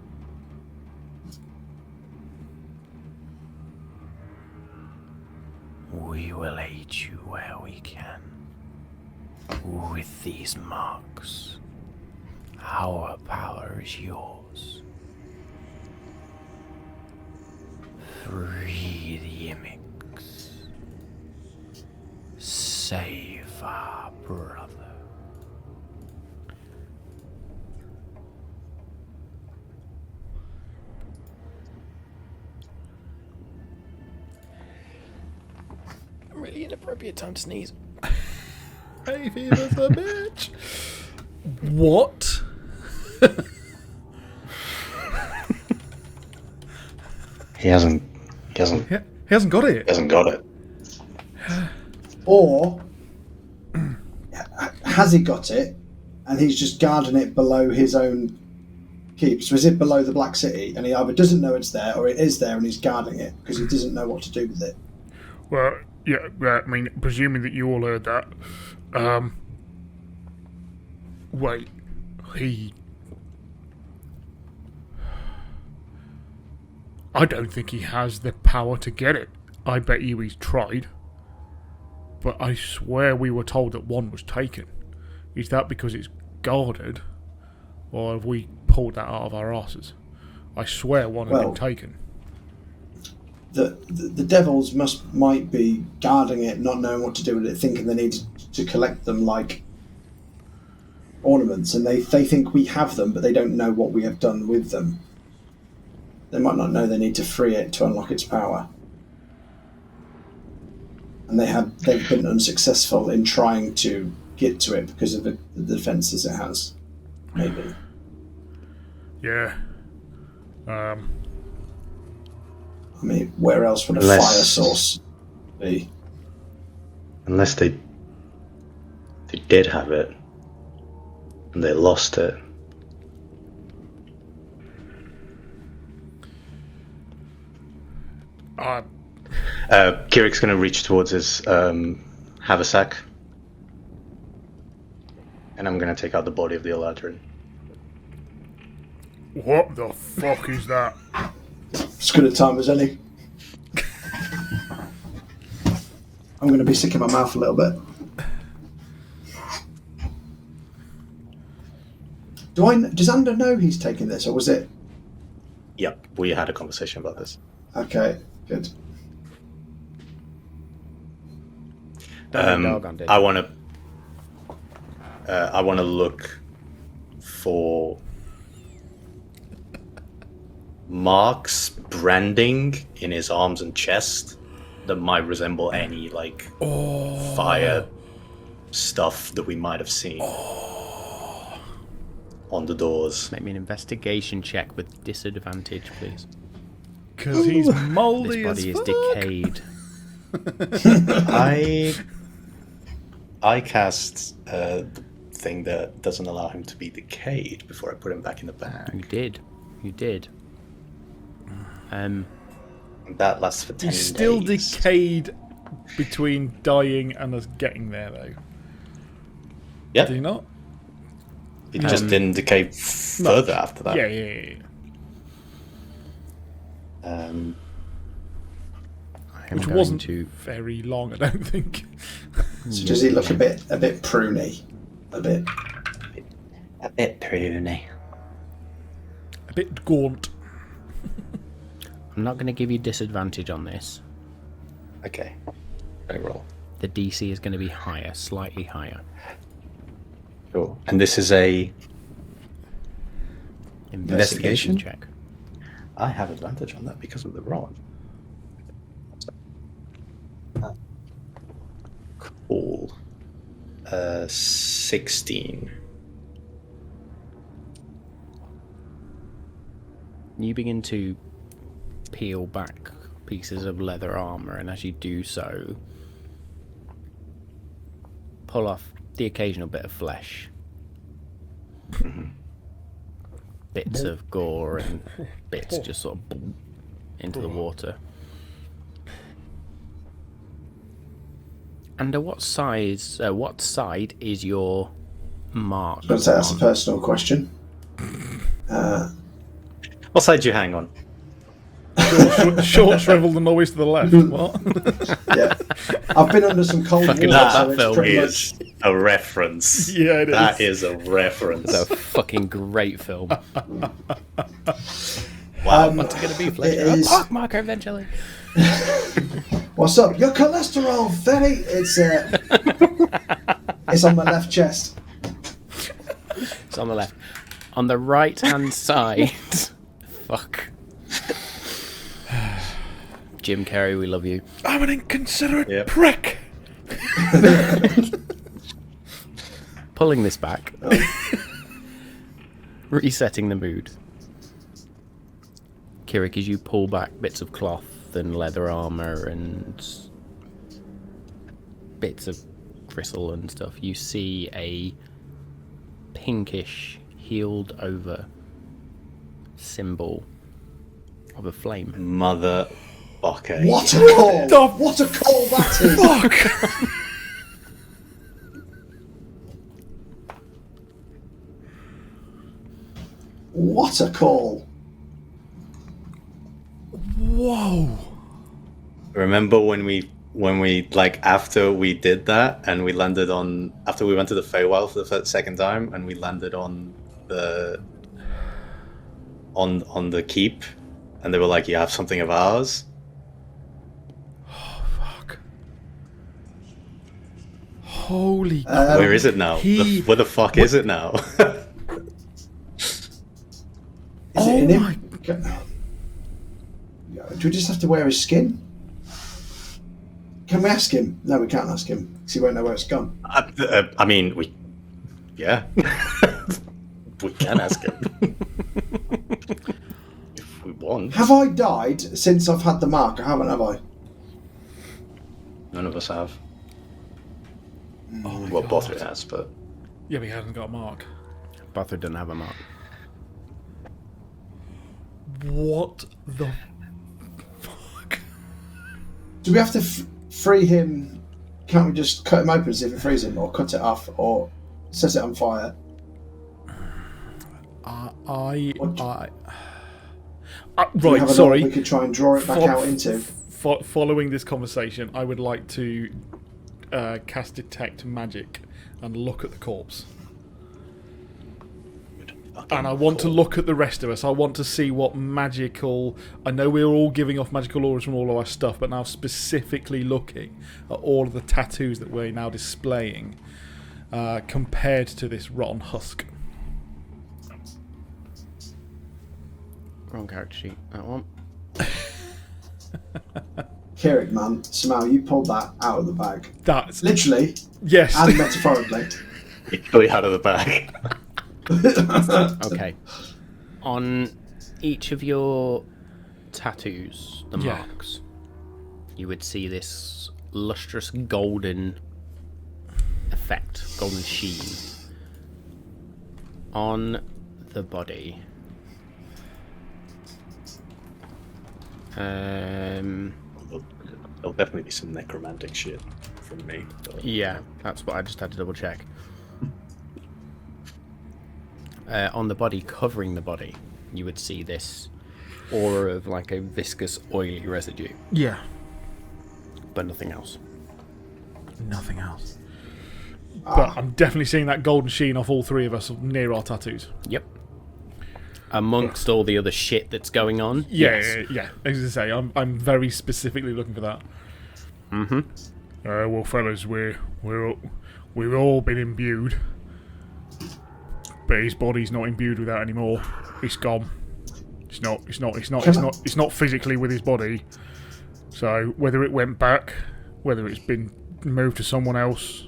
We will aid you where we can. With these marks, our power is yours. Free the Imix. Save our brother. Really inappropriate time to sneeze. Hey, Fever's a bitch. What? He hasn't He hasn't got it. got it. Or has he got it and he's just guarding it below his own keep? So is it below the Black City and he either doesn't know it's there or it is there and he's guarding it because he doesn't know what to do with it? Well, yeah, I mean, presuming that you all heard that. Wait, I don't think he has the power to get it. I bet you he's tried. But I swear we were told that one was taken. Is that because it's guarded? Or have we pulled that out of our asses? I swear one had been taken. The devils might be guarding it, not knowing what to do with it, thinking they need to collect them like ornaments, and they think we have them, but they don't know what we have done with them. They might not know they need to free it to unlock its power. And they've been unsuccessful in trying to get to it because of the defences it has. Maybe. Yeah. I mean, where else would a Unless- fire source be? Unless they did have it and they lost it. Kirik's going to reach towards his haversack And I'm gonna take out the body of the Eladrin. What the fuck is that? As good a time as any. I'm going to be sick in my mouth a little bit. Does Ander know he's taking this, or was it? Yep, we had a conversation about this. Okay, good. I want to look for marks, branding in his arms and chest that might resemble any fire stuff that we might have seen on the doors. Make me an investigation check with disadvantage, please. Because he's mouldy This body as is fuck. decayed. I cast the thing that doesn't allow him to be decayed before I put him back in the bag. You did. That lasts for 10 He's still days. decayed between dying and us getting there, though. Yeah, Did he not? it just didn't decay further after that. Yeah. Which wasn't very long, I don't think. So does he look a bit pruny? A bit pruny. A bit gaunt. I'm not going to give you disadvantage on this. Okay, I roll. The DC is going to be higher, slightly higher. Cool. And this is a Investigation check. I have advantage on that because of the rod. Cool. 16. You begin to peel back pieces of leather armor, and as you do so, pull off the occasional bit of flesh. Bits of gore and bits just sort of into the water. And what side is your mark? I'm going to say that's a personal question. What side do you hang on? Short, shriveled, and always to the left. What? Yeah, I've been under some cold water. That So it's film pretty is a reference. Yeah, it is. That is a reference. It's a fucking great film. Wow. What's it going to be, Fletcher? It is- A pockmarker eventually. What's up? Your cholesterol, Ferry. It's on my left chest. It's on the left. On the right hand side. Fuck. Jim Carrey, we love you. I'm an inconsiderate Yep. prick. Pulling this back. Resetting the mood. Kirik, as you pull back bits of cloth and leather armor and bits of gristle and stuff, you see a pinkish, healed over symbol of a flame. Mother fucker. What a call! What a call that is! Fuck. What a call! Whoa. Remember when we like after we did that and we landed on after we went to the Feywild for the second time and we landed on the keep and they were like, you have something of ours? Oh, fuck. Holy Where is it now? Where the fuck is it now? Is it in him? Do we just have to wear his skin? Can we ask him? No, we can't ask him because he won't know where it's gone. I mean, we can ask him if we want. Have I died since I've had the mark? I haven't, have I? None of us have. Oh my Well, God. Bothrid has, but Yeah, but he hasn't got a mark. Bothrid doesn't have a mark. What the fuck? Do we have to free him? Can't we just cut him open, see if it frees him, or cut it off, or Set it on fire. Right, Do we have sorry. We could try and draw it back out into. Following this conversation, I would like to cast Detect Magic and look at the corpse. And I want to look at the rest of us. I want to see what magical... I know we're all giving off magical auras from all of our stuff, but now specifically looking at all of the tattoos that we're now displaying compared to this rotten husk. Wrong character sheet, that one. Keurig, man, somehow you pulled that out of the bag. That's... Literally. Yes. And metaphorically. Equally out of the bag. Okay. On each of your tattoos, the marks, you would see this lustrous golden effect, golden sheen. On the body. There'll definitely be some necromantic shit from me. But, Yeah, that's what I just had to double check. On the body, covering the body, you would see this aura of like a viscous, oily residue, Yeah. but nothing else. Nothing else. But I'm definitely seeing that golden sheen off all three of us near our tattoos. Yep. Amongst all the other shit that's going on. Yeah, yes. yeah. As I say, I'm very specifically looking for that. Mm-hmm. Well, fellas, we've all been imbued, but his body's not imbued with that anymore. It's gone. It's not physically with his body. So whether it went back, whether it's been moved to someone else,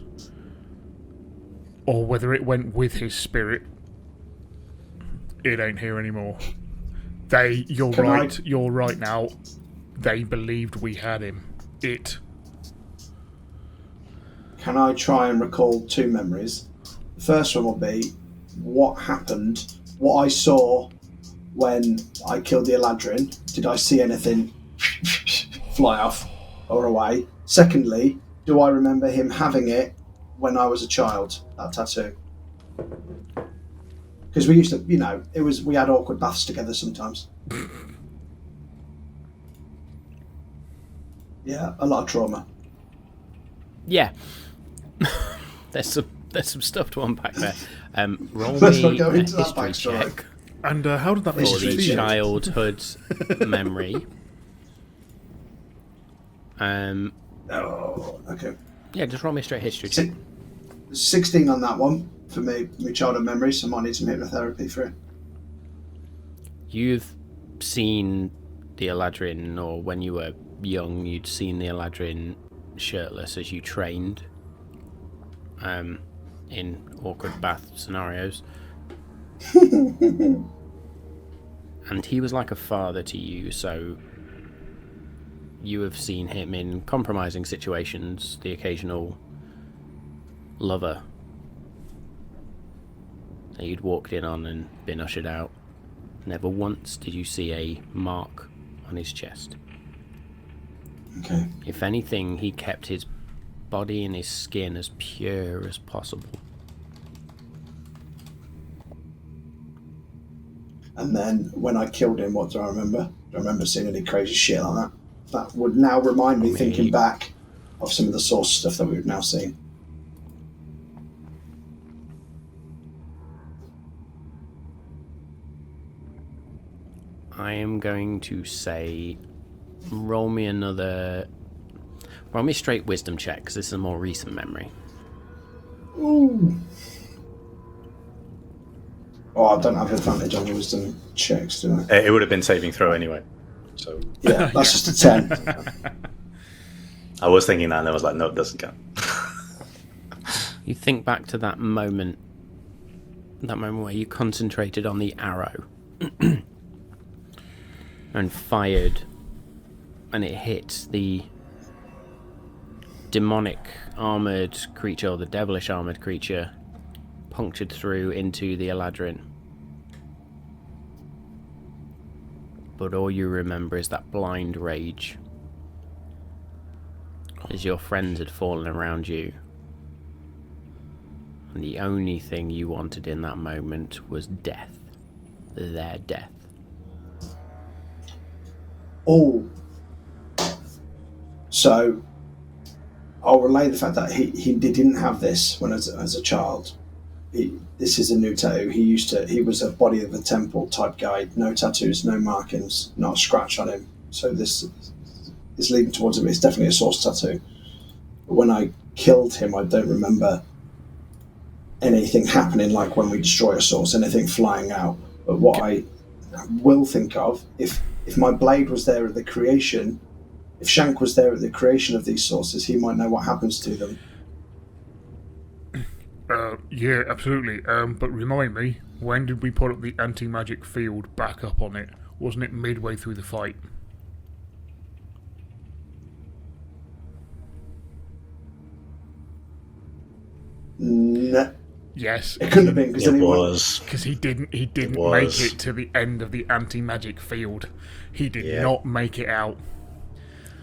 or whether it went with his spirit, it ain't here anymore. You're right now. They believed we had him. Can I try and recall two memories? The first one will be what happened, what I saw when I killed the Eladrin. Did I see anything fly off or away? Secondly, do I remember him having it when I was a child, that tattoo? Because we used to, we had awkward baths together sometimes. Yeah, a lot of trauma. Yeah. There's some stuff to unpack there. Roll Let's not me go a into that history backstory. check And how did that make for you the feel? childhood memory. Oh, okay. Yeah, just roll me a straight history check. 16 on that one for me, my childhood memories, so I might need some hypnotherapy for it. You've seen the Eladrin, or when you were young, you'd seen the Eladrin shirtless as you trained in awkward bath scenarios. And he was like a father to you, so you have seen him in compromising situations, the occasional lover that you'd walked in on and been ushered out. Never once did you see a mark on his chest. Okay. If anything, he kept his body and his skin as pure as possible. And then when I killed him, what do I remember? Do I remember seeing any crazy shit like that? That would now remind me, thinking back, of some of the source stuff that we've now seen. I am going to say, roll me a straight wisdom check, because this is a more recent memory. Ooh. Oh, I don't have advantage on the wisdom checks, do I? It would have been saving throw anyway. So Yeah, that's just a 10. I was thinking that, and I was like, no, it doesn't count. You think back to that moment where you concentrated on the arrow and fired, and it hit the demonic armoured creature, or the devilish armoured creature, punctured through into the Eladrin. But all you remember is that blind rage as your friends had fallen around you, And the only thing you wanted in that moment was death. Their death. Oh. So, I'll relay the fact that he didn't have this when as a child. This is a new tattoo. He was a body of a temple type guy. No tattoos, no markings, not a scratch on him. So this is leading towards him. It's definitely a source tattoo. But when I killed him, I don't remember anything happening like when we destroy a source, anything flying out. But what I will think of, if my blade was there at the creation, if Shank was there at the creation of these sources, he might know what happens to them. Yeah, absolutely. But remind me, when did we put up the anti-magic field back up on it? Wasn't it midway through the fight? No. Yes. It couldn't have been because It was. Because he didn't make it to the end of the anti-magic field. He did not make it out.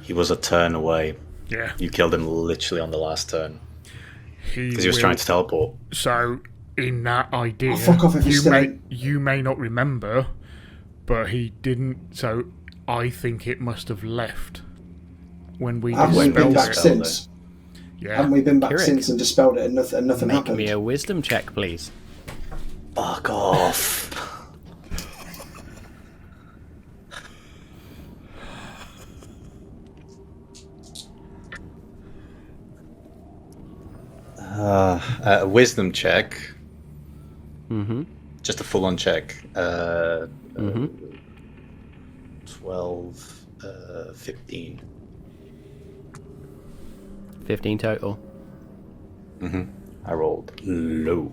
He was a turn away. Yeah. You killed him literally on the last turn. Because he was will- trying to teleport. So, in that idea, Oh, fuck off if he's you may not remember, but he didn't. So, I think it must have left when we Haven't we been dispelled back it. since? Yeah. Haven't we been back Kirik. since and dispelled it and nothing Make happened? me a wisdom check, please. Fuck off. A wisdom check. Mm-hmm. Just a full-on check. 12, 15. 15 total. I rolled low.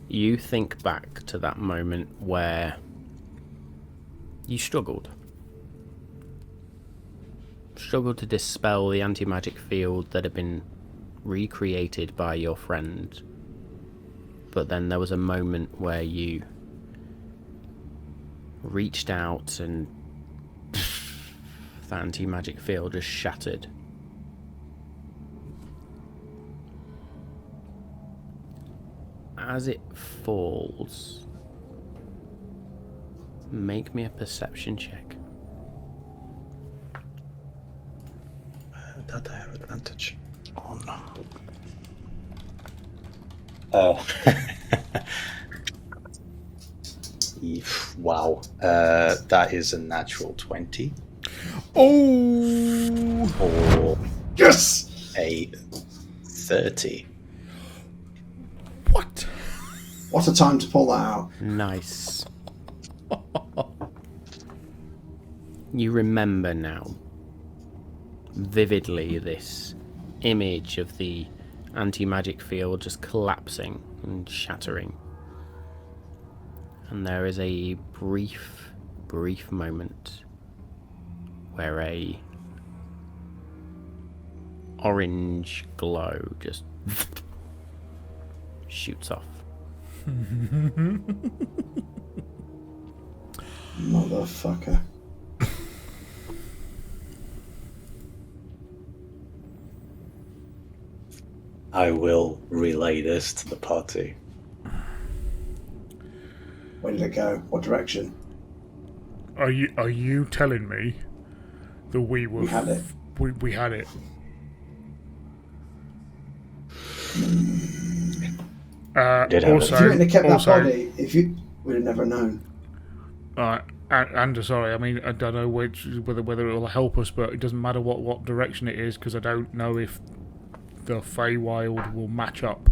You think back to that moment where you struggled to dispel the anti-magic field that had been recreated by your friend, but then there was a moment where you reached out and the anti-magic field just shattered. As it falls, make me a perception check. That I have advantage. Oh no. Wow. That is a natural 20. Oh! Or Yes! a 30. What? What a time to pull that out. Nice. You remember now vividly this image of the anti-magic field just collapsing and shattering. And there is a brief moment where a orange glow just shoots off. Motherfucker. I will relay this to the party. Where did it go? What direction? Are you telling me that we were... We had it. We had it. Did have also, If you hadn't have kept that also, body, we'd have never known. and sorry, I mean, I don't know whether it will help us, but it doesn't matter what direction it is, because I don't know if the Feywild will match up.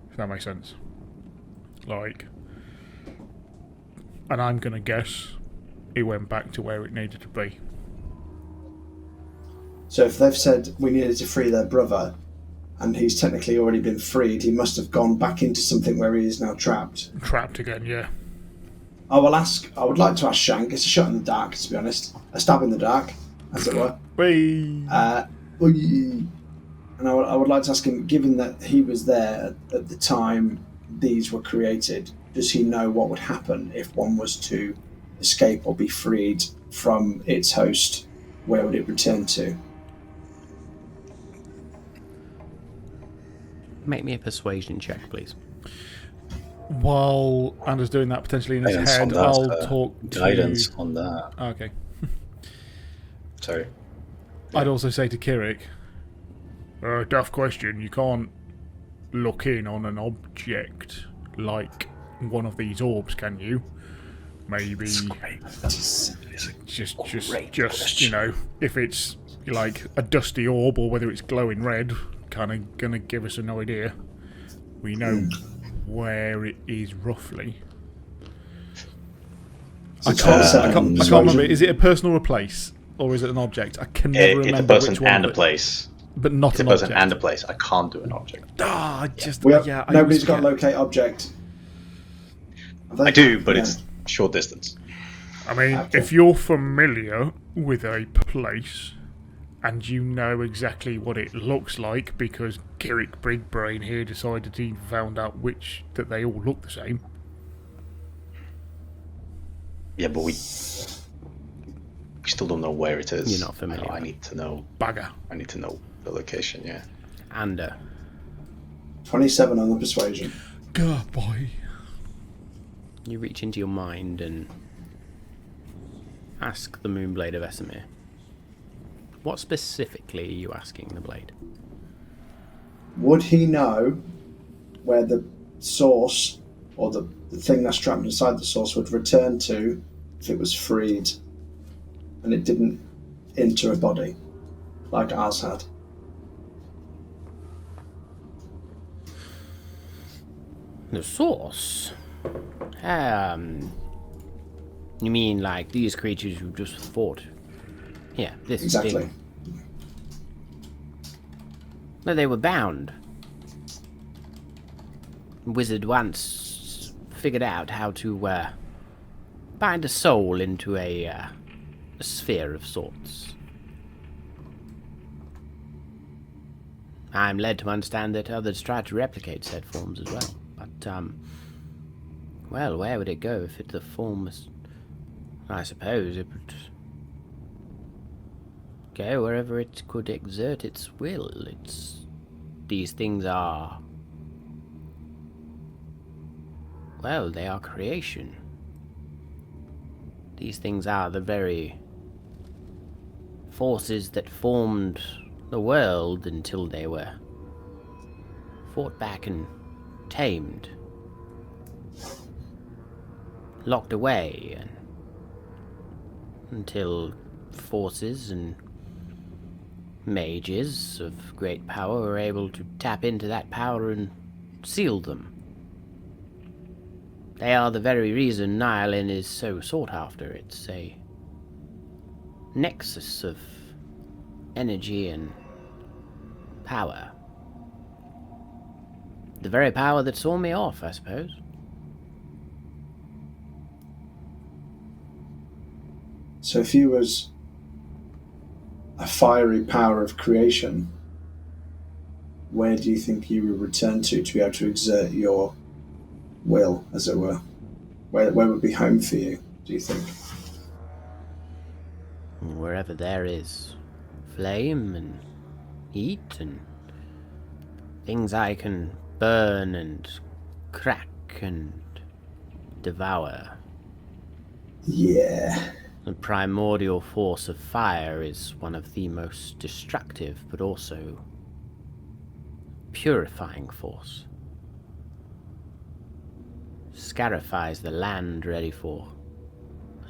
If that makes sense. Like, and I'm gonna guess it went back to where it needed to be. So if they've said we needed to free their brother, and he's technically already been freed, he must have gone back into something where he is now trapped. Trapped again, yeah. I would like to ask Shank, it's a shot in the dark, to be honest. A stab in the dark, as it were. Whee! And I would like to ask him, given that he was there at the time these were created, does he know what would happen if one was to escape or be freed from its host? Where would it return to? Make me a persuasion check, please. While Anders doing that potentially in his Guidance on head, that, I'll talk to... Guidance on that. Okay. Sorry. I'd also say to Kirik, tough question, you can't look in on an object like one of these orbs, can you? Maybe just you know, if it's like a dusty orb or whether it's glowing red, kind of gonna give us an idea. We know where it is roughly. I can't remember. Is it a person or a place, or is it an object? I can never remember it's a person which one. and a place. But not It's a an person object. and a place. I can't do an object. Nobody's got locate object. I do, but it's short distance. I mean, if you're familiar with a place and you know exactly what it looks like because Kirik Big Brain here decided he found out that they all look the same. Yeah, but we still don't know where it is. You're not familiar. I need to know. Bagger. I need to know the location, yeah. And 27 on the persuasion. God, boy. you reach into your mind and ask the Moonblade of Esamir. What specifically are you asking the blade? Would he know where the source or the thing that's trapped inside the source would return to if it was freed and it didn't enter a body like ours had? The source? You mean like these creatures who just fought? Yeah, this Exactly. thing. No, they were bound. Wizard once figured out how to bind a soul into a sphere of sorts. I'm led to understand that others try to replicate said forms as well. But, well, where would it go if the form was... I suppose it would go wherever it could exert its will. These things are... well, they are creation. These things are the very forces that formed the world until they were fought back and tamed, locked away, and until forces and mages of great power were able to tap into that power and seal them. They are the very reason Nihilin is so sought after. It's a nexus of energy and power. The very power that saw me off, I suppose. So if you was a fiery power of creation, where do you think you would return to be able to exert your will, as it were? Where would be home for you, do you think? Wherever there is flame and heat and things I can burn and crack and devour. Yeah. The primordial force of fire is one of the most destructive but also purifying force. Scarifies the land ready for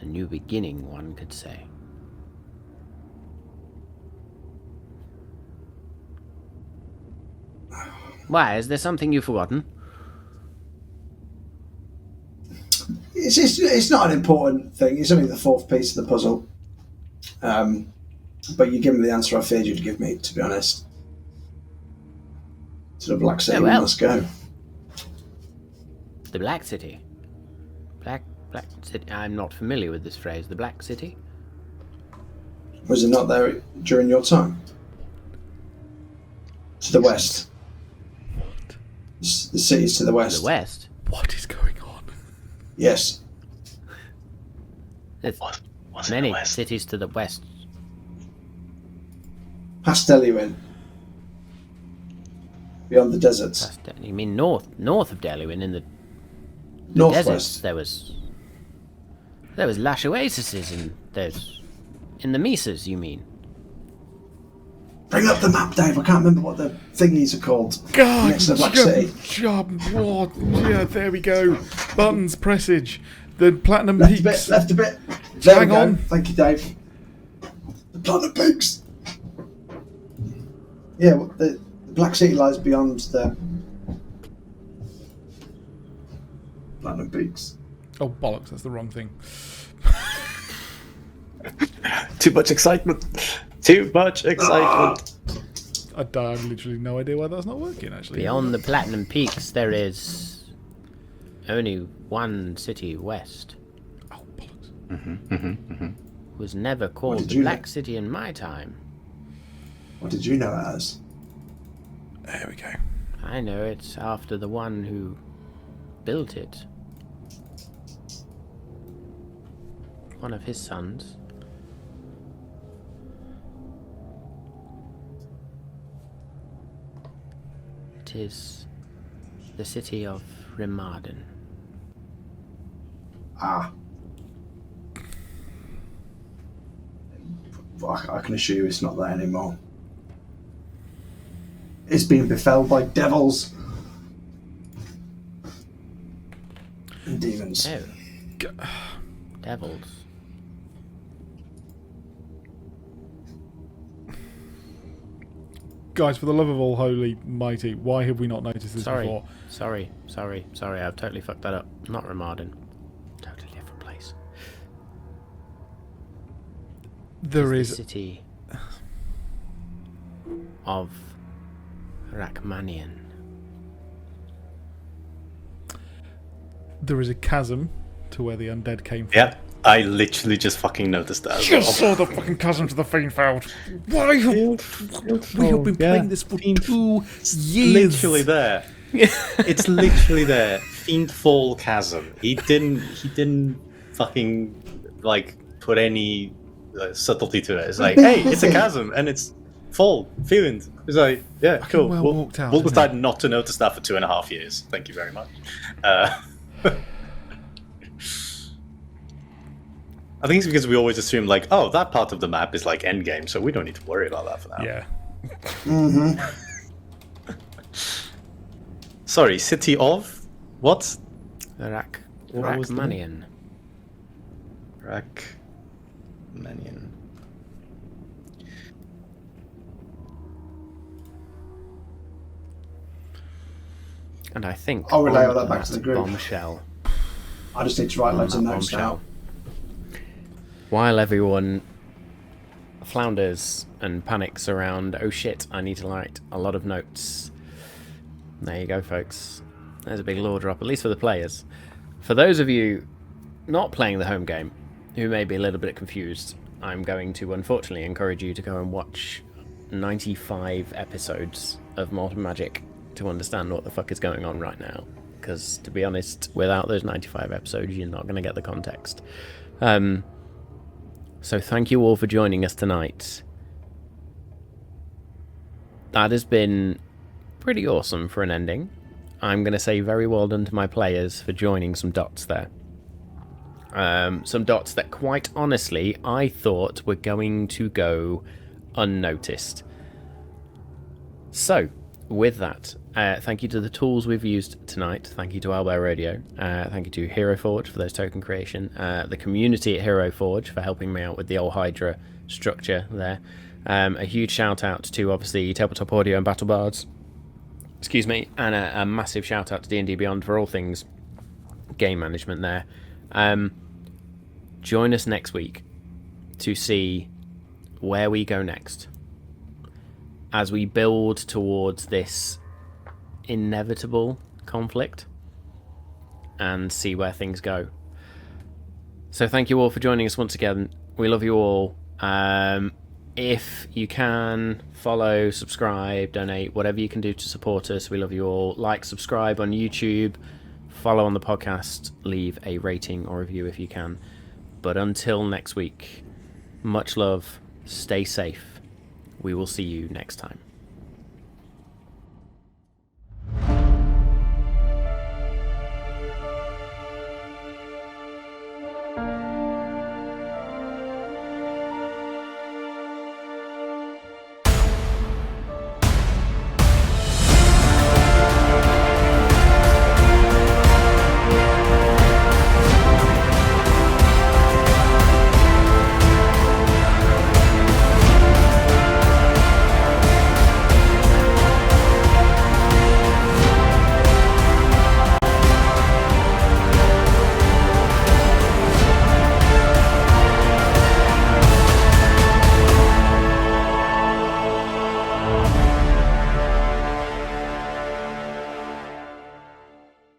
a new beginning, one could say. Why, is there something you've forgotten? It's not an important thing. It's only the fourth piece of the puzzle. But you give me the answer I feared you'd give me, to be honest. To the Black City, well. Let's go. The Black City. Black City. I'm not familiar with this phrase. The Black City? Was it not there during your time? To the west. The city's to the west. The west? What is going on? Yes. There's What's many in the west? cities to the west. Past Eluin. beyond the deserts. You mean north of Delawin in the Northwest. deserts? There was lush oases in the mesas. You mean? Bring up the map, Dave. I can't remember what the thingies are called. God, Next to the Black City. what? Yeah, there we go. Buttons, pressage, the Platinum Left Peaks. a bit. There Hang we go. on. Thank you, Dave. The Platinum Peaks. Yeah, well, the Black City lies beyond the Platinum Peaks. Oh, bollocks, that's the wrong thing. Too much excitement. Too much excitement. I have literally no idea why that's not working, actually. Beyond the Platinum Peaks, there is only one city west. Oh, bollocks. Was never called did the you Black know? City in my time. What did you know it as? There we go. I know it's after the one who built it. One of his sons. It is the city of Rimarden. Ah. I can assure you it's not there anymore. It's been befell by devils and demons. Oh. Devils. Guys, for the love of all holy mighty, why have we not noticed this before? Sorry. I've totally fucked that up. Not Rimarden. Totally different place. There It's is... the city of Rachmanian. There is a chasm to where the undead came from. Yeah, I literally just fucking noticed that. As well. Just saw the fucking chasm to the Fiendfeld. Why have we have been playing this for 2 years? Literally there. It's literally there. Fiendfall chasm. He didn't fucking like put any subtlety to it. It's like, hey, it's a chasm and it's fall, fiend. It's like, yeah, cool. well walked out, we'll didn't decide not to notice that for 2.5 years. Thank you very much. I think it's because we always assume like, oh, that part of the map is like endgame, so we don't need to worry about that for now. Yeah. Sorry, city of what? Rachmanian. Rachmanian. And I think I'll relay all on that back to the group. bombshell. I just need to write loads of notes down. While everyone flounders and panics around, oh shit, I need to write a lot of notes. There you go, folks. There's a big law drop, at least for the players. For those of you not playing the home game, who may be a little bit confused, I'm going to unfortunately encourage you to go and watch 95 episodes of Malt and Magic to understand what the fuck is going on right now. Because, to be honest, without those 95 episodes, you're not going to get the context. So thank you all for joining us tonight. That has been pretty awesome for an ending. I'm going to say very well done to my players for joining some dots there. Some dots that, quite honestly, I thought were going to go unnoticed. So, with that, thank you to the tools we've used tonight. Thank you to Owlbear Radio. Thank you to Hero Forge for those token creation. The community at Hero Forge for helping me out with the old Hydra structure there. A huge shout out to, obviously, Tabletop Audio and Battle Bards. Excuse me. And a massive shout out to D&D Beyond for all things game management there. Join us next week to see where we go next as we build towards this inevitable conflict and see where things go. So thank you all for joining us once again. We love you all. If you can, follow, subscribe, donate, whatever you can do to support us. We love you all. Like, subscribe on YouTube, follow on the podcast, leave a rating or review if you can. But until next week, much love, stay safe. We will see you next time.